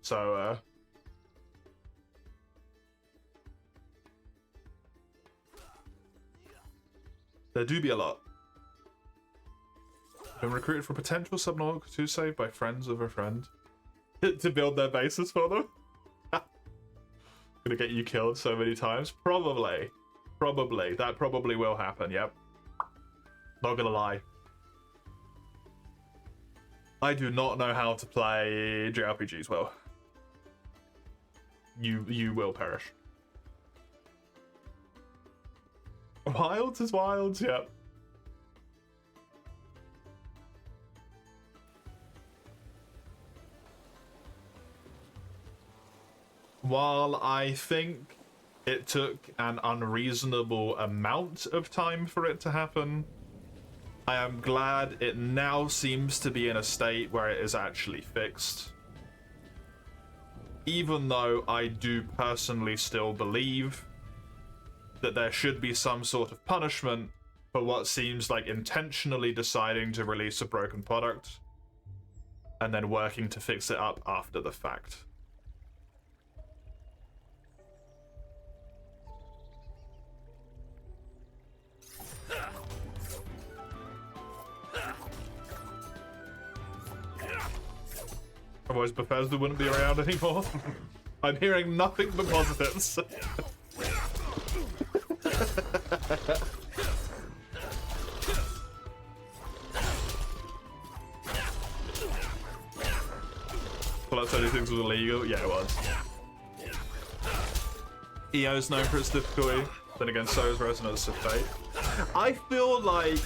So, there do be a lot. Been recruited for potential Subnautica 2 save by friends of a friend to build their bases for them. Gonna get you killed so many times. Probably. Probably. That probably will happen, yep. Not gonna lie. I do not know how to play JRPGs well. You will perish. Wilds is Wilds, yep. While I think it took an unreasonable amount of time for it to happen, I am glad it now seems to be in a state where it is actually fixed. Even though I do personally still believe that there should be some sort of punishment for what seems like intentionally deciding to release a broken product and then working to fix it up after the fact. Otherwise Bethesda wouldn't be around anymore. I'm hearing nothing but positives. Well, that's only things was illegal. Yeah, it was. EO's known for its difficulty. Then again, so is Resonance of Fate. I feel like,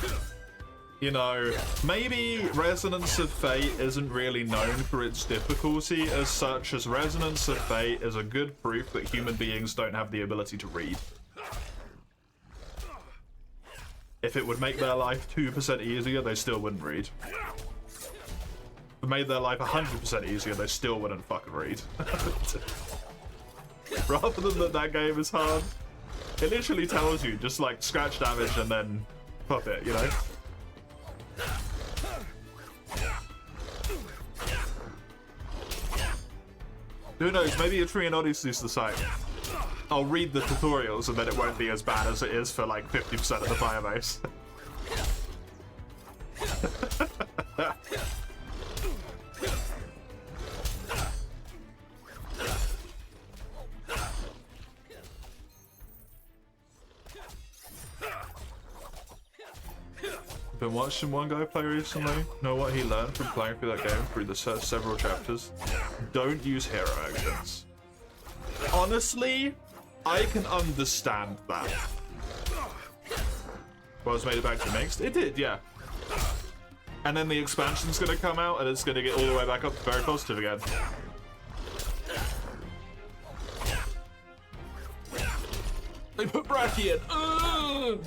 you know, maybe Resonance of Fate isn't really known for its difficulty as such, as Resonance of Fate is a good proof that human beings don't have the ability to read. If it would make their life 2% easier, they still wouldn't read. If it made their life 100% easier, they still wouldn't fucking read. Rather than that game is hard, it literally tells you, just like scratch damage and then pop it, you know? Who knows, maybe a Tree and Odyssey's the same. I'll read the tutorials and then it won't be as bad as it is for like 50% of the firebase. Been watching one guy play recently. Know what he learned from playing through that game through the several chapters? Don't use hero actions. Honestly, I can understand that. Well, it's made it back to mixed? It did, yeah. And then the expansion's gonna come out and it's gonna get all the way back up to very positive again. They put Bracky in. Ugh!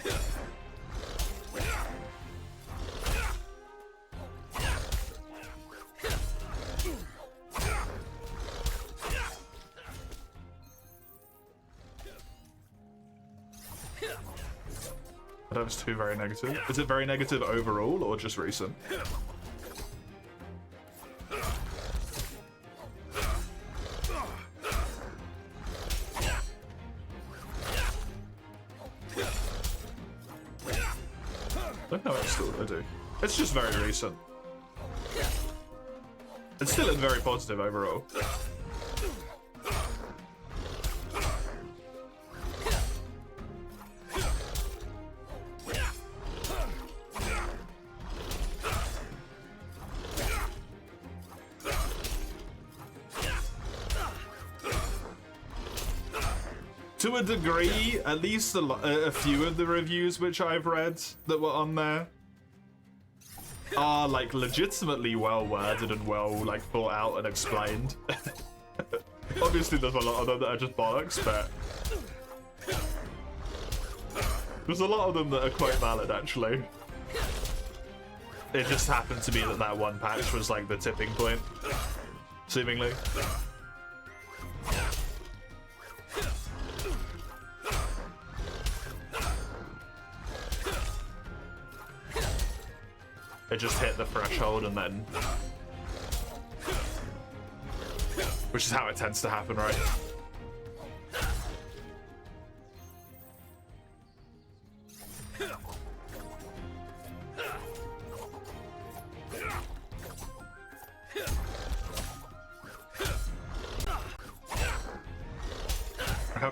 That was too very negative. Is it very negative overall or just recent? No, I do. It's just very recent. It's still very positive overall. To a degree, at least a few of the reviews which I've read that were on there are like legitimately well worded and well like thought out and explained. Obviously there's a lot of them that are just bollocks, but there's a lot of them that are quite valid actually. It just happened to be that that one patch was like the tipping point, seemingly. It just hit the threshold and then... Which is how it tends to happen, right?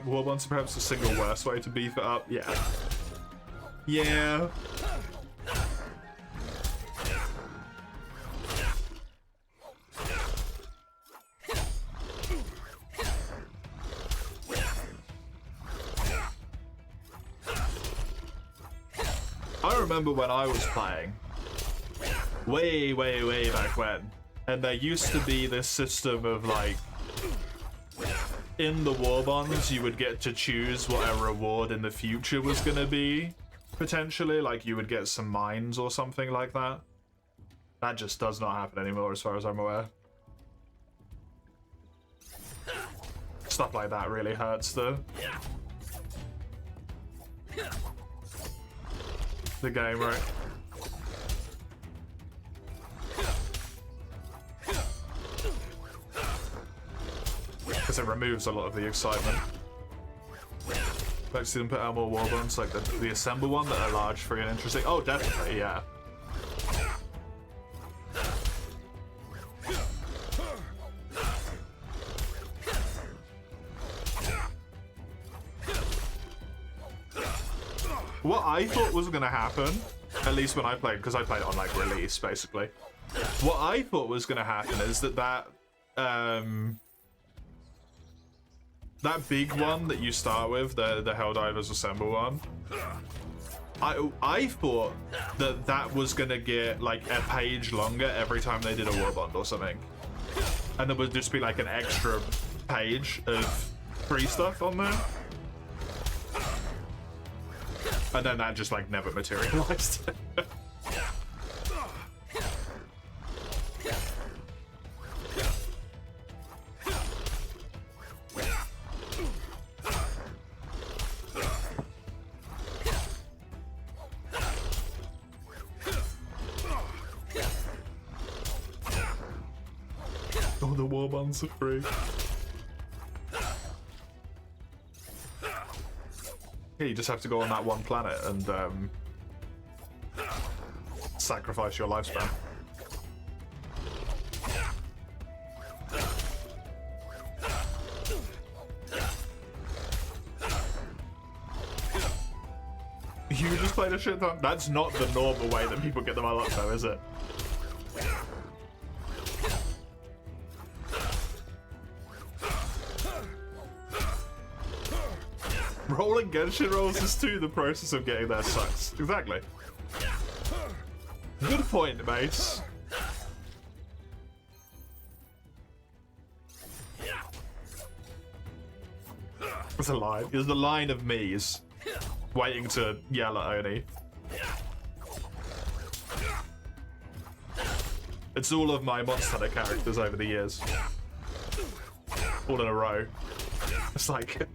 Warbombs are perhaps the single worst way to beef it up. Yeah. Yeah. I remember when I was playing, way back when, and there used to be this system of like, in the war bonds you would get to choose what a reward in the future was gonna be, potentially, like you would get some mines or something like that. That just does not happen anymore as far as I'm aware. Stuff like that really hurts the game, right? Because it removes a lot of the excitement. Like to see them put out more warbombs, like the assemble one that are large, free and interesting. Oh, definitely, yeah. What I thought was gonna happen, at least when I played, because I played it on like release, basically. What I thought was gonna happen is that big one that you start with, the Helldivers Assemble one, I thought that was gonna get like a page longer every time they did a warbond or something, and there would just be like an extra page of free stuff on there. And then that just like never materialized. All the war bonds are free. Yeah, you just have to go on that one planet and sacrifice your lifespan. You just played a shit ton. That's not the normal way that people get them all up though, is it? Rolling Genshin rolls is too, the process of getting there sucks. Exactly. Good point, mate. There's a line. There's a line of me's waiting to yell at Oni. It's all of my Monster Hunter characters over the years. All in a row. It's like...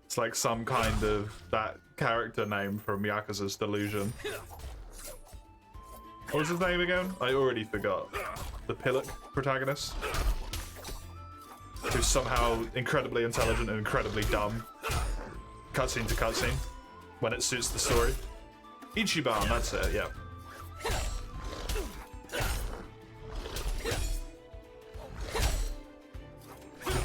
It's like some kind of that character name from Yakuza's Delusion. What was his name again? I already forgot. The Pillock protagonist. Who's somehow incredibly intelligent and incredibly dumb. Cutscene to cutscene. When it suits the story. Ichiban, that's it, yeah.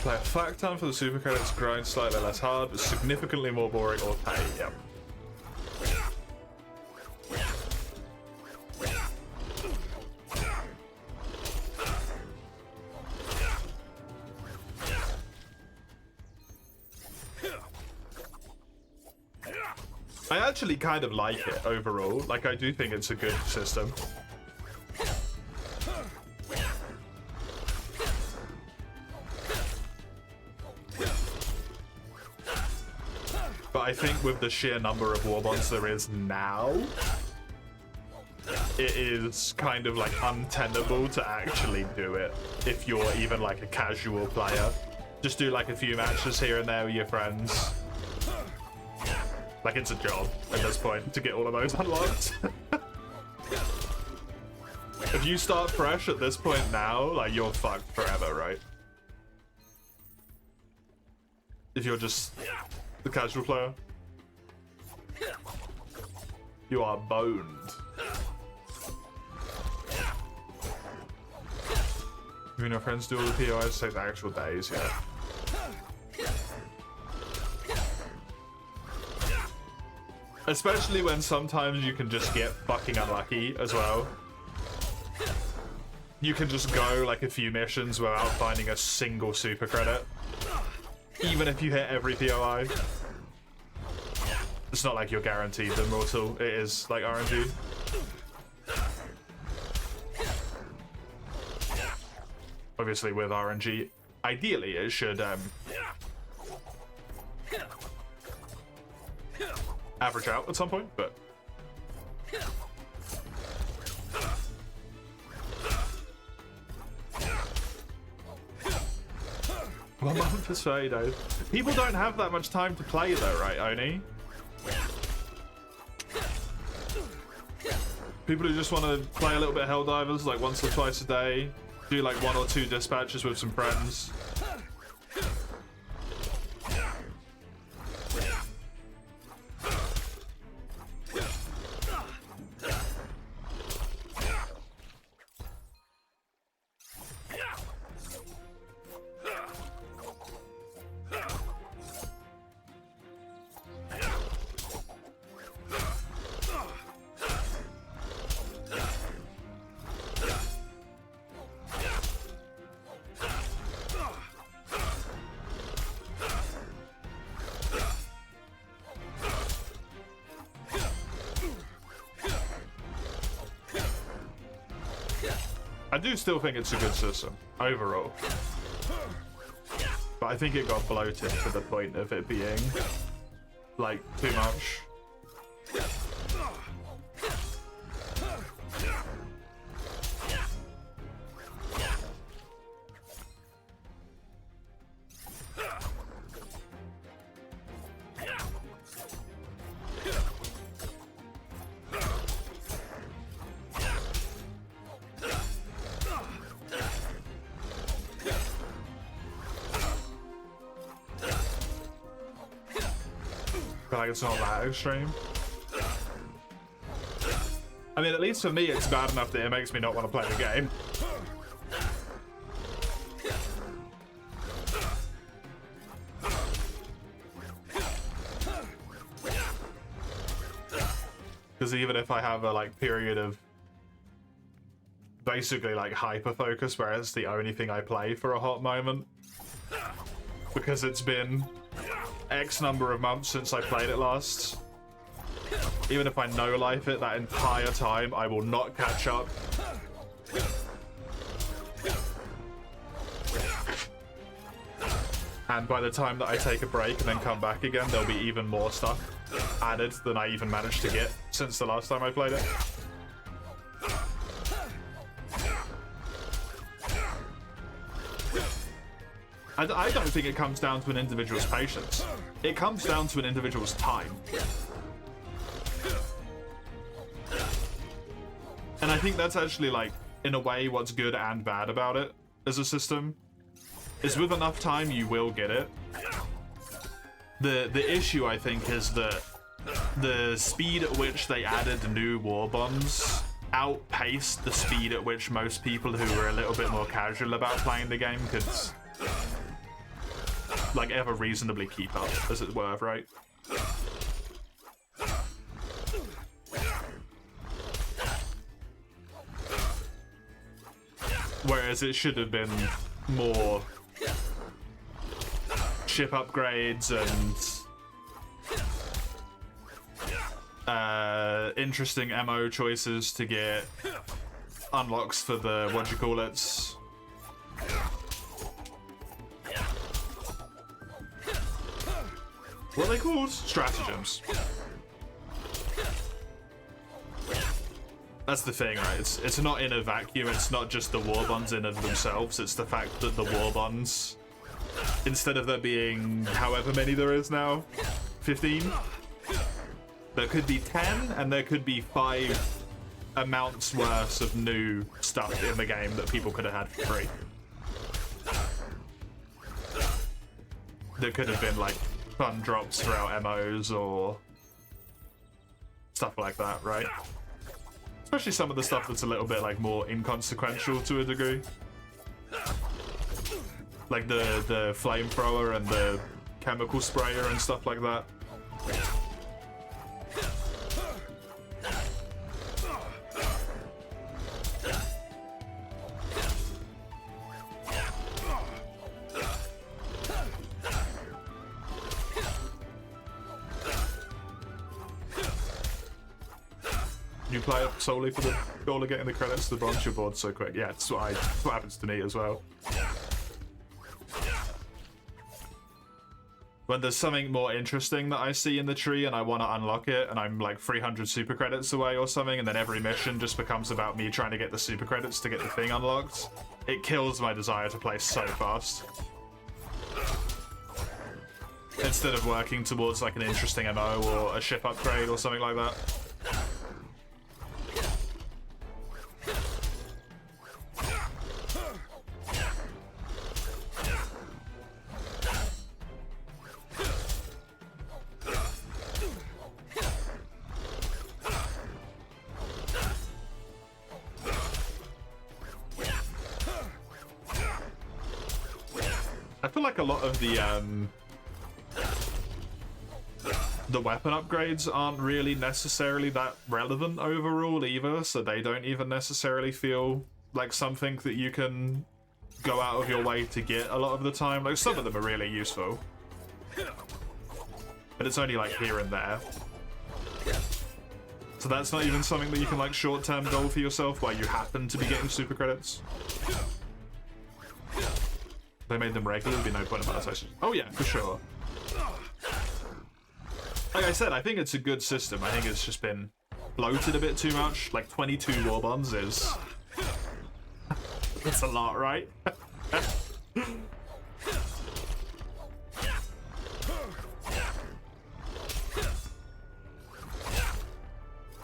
Play a fuck ton for the super credits, grind slightly less hard, but significantly more boring or pay, yep. I actually kind of like it overall. Like, I do think it's a good system. But I think with the sheer number of war bonds there is now, it is kind of like untenable to actually do it if you're even like a casual player. Just do like a few matches here and there with your friends. Like, it's a job at this point to get all of those unlocked. If you start fresh at this point now, like, you're fucked forever, right? If you're just the casual player. You are boned. You and your friends do all the POIs, take the actual days, yeah. Especially when sometimes you can just get fucking unlucky as well. You can just go like a few missions without finding a single super credit. Even if you hit every POI. It's not like you're guaranteed the immortal, it is like RNG. Obviously with RNG, ideally it should average out at some point, but... One month is 30 days. People don't have that much time to play though, right, Oni? People who just want to play a little bit of Helldivers, like once or twice a day, do like 1 or 2 dispatches with some friends. I do still think it's a good system, overall. But I think it got bloated to the point of it being, like, too much. feel like it's not that extreme. I mean, at least for me, it's bad enough that it makes me not want to play the game. Because even if I have a like period of basically like hyper focus where it's the only thing I play for a hot moment, because it's been X number of months since I played it last, even if I no life it that entire time, I will not catch up. And by the time that I take a break and then come back again, there'll be even more stuff added than I even managed to get since the last time I played it. I don't think it comes down to an individual's patience. It comes down to an individual's time. And I think that's actually, like, in a way, what's good and bad about it as a system. Is with enough time, you will get it. The issue, I think, is that the speed at which they added new war bombs outpaced the speed at which most people who were a little bit more casual about playing the game could, like, ever reasonably keep up, as it were, right? Whereas it should have been more ship upgrades and interesting ammo choices to get unlocks for the, what do you call it? What are they called? Stratagems. That's the thing, right? It's not in a vacuum. It's not just the war bonds in of themselves. It's the fact that the war bonds, instead of there being however many there is now, 15, there could be 10, and there could be 5 amounts worth of new stuff in the game that people could have had for free. There could have been, like, fun drops throughout MOs or stuff like that, right? Especially some of the stuff that's a little bit like more inconsequential to a degree. Like the flamethrower and the chemical sprayer and stuff like that. You play it solely for the goal of getting the credits to the bronze, you're bored so quick. Yeah, that's what happens to me as well. When there's something more interesting that I see in the tree and I want to unlock it, and I'm like 300 super credits away or something, and then every mission just becomes about me trying to get the super credits to get the thing unlocked, it kills my desire to play so fast. Instead of working towards like an interesting MO or a ship upgrade or something like that. I feel like a lot of the weapon upgrades aren't really necessarily that relevant overall either, so they don't even necessarily feel like something that you can go out of your way to get a lot of the time. Like, some of them are really useful, but it's only like here and there. So that's not even something that you can like short-term goal for yourself while you happen to be getting super credits. If they made them regular, there'd be no point in monetization. Oh yeah, for sure. Like I said, I think it's a good system. I think it's just been bloated a bit too much. Like 22 war bonds is... That's a lot, right?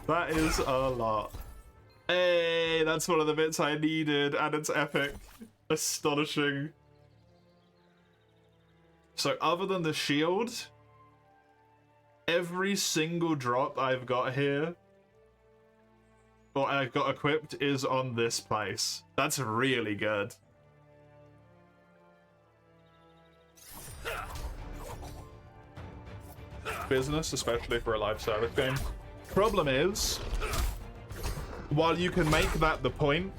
That is a lot. Hey, that's one of the bits I needed, and it's epic. Astonishing. So other than the shield, Every single drop I've got here, or I've got equipped, is on this place. That's really good. Business, especially for a live service game. Problem is, while you can make that the point,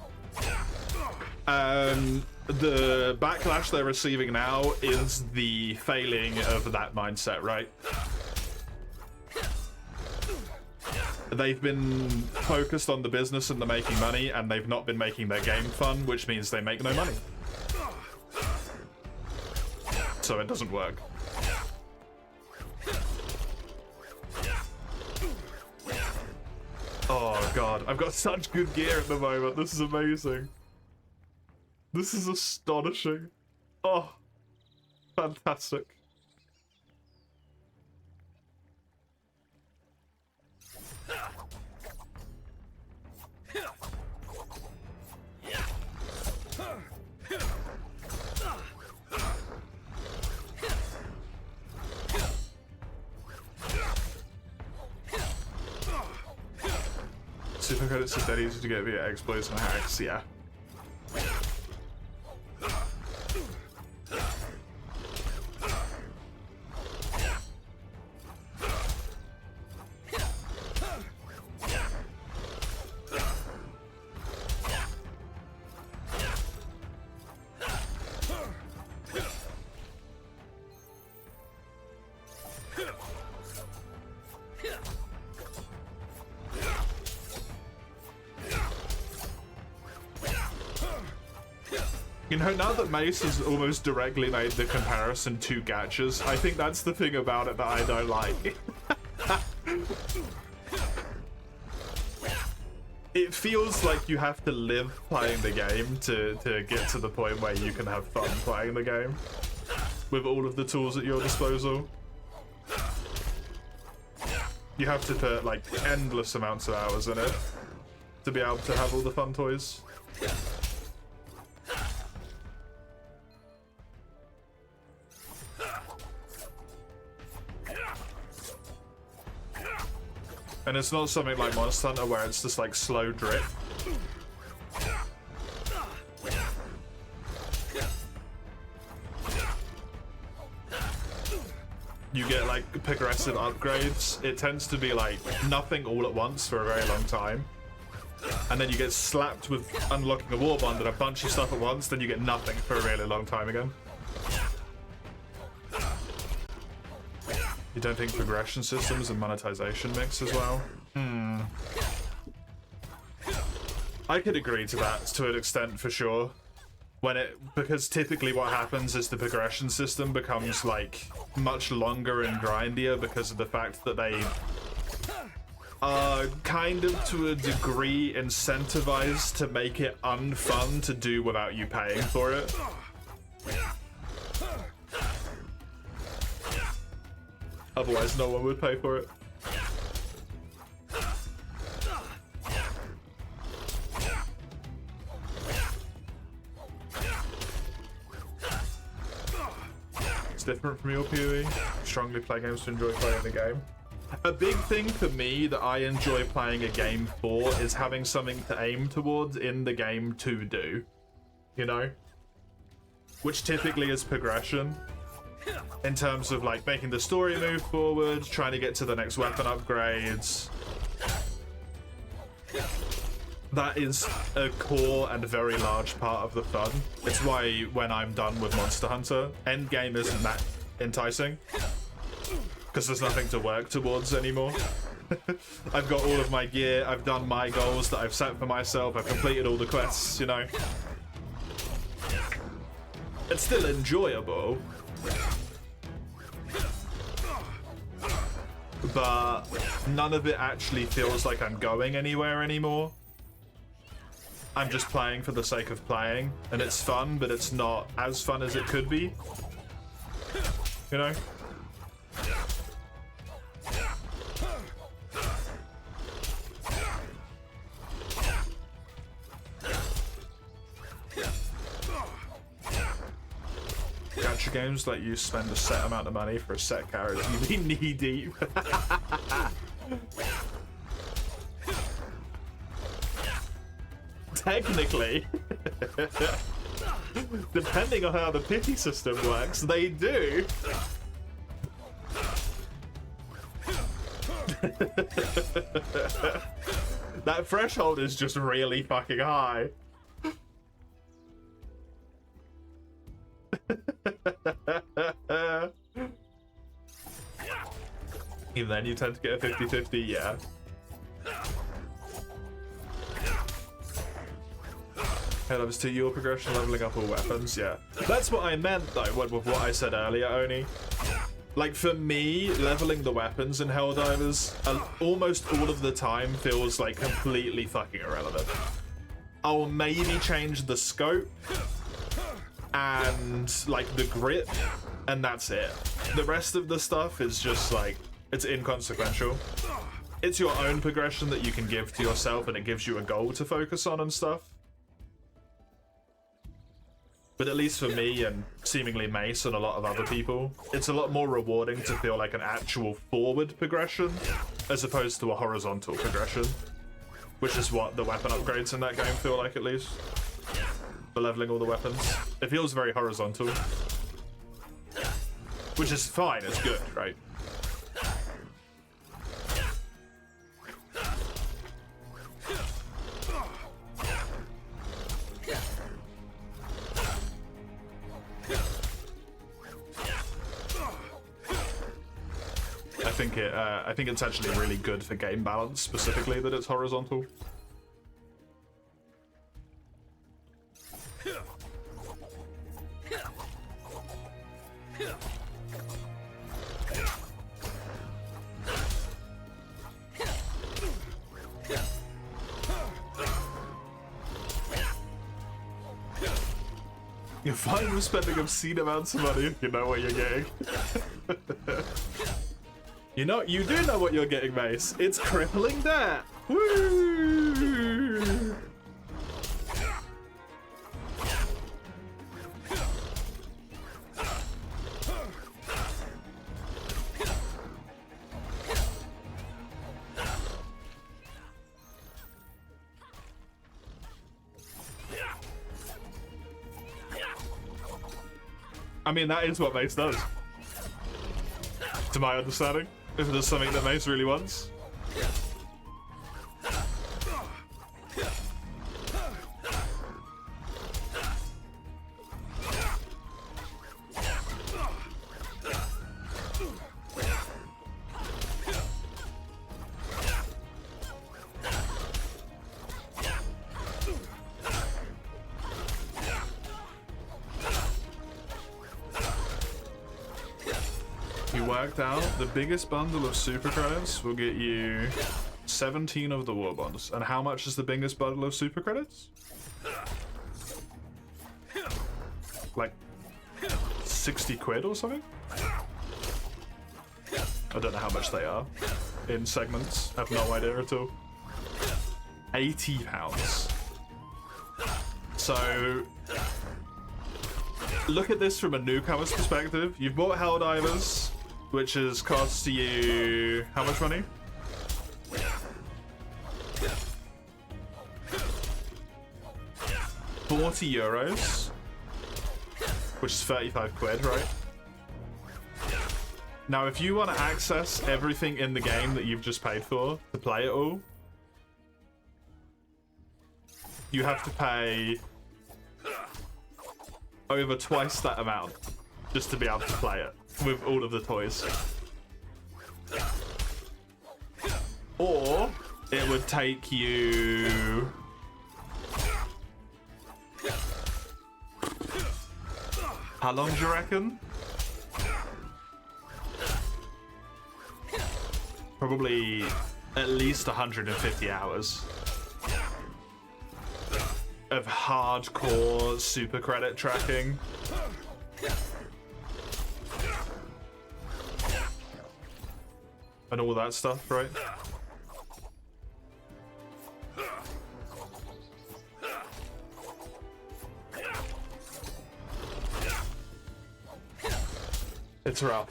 the backlash they're receiving now is the failing of that mindset, right? They've been focused on the business and the making money, and they've not been making their game fun, which means they make no money. So it doesn't work. Oh god, I've got such good gear at the moment. This is amazing. This is astonishing. Oh, fantastic. Super credits is that easy to get via exploits and hacks, yeah. You know, now that Mace has almost directly made the comparison to gachas, I think that's the thing about it that I don't like. It feels like you have to live playing the game to get to the point where you can have fun playing the game with all of the tools at your disposal. You have to put like endless amounts of hours in it to be able to have all the fun toys. And it's not something like Monster Hunter where it's just like slow drip. You get like progressive upgrades. It tends to be like nothing all at once for a very long time. And then you get slapped with unlocking a warband and a bunch of stuff at once, then you get nothing for a really long time again. You don't think progression systems and monetization mix as well? I could agree to that to an extent for sure. Because typically what happens is the progression system becomes like much longer and grindier because of the fact that they are kind of to a degree incentivized to make it unfun to do without you paying for it. Otherwise, no one would pay for it. It's different from your PoE. Strongly play games to enjoy playing the game. A big thing for me that I enjoy playing a game for is having something to aim towards in the game to do. You know? Which typically is progression. In terms of like making the story move forward, trying to get to the next weapon upgrades. That is a core and very large part of the fun. It's why when I'm done with Monster Hunter, endgame isn't that enticing. Because there's nothing to work towards anymore. I've got all of my gear, I've done my goals that I've set for myself, I've completed all the quests, you know. It's still enjoyable. But none of it actually feels like I'm going anywhere anymore. I'm just playing for the sake of playing, and it's fun, but it's not as fun as it could be. You know? gacha games let you spend a set amount of money for a set character, you be knee deep. Technically. Depending on how the pity system works, they do. That threshold is just really fucking high. Even then you tend to get a 50-50, yeah. Hey, levels 2, your progression, leveling up all weapons, yeah. That's what I meant though, with what I said earlier, Oni. Like, for me, leveling the weapons in Helldivers almost all of the time feels like completely fucking irrelevant. I'll maybe change the scope and like the grip, and that's it. The rest of the stuff is just like, it's inconsequential. It's your own progression that you can give to yourself, and it gives you a goal to focus on and stuff. But at least for me and seemingly Mace and a lot of other people, it's a lot more rewarding to feel like an actual forward progression as opposed to a horizontal progression, which is what the weapon upgrades in that game feel like, at least. For leveling all the weapons. It feels very horizontal. Which is fine, it's good, right? I think it's actually really good for game balance, specifically that it's horizontal. You're fine with spending obscene amounts of money if you know what you're getting. You do know what you're getting, Mace. It's crippling debt. Woo! I mean, that is what Mace does. To my understanding. If there's something that Mace really wants. Out the biggest bundle of super credits will get you 17 of the war bonds. And how much is the biggest bundle of super credits? Like 60 quid or something? I don't know how much they are in segments. I have no idea at all. 80 pounds. So look at this from a newcomer's perspective. You've bought Helldivers, which has cost you how much money? €40, which is 35 quid, right? Now, if you want to access everything in the game that you've just paid for to play it all, you have to pay over twice that amount just to be able to play it with all of the toys. Or it would take you how long do you reckon? Probably at least 150 hours of hardcore super credit tracking. And all that stuff, right? It's rough.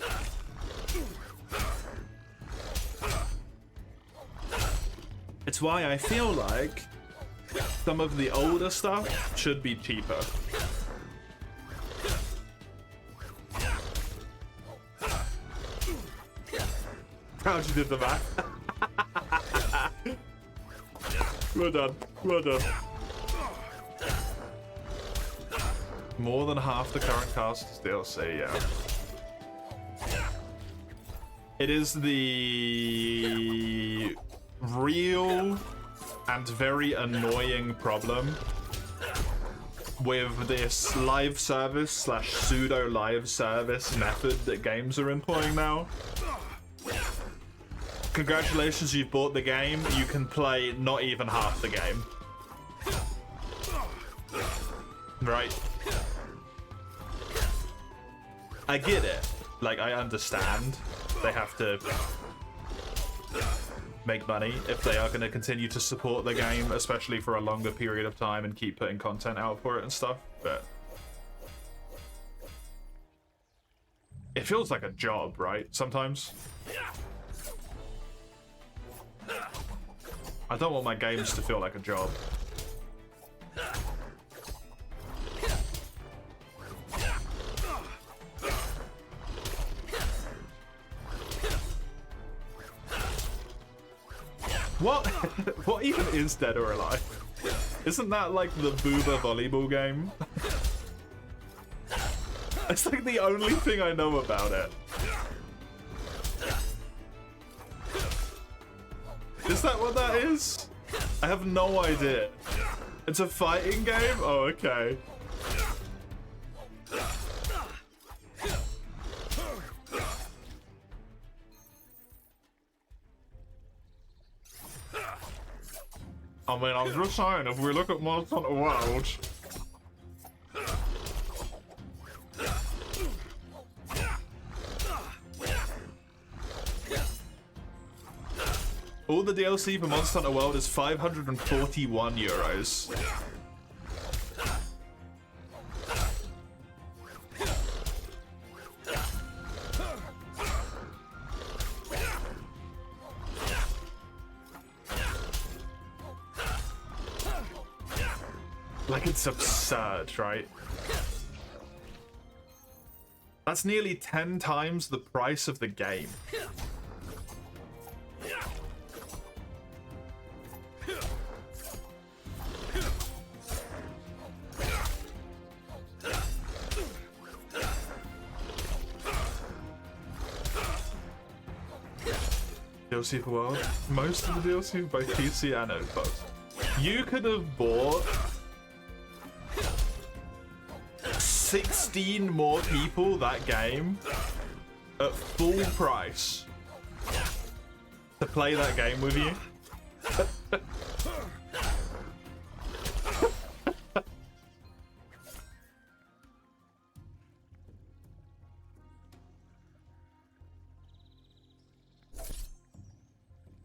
It's why I feel like some of the older stuff should be cheaper. Proud you did the math. Well done. Well done. More than half the current cast is DLC, yeah. It is the real and very annoying problem with this live service slash pseudo live service method that games are employing now. Congratulations, you've bought the game. You can play not even half the game. Right? I get it. Like, I understand. They have to make money if they are going to continue to support the game, especially for a longer period of time and keep putting content out for it and stuff, but it feels like a job, right? Sometimes. I don't want my games to feel like a job. What? What even is Dead or Alive? Isn't that like the Booba volleyball game? It's like the only thing I know about it. Is that what that is? I have no idea. It's a fighting game? Oh, okay. I mean, I'm just saying, if we look at Monster Hunter World, all the DLC for Monster Hunter World is 541 euros. Like, it's absurd, right? That's nearly 10 times the price of the game. DLC for World? Most of the DLC by PC and Xbox. You could have bought 16 more people that game at full price to play that game with you.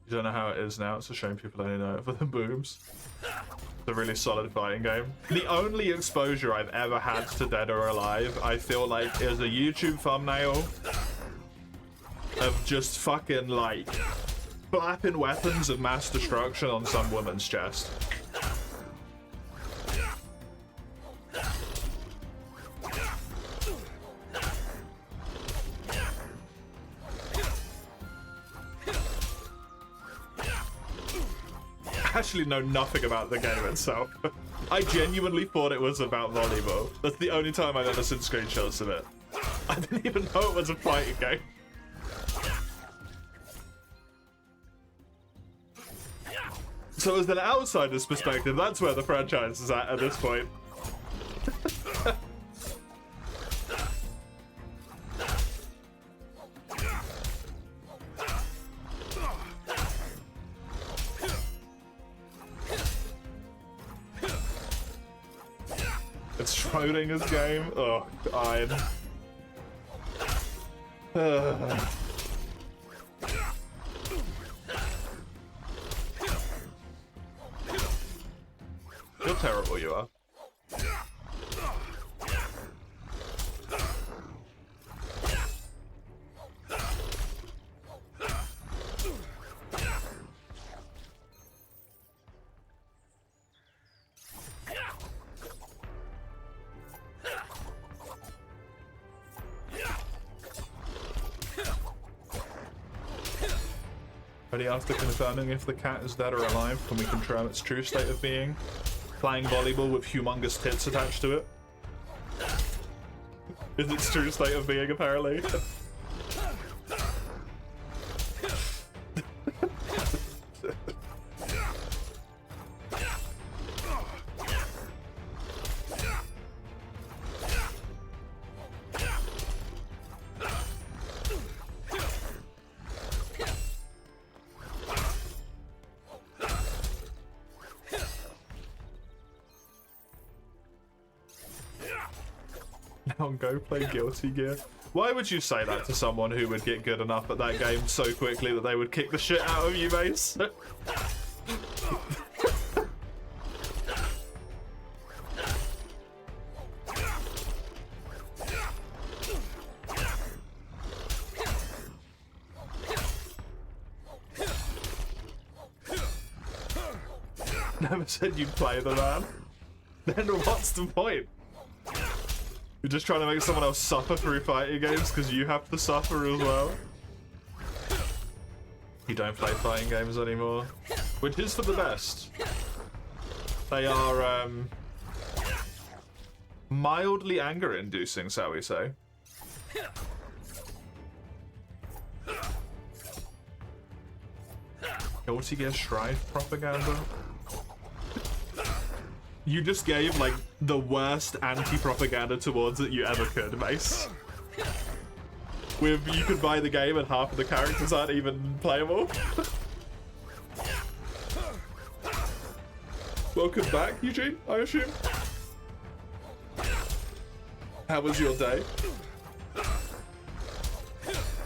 You don't know how it is now. It's a shame people only know it for the boobs. It's a really solid fighting game. The only exposure I've ever had to Dead or Alive, I feel like, is a YouTube thumbnail of just fucking, like, flapping weapons of mass destruction on some woman's chest. I actually know nothing about the game itself. I genuinely thought it was about volleyball. That's the only time I've ever seen screenshots of it. I didn't even know it was a fighting game. So as an outsider's perspective, that's where the franchise is at this point. It's Schrodinger's game. Oh, God. You're terrible, you are. Only after confirming if the cat is dead or alive can we confirm its true state of being. Playing volleyball with humongous tits attached to it is its true state of being, apparently. Now go play Guilty Gear. Why would you say that to someone who would get good enough at that game so quickly that they would kick the shit out of you, Mace? Never said you'd play the man. Then what's the point? You're just trying to make someone else suffer through fighting games because you have to suffer as well. You don't play fighting games anymore, which is for the best. They are mildly anger-inducing, shall we say. Guilty Gear Strife propaganda. You just gave, like, the worst anti-propaganda towards it you ever could, Mace. With, you could buy the game and half of the characters aren't even playable. Welcome back, Eugene, I assume. How was your day?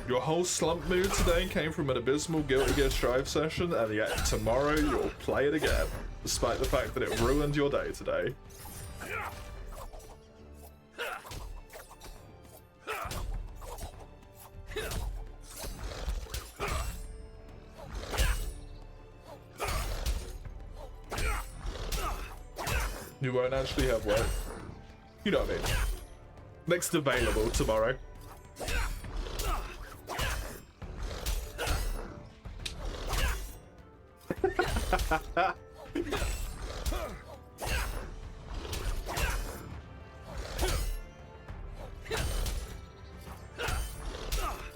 Your whole slump mood today came from an abysmal Guilty Gear Strive session, and yet tomorrow you'll play it again, despite the fact that it ruined your day today. You won't actually have work. You know what I mean. Next available tomorrow.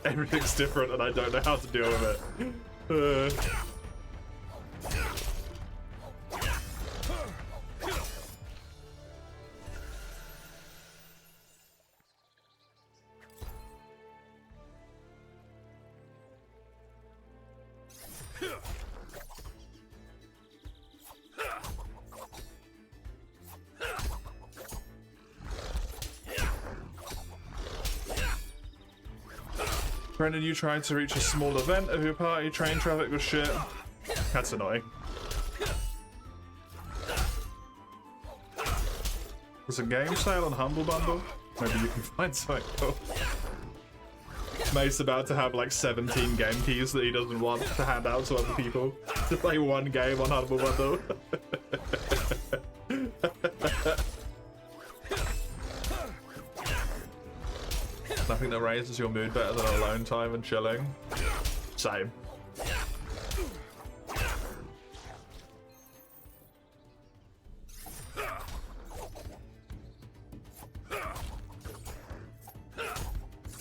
Everything's different and I don't know how to deal with it. Brendan, you tried to reach a small event of your party, train traffic was shit. That's annoying. There's a game sale on Humble Bundle. Maybe you can find something cool. Mate's about to have like 17 game keys that he doesn't want to hand out to other people to play one game on Humble Bundle. Nothing that raises your mood better than alone time and chilling. Same.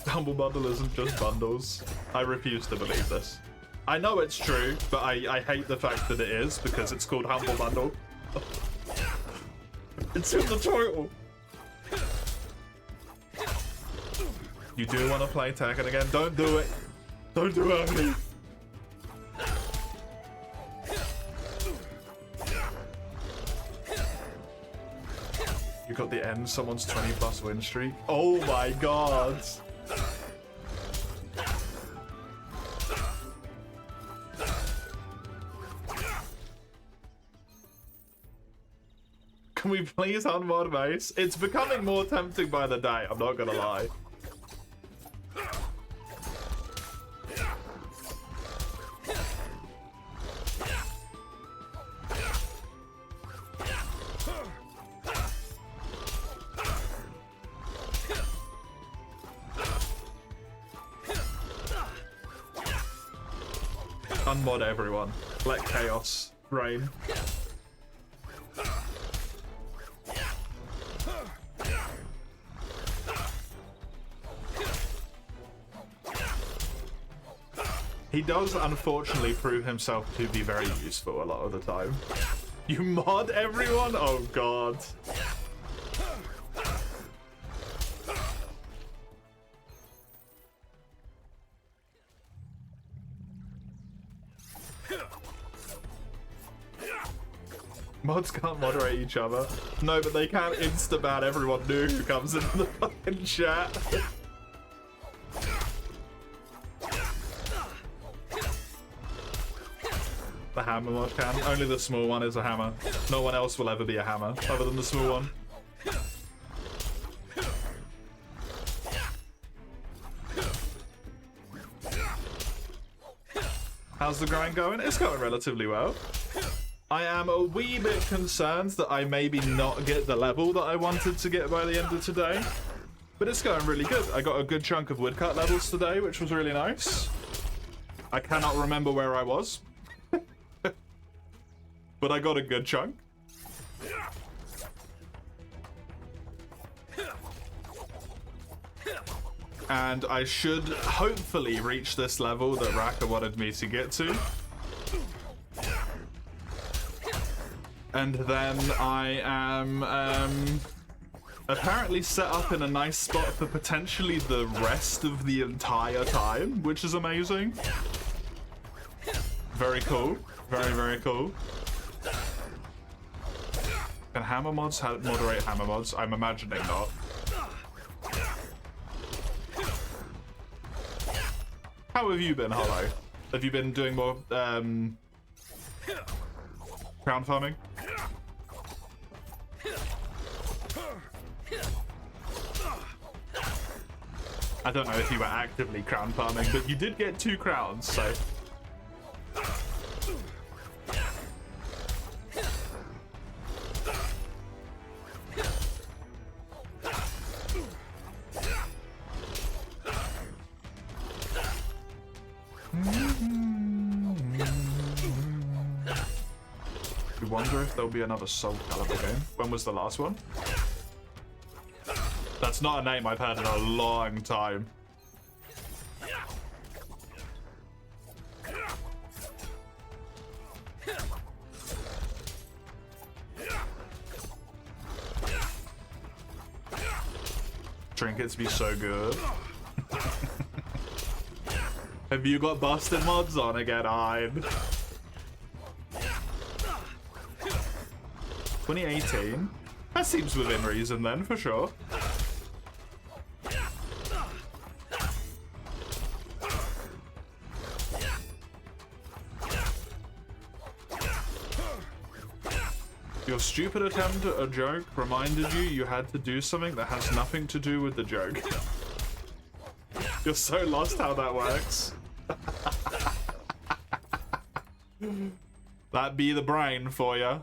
Humble Bundle isn't just bundles. I refuse to believe this. I know it's true, but I hate the fact that it is because it's called Humble Bundle. It's in the title. You do want to play Tekken again? Don't do it. Don't do it, please. You got the end someone's 20+ win streak. Oh my god. Can we please unmod Mace? It's becoming more tempting by the day, I'm not gonna lie. unmod everyone. Let chaos reign. He does, unfortunately, prove himself to be very useful a lot of the time. You mod everyone? Oh, God. Mods can't moderate each other. No, but they can insta-ban everyone new who comes into the fucking chat. The hammer mod can. Only the small one is a hammer. No one else will ever be a hammer, other than the small one. How's the grind going? It's going relatively well. I am a wee bit concerned that I maybe not get the level that I wanted to get by the end of today. But it's going really good. I got a good chunk of woodcut levels today, which was really nice. I cannot remember where I was. But I got a good chunk. And I should hopefully reach this level that Raka wanted me to get to. And then I am apparently set up in a nice spot for potentially the rest of the entire time, which is amazing. Very cool. Very, very cool. Can hammer mods moderate hammer mods? I'm imagining not. How have you been, Hollow? Have you been doing more crown farming? I don't know if you were actively crown farming, but you did get 2 crowns, so... I wonder if there'll be another Soul Calibur game. When was the last one? That's not a name I've heard in a long time. Trinkets be so good. Have you got busted mods on again, Ein? 2018? That seems within reason then, for sure. Your stupid attempt at a joke reminded you had to do something that has nothing to do with the joke. You're so lost how that works. That be the brain for ya.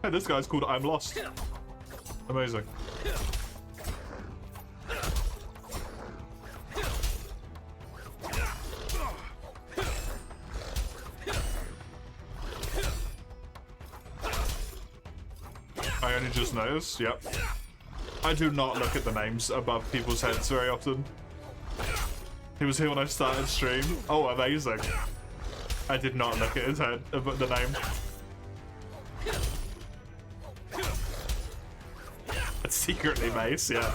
Hey, this guy's called I'm Lost. Amazing. I only just noticed, yep. I do not look at the names above people's heads very often. He was here when I started stream. Oh, amazing. I did not look at his head, above the name. It's secretly Mace, yeah.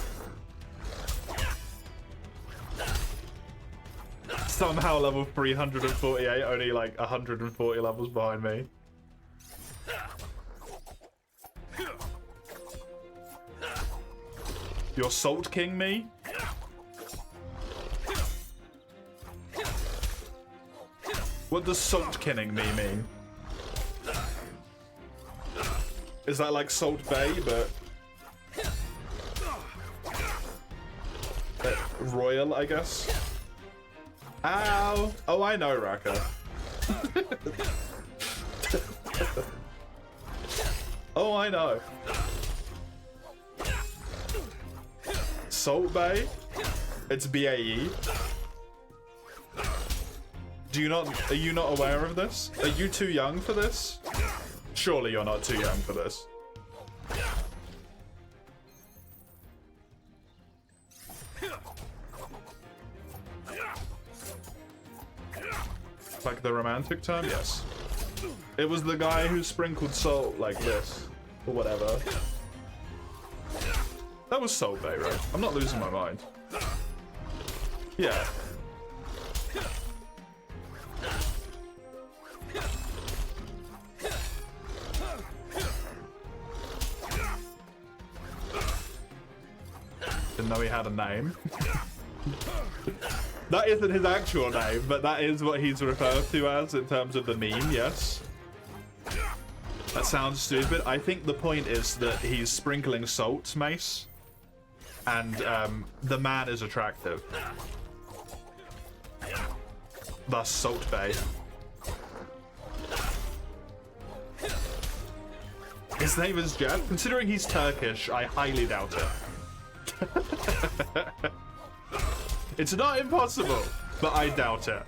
Somehow level 348, only like 140 levels behind me. You're Salt King me? What does Salt Kinning me mean? Is that like Salt Bay, but... royal, I guess? Ow! Oh, I know, Raka. Oh, I know. Salt Bay. It's BAE. Do you not? Are you not aware of this? Are you too young for this? Surely you're not too young for this. Like the romantic term? Yes. It was the guy who sprinkled salt like this, or whatever. That was Salt Bay, right? I'm not losing my mind. Yeah. Didn't know he had a name. That isn't his actual name, but that is what he's referred to as in terms of the meme, yes. That sounds stupid. I think the point is that he's sprinkling salt, Mace. And the man is attractive. Thus, Salt Bay. His name is Jeff. Considering he's Turkish, I highly doubt it. It's not impossible, but I doubt it.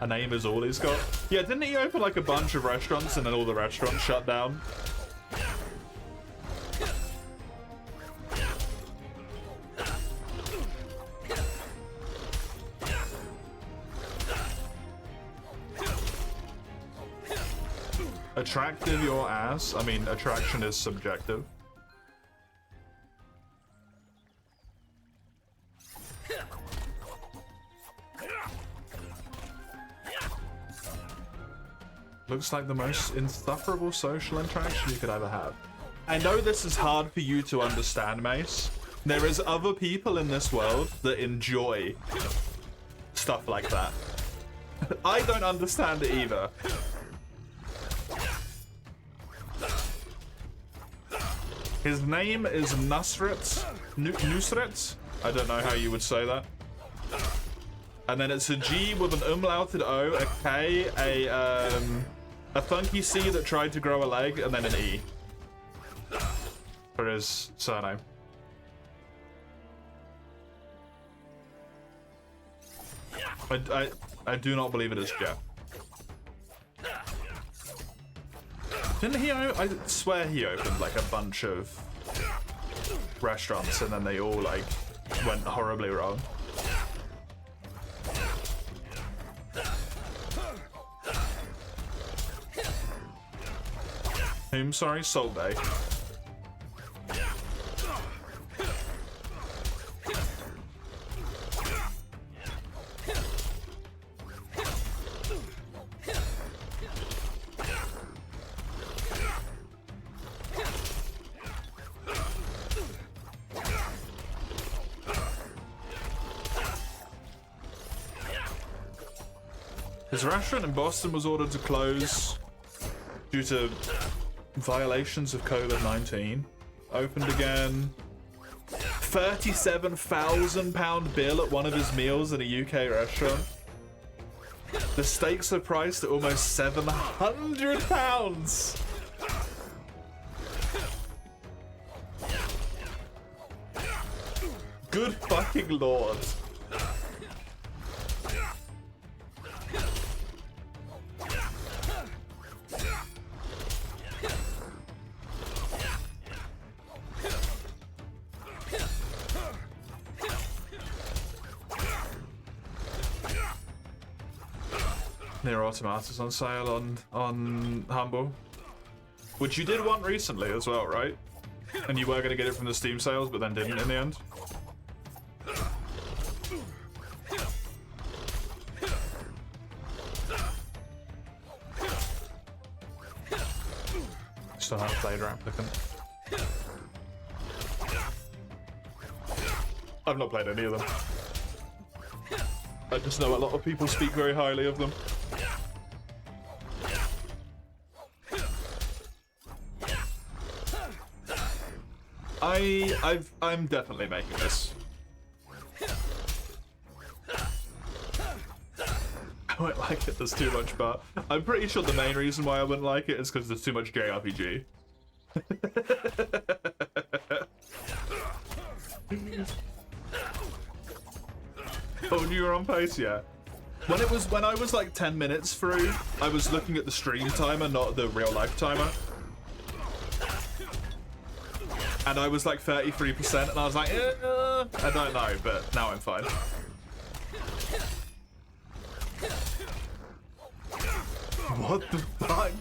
A name is all he's got. Yeah, didn't he open like a bunch of restaurants and then all the restaurants shut down? Attractive your ass? I mean, attraction is subjective. Looks like the most insufferable social interaction you could ever have. I know this is hard for you to understand, Mace. There is other people in this world that enjoy stuff like that. I don't understand it either. His name is Nusret. Nusret? I don't know how you would say that. And then it's a G with an umlauted O, a K, a funky C that tried to grow a leg, and then an E for his surname. I do not believe it is Jeff. Didn't he? I swear he opened like a bunch of restaurants, and then they all like went horribly wrong. Whom? Sorry, Salt Bay. His restaurant in Boston was ordered to close due to violations of COVID-19. Opened again. £37,000 bill at one of his meals in a UK restaurant. The steaks are priced at almost £700. Good fucking lord. Near Automatus on sale on Humble, which you did want recently as well, right? And you were going to get it from the Steam sales, but then didn't in the end. Still have played Applicant. I've not played any of them. I just know a lot of people speak very highly of them. I'm definitely making this. I won't like it, there's too much bar. I'm pretty sure the main reason why I wouldn't like it is because there's too much JRPG. Oh, you were on pace, yeah. When I was like 10 minutes through, I was looking at the stream timer, not the real life timer. And I was like 33%, and I was like, I don't know, but now I'm fine. What the fuck?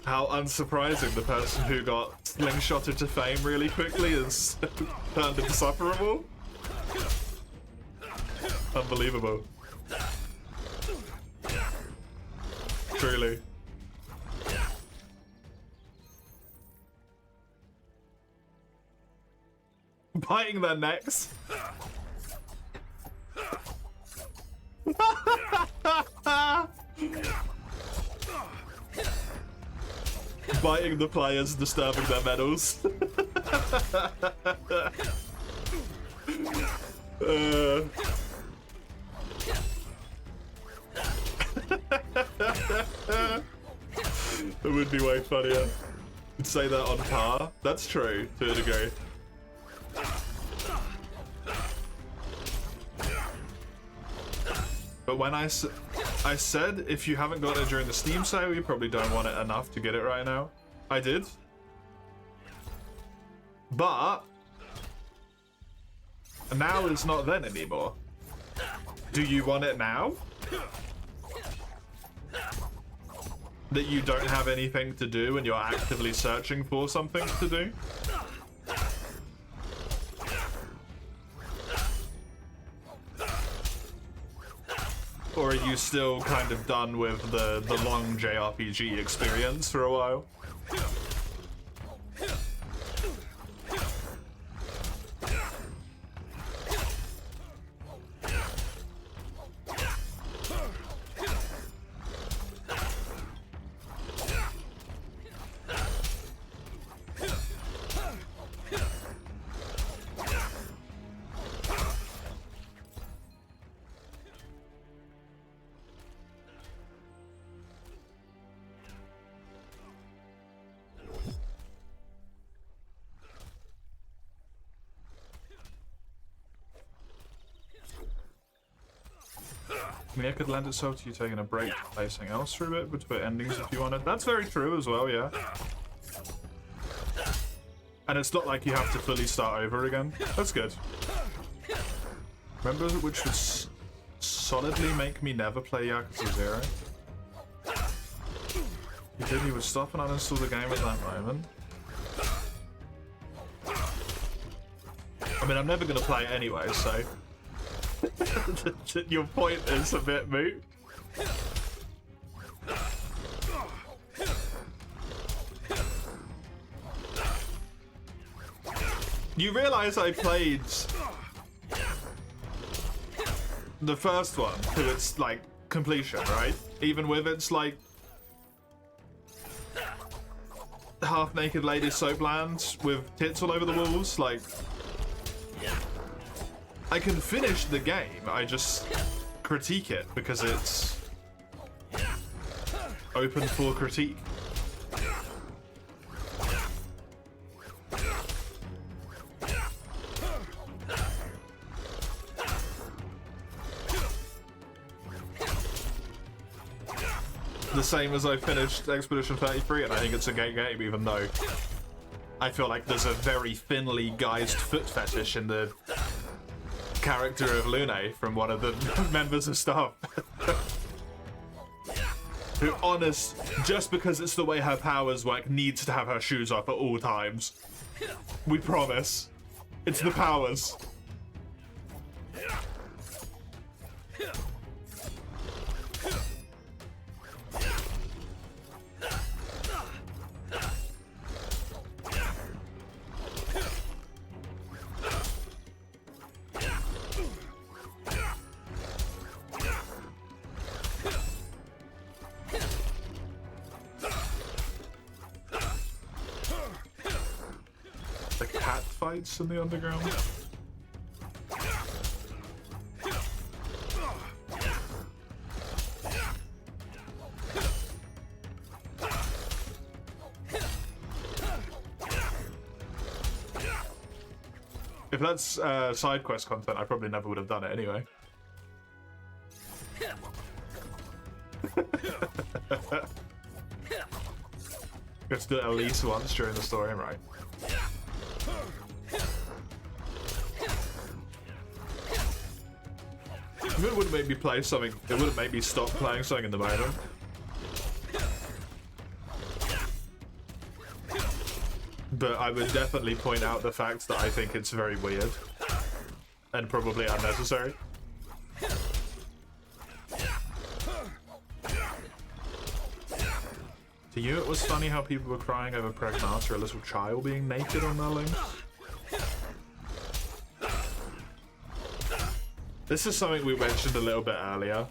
How unsurprising the person who got slingshotted to fame really quickly is turned insufferable. Unbelievable. Truly. Biting their necks. Biting the players, disturbing their medals. It would be way funnier. You'd say that on par. That's true, to a degree. But when I said if you haven't got it during the Steam sale, you probably don't want it enough to get it right now. I did. But now is not then anymore. Do you want it now? That you don't have anything to do and you're actively searching for something to do? Or are you still kind of done with the long JRPG experience for a while? I mean, it could lend itself to you taking a break, play something else for a bit, between endings if you wanted. That's very true as well, yeah. And it's not like you have to fully start over again. That's good. Remember which would solidly make me never play Yakuza 0? He did, he would stop and uninstall the game at that moment. I mean, I'm never going to play it anyway, so... Your point is a bit moot. You realize I played the first one to its like completion, right? Even with its like half-naked lady soapland with tits all over the walls, like I can finish the game, I just critique it because it's open for critique. The same as I finished Expedition 33, and I think it's a great game, even though I feel like there's a very thinly guised foot fetish in the character of Lune from one of the members of staff. Who, honest, just because it's the way her powers work, needs to have her shoes off at all times. We promise. It's the powers. The cat fights in the underground. If that's side quest content, I probably never would have done it anyway. Let's do it at least once during the story, right? It wouldn't make me play something. It wouldn't make me stop playing something in the moment. But I would definitely point out the fact that I think it's very weird and probably unnecessary. To you, it was funny how people were crying over Pregnant or a little child being naked on their links. This is something we mentioned a little bit earlier.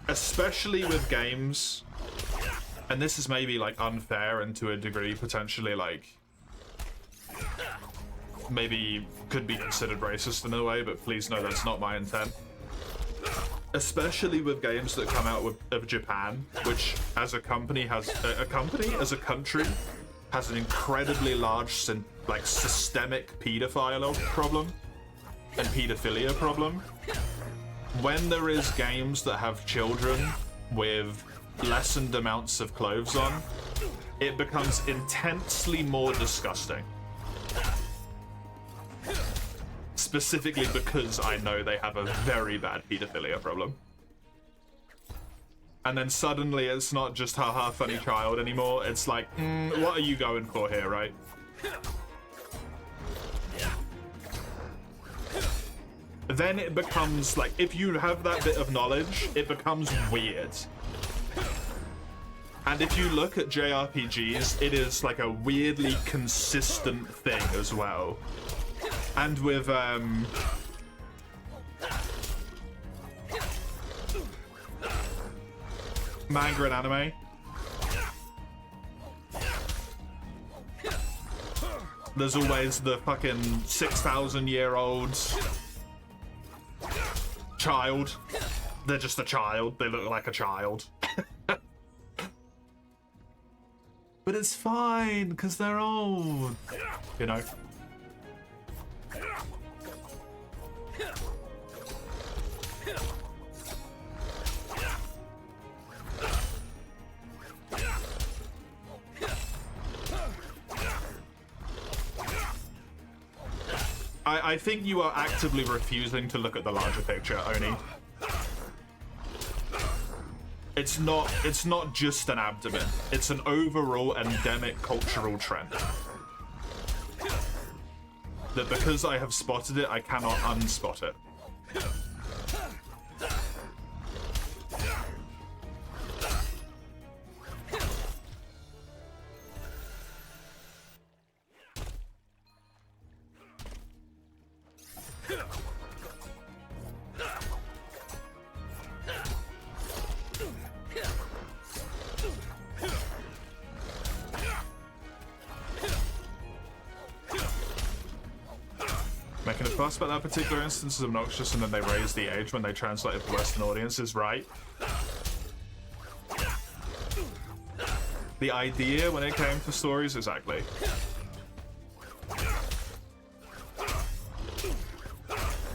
Especially with games, and this is maybe like unfair and to a degree potentially like maybe could be considered racist in a way, but please know that's not my intent. Especially with games that come out of Japan, which as a company has as a country has an incredibly large systemic pedophile problem and pedophilia problem. When there is games that have children with lessened amounts of clothes on, it becomes intensely more disgusting. Specifically because I know they have a very bad pedophilia problem. And then suddenly it's not just haha funny child anymore, it's like, what are you going for here, right? Then it becomes like, if you have that bit of knowledge, it becomes weird. And if you look at JRPGs, it is like a weirdly consistent thing as well. And with manga and anime, there's always the fucking 6,000-year-old child. They're just a child. They look like a child. But it's fine, because they're old. You know? I think you are actively refusing to look at the larger picture, Oni. It's not just an abdomen. It's an overall endemic cultural trend. That because I have spotted it, I cannot unspot it. Making a fuss about that particular instance is obnoxious, and then they raise the age when they translate it for Western audiences, right? The idea when it came to stories, exactly.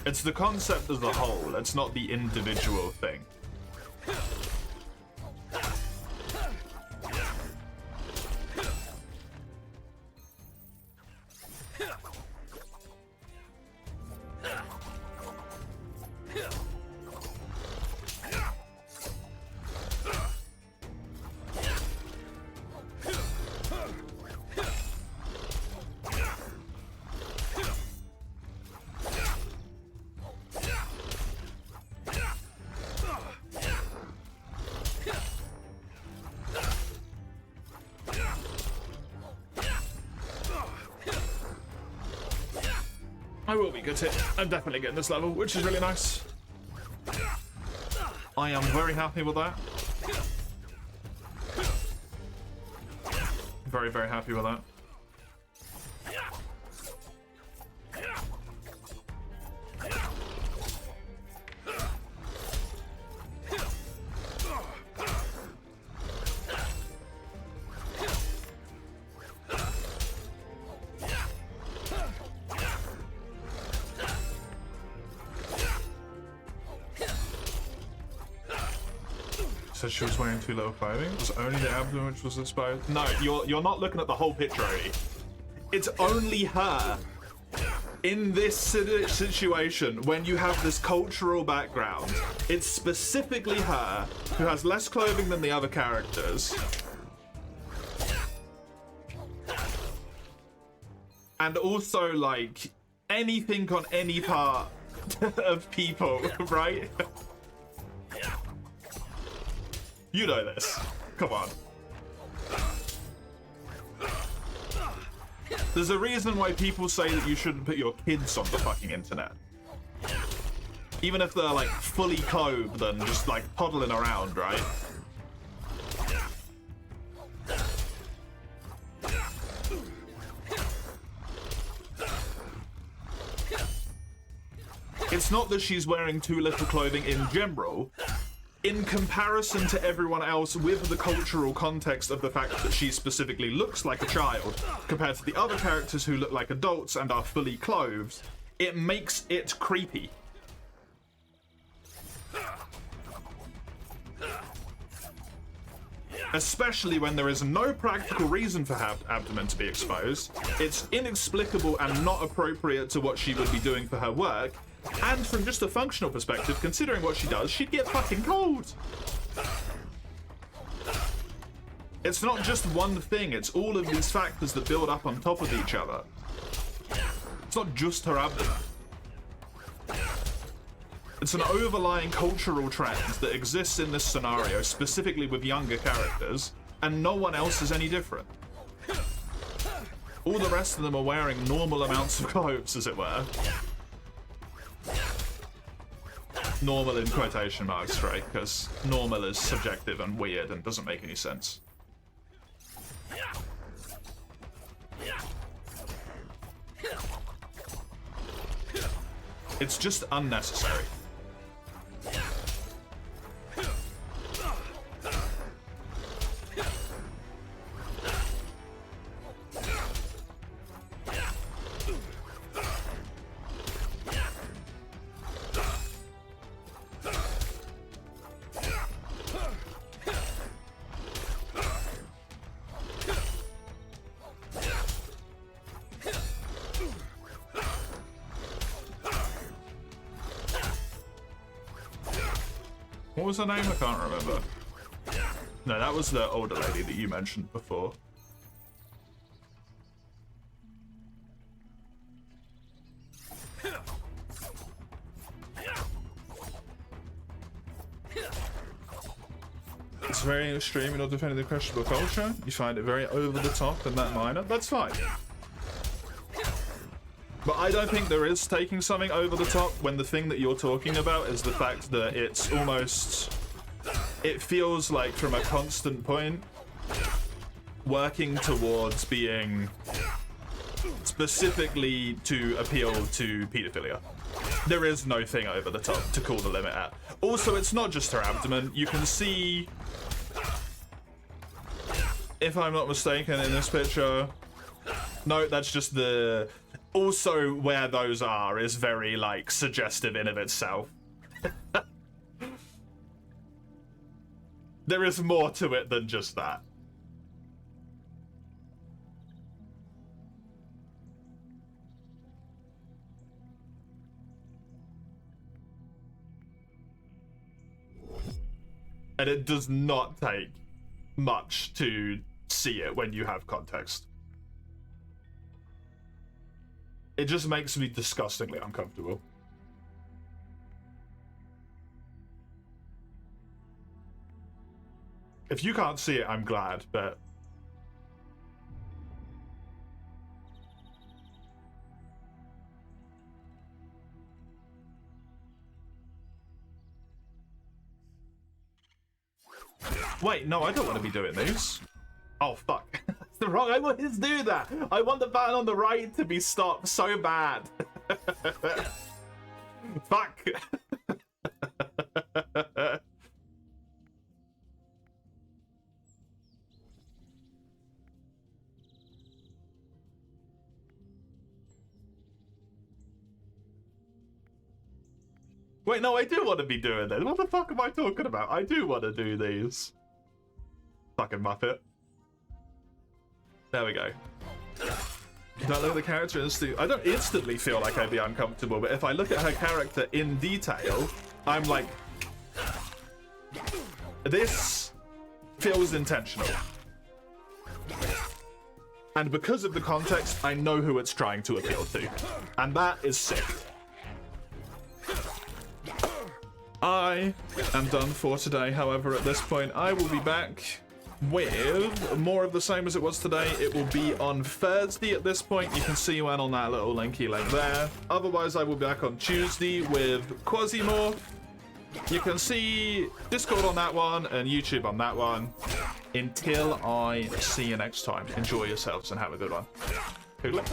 It's the concept as a whole, it's not the individual thing. I will be good hit. I'm definitely getting this level, which is really nice. I am very happy with that. Very, very happy with that. said she was wearing too little clothing. It was only the abdomen which was exposed. No, you're not looking at the whole picture, Odie. It's only her. In this situation, when you have this cultural background, it's specifically her who has less clothing than the other characters. And also, like, anything on any part of people, right? You know this. Come on. There's a reason why people say that you shouldn't put your kids on the fucking internet. Even if they're, like, fully clothed and just, like, toddling around, right? It's not that she's wearing too little clothing in general. In comparison to everyone else, with the cultural context of the fact that she specifically looks like a child, compared to the other characters who look like adults and are fully clothed, it makes it creepy. Especially when there is no practical reason for her abdomen to be exposed. It's inexplicable and not appropriate to what she would be doing for her work. And from just a functional perspective, considering what she does, she'd get fucking cold. It's not just one thing, it's all of these factors that build up on top of each other. It's not just her abdomen. It's an overlying cultural trend that exists in this scenario, specifically with younger characters, and no one else is any different. All the rest of them are wearing normal amounts of clothes, as it were. Normal in quotation marks, right? Because normal is subjective and weird and doesn't make any sense. It's just unnecessary. What was her name? I can't remember. No, that was the older lady that you mentioned before. It's very extreme, you're not defending the questionable culture. You find it very over the top and that minor. That's fine. But I don't think there is taking something over the top when the thing that you're talking about is the fact that it's almost... It feels like from a constant point, working towards being specifically to appeal to pedophilia. There is no thing over the top to call the limit at. Also, it's not just her abdomen. You can see, if I'm not mistaken, in this picture... No, that's just the... Also, where those are is very, like, suggestive in of itself. There is more to it than just that. And it does not take much to see it when you have context. It just makes me disgustingly uncomfortable. If you can't see it, I'm glad, but... Wait, no, I don't want to be doing these. Oh, fuck. That's the wrong... I want to do that. I want the button on the right to be stopped so bad. Fuck. Wait, no, I do want to be doing this. What the fuck am I talking about? I do want to do these. Fucking Muppet. There we go. Don't look at the character instantly. I don't instantly feel like I'd be uncomfortable, but if I look at her character in detail, I'm like, this feels intentional. And because of the context, I know who it's trying to appeal to. And that is sick. I am done for today. However, at this point, I will be back with more of the same as it was today. It will be on Thursday at this point. You can see when on that little linky link there. Otherwise, I will be back on Tuesday with Quasimorph. You can see Discord on that one and YouTube on that one. Until I see you next time, enjoy yourselves and have a good one. Toodaloo.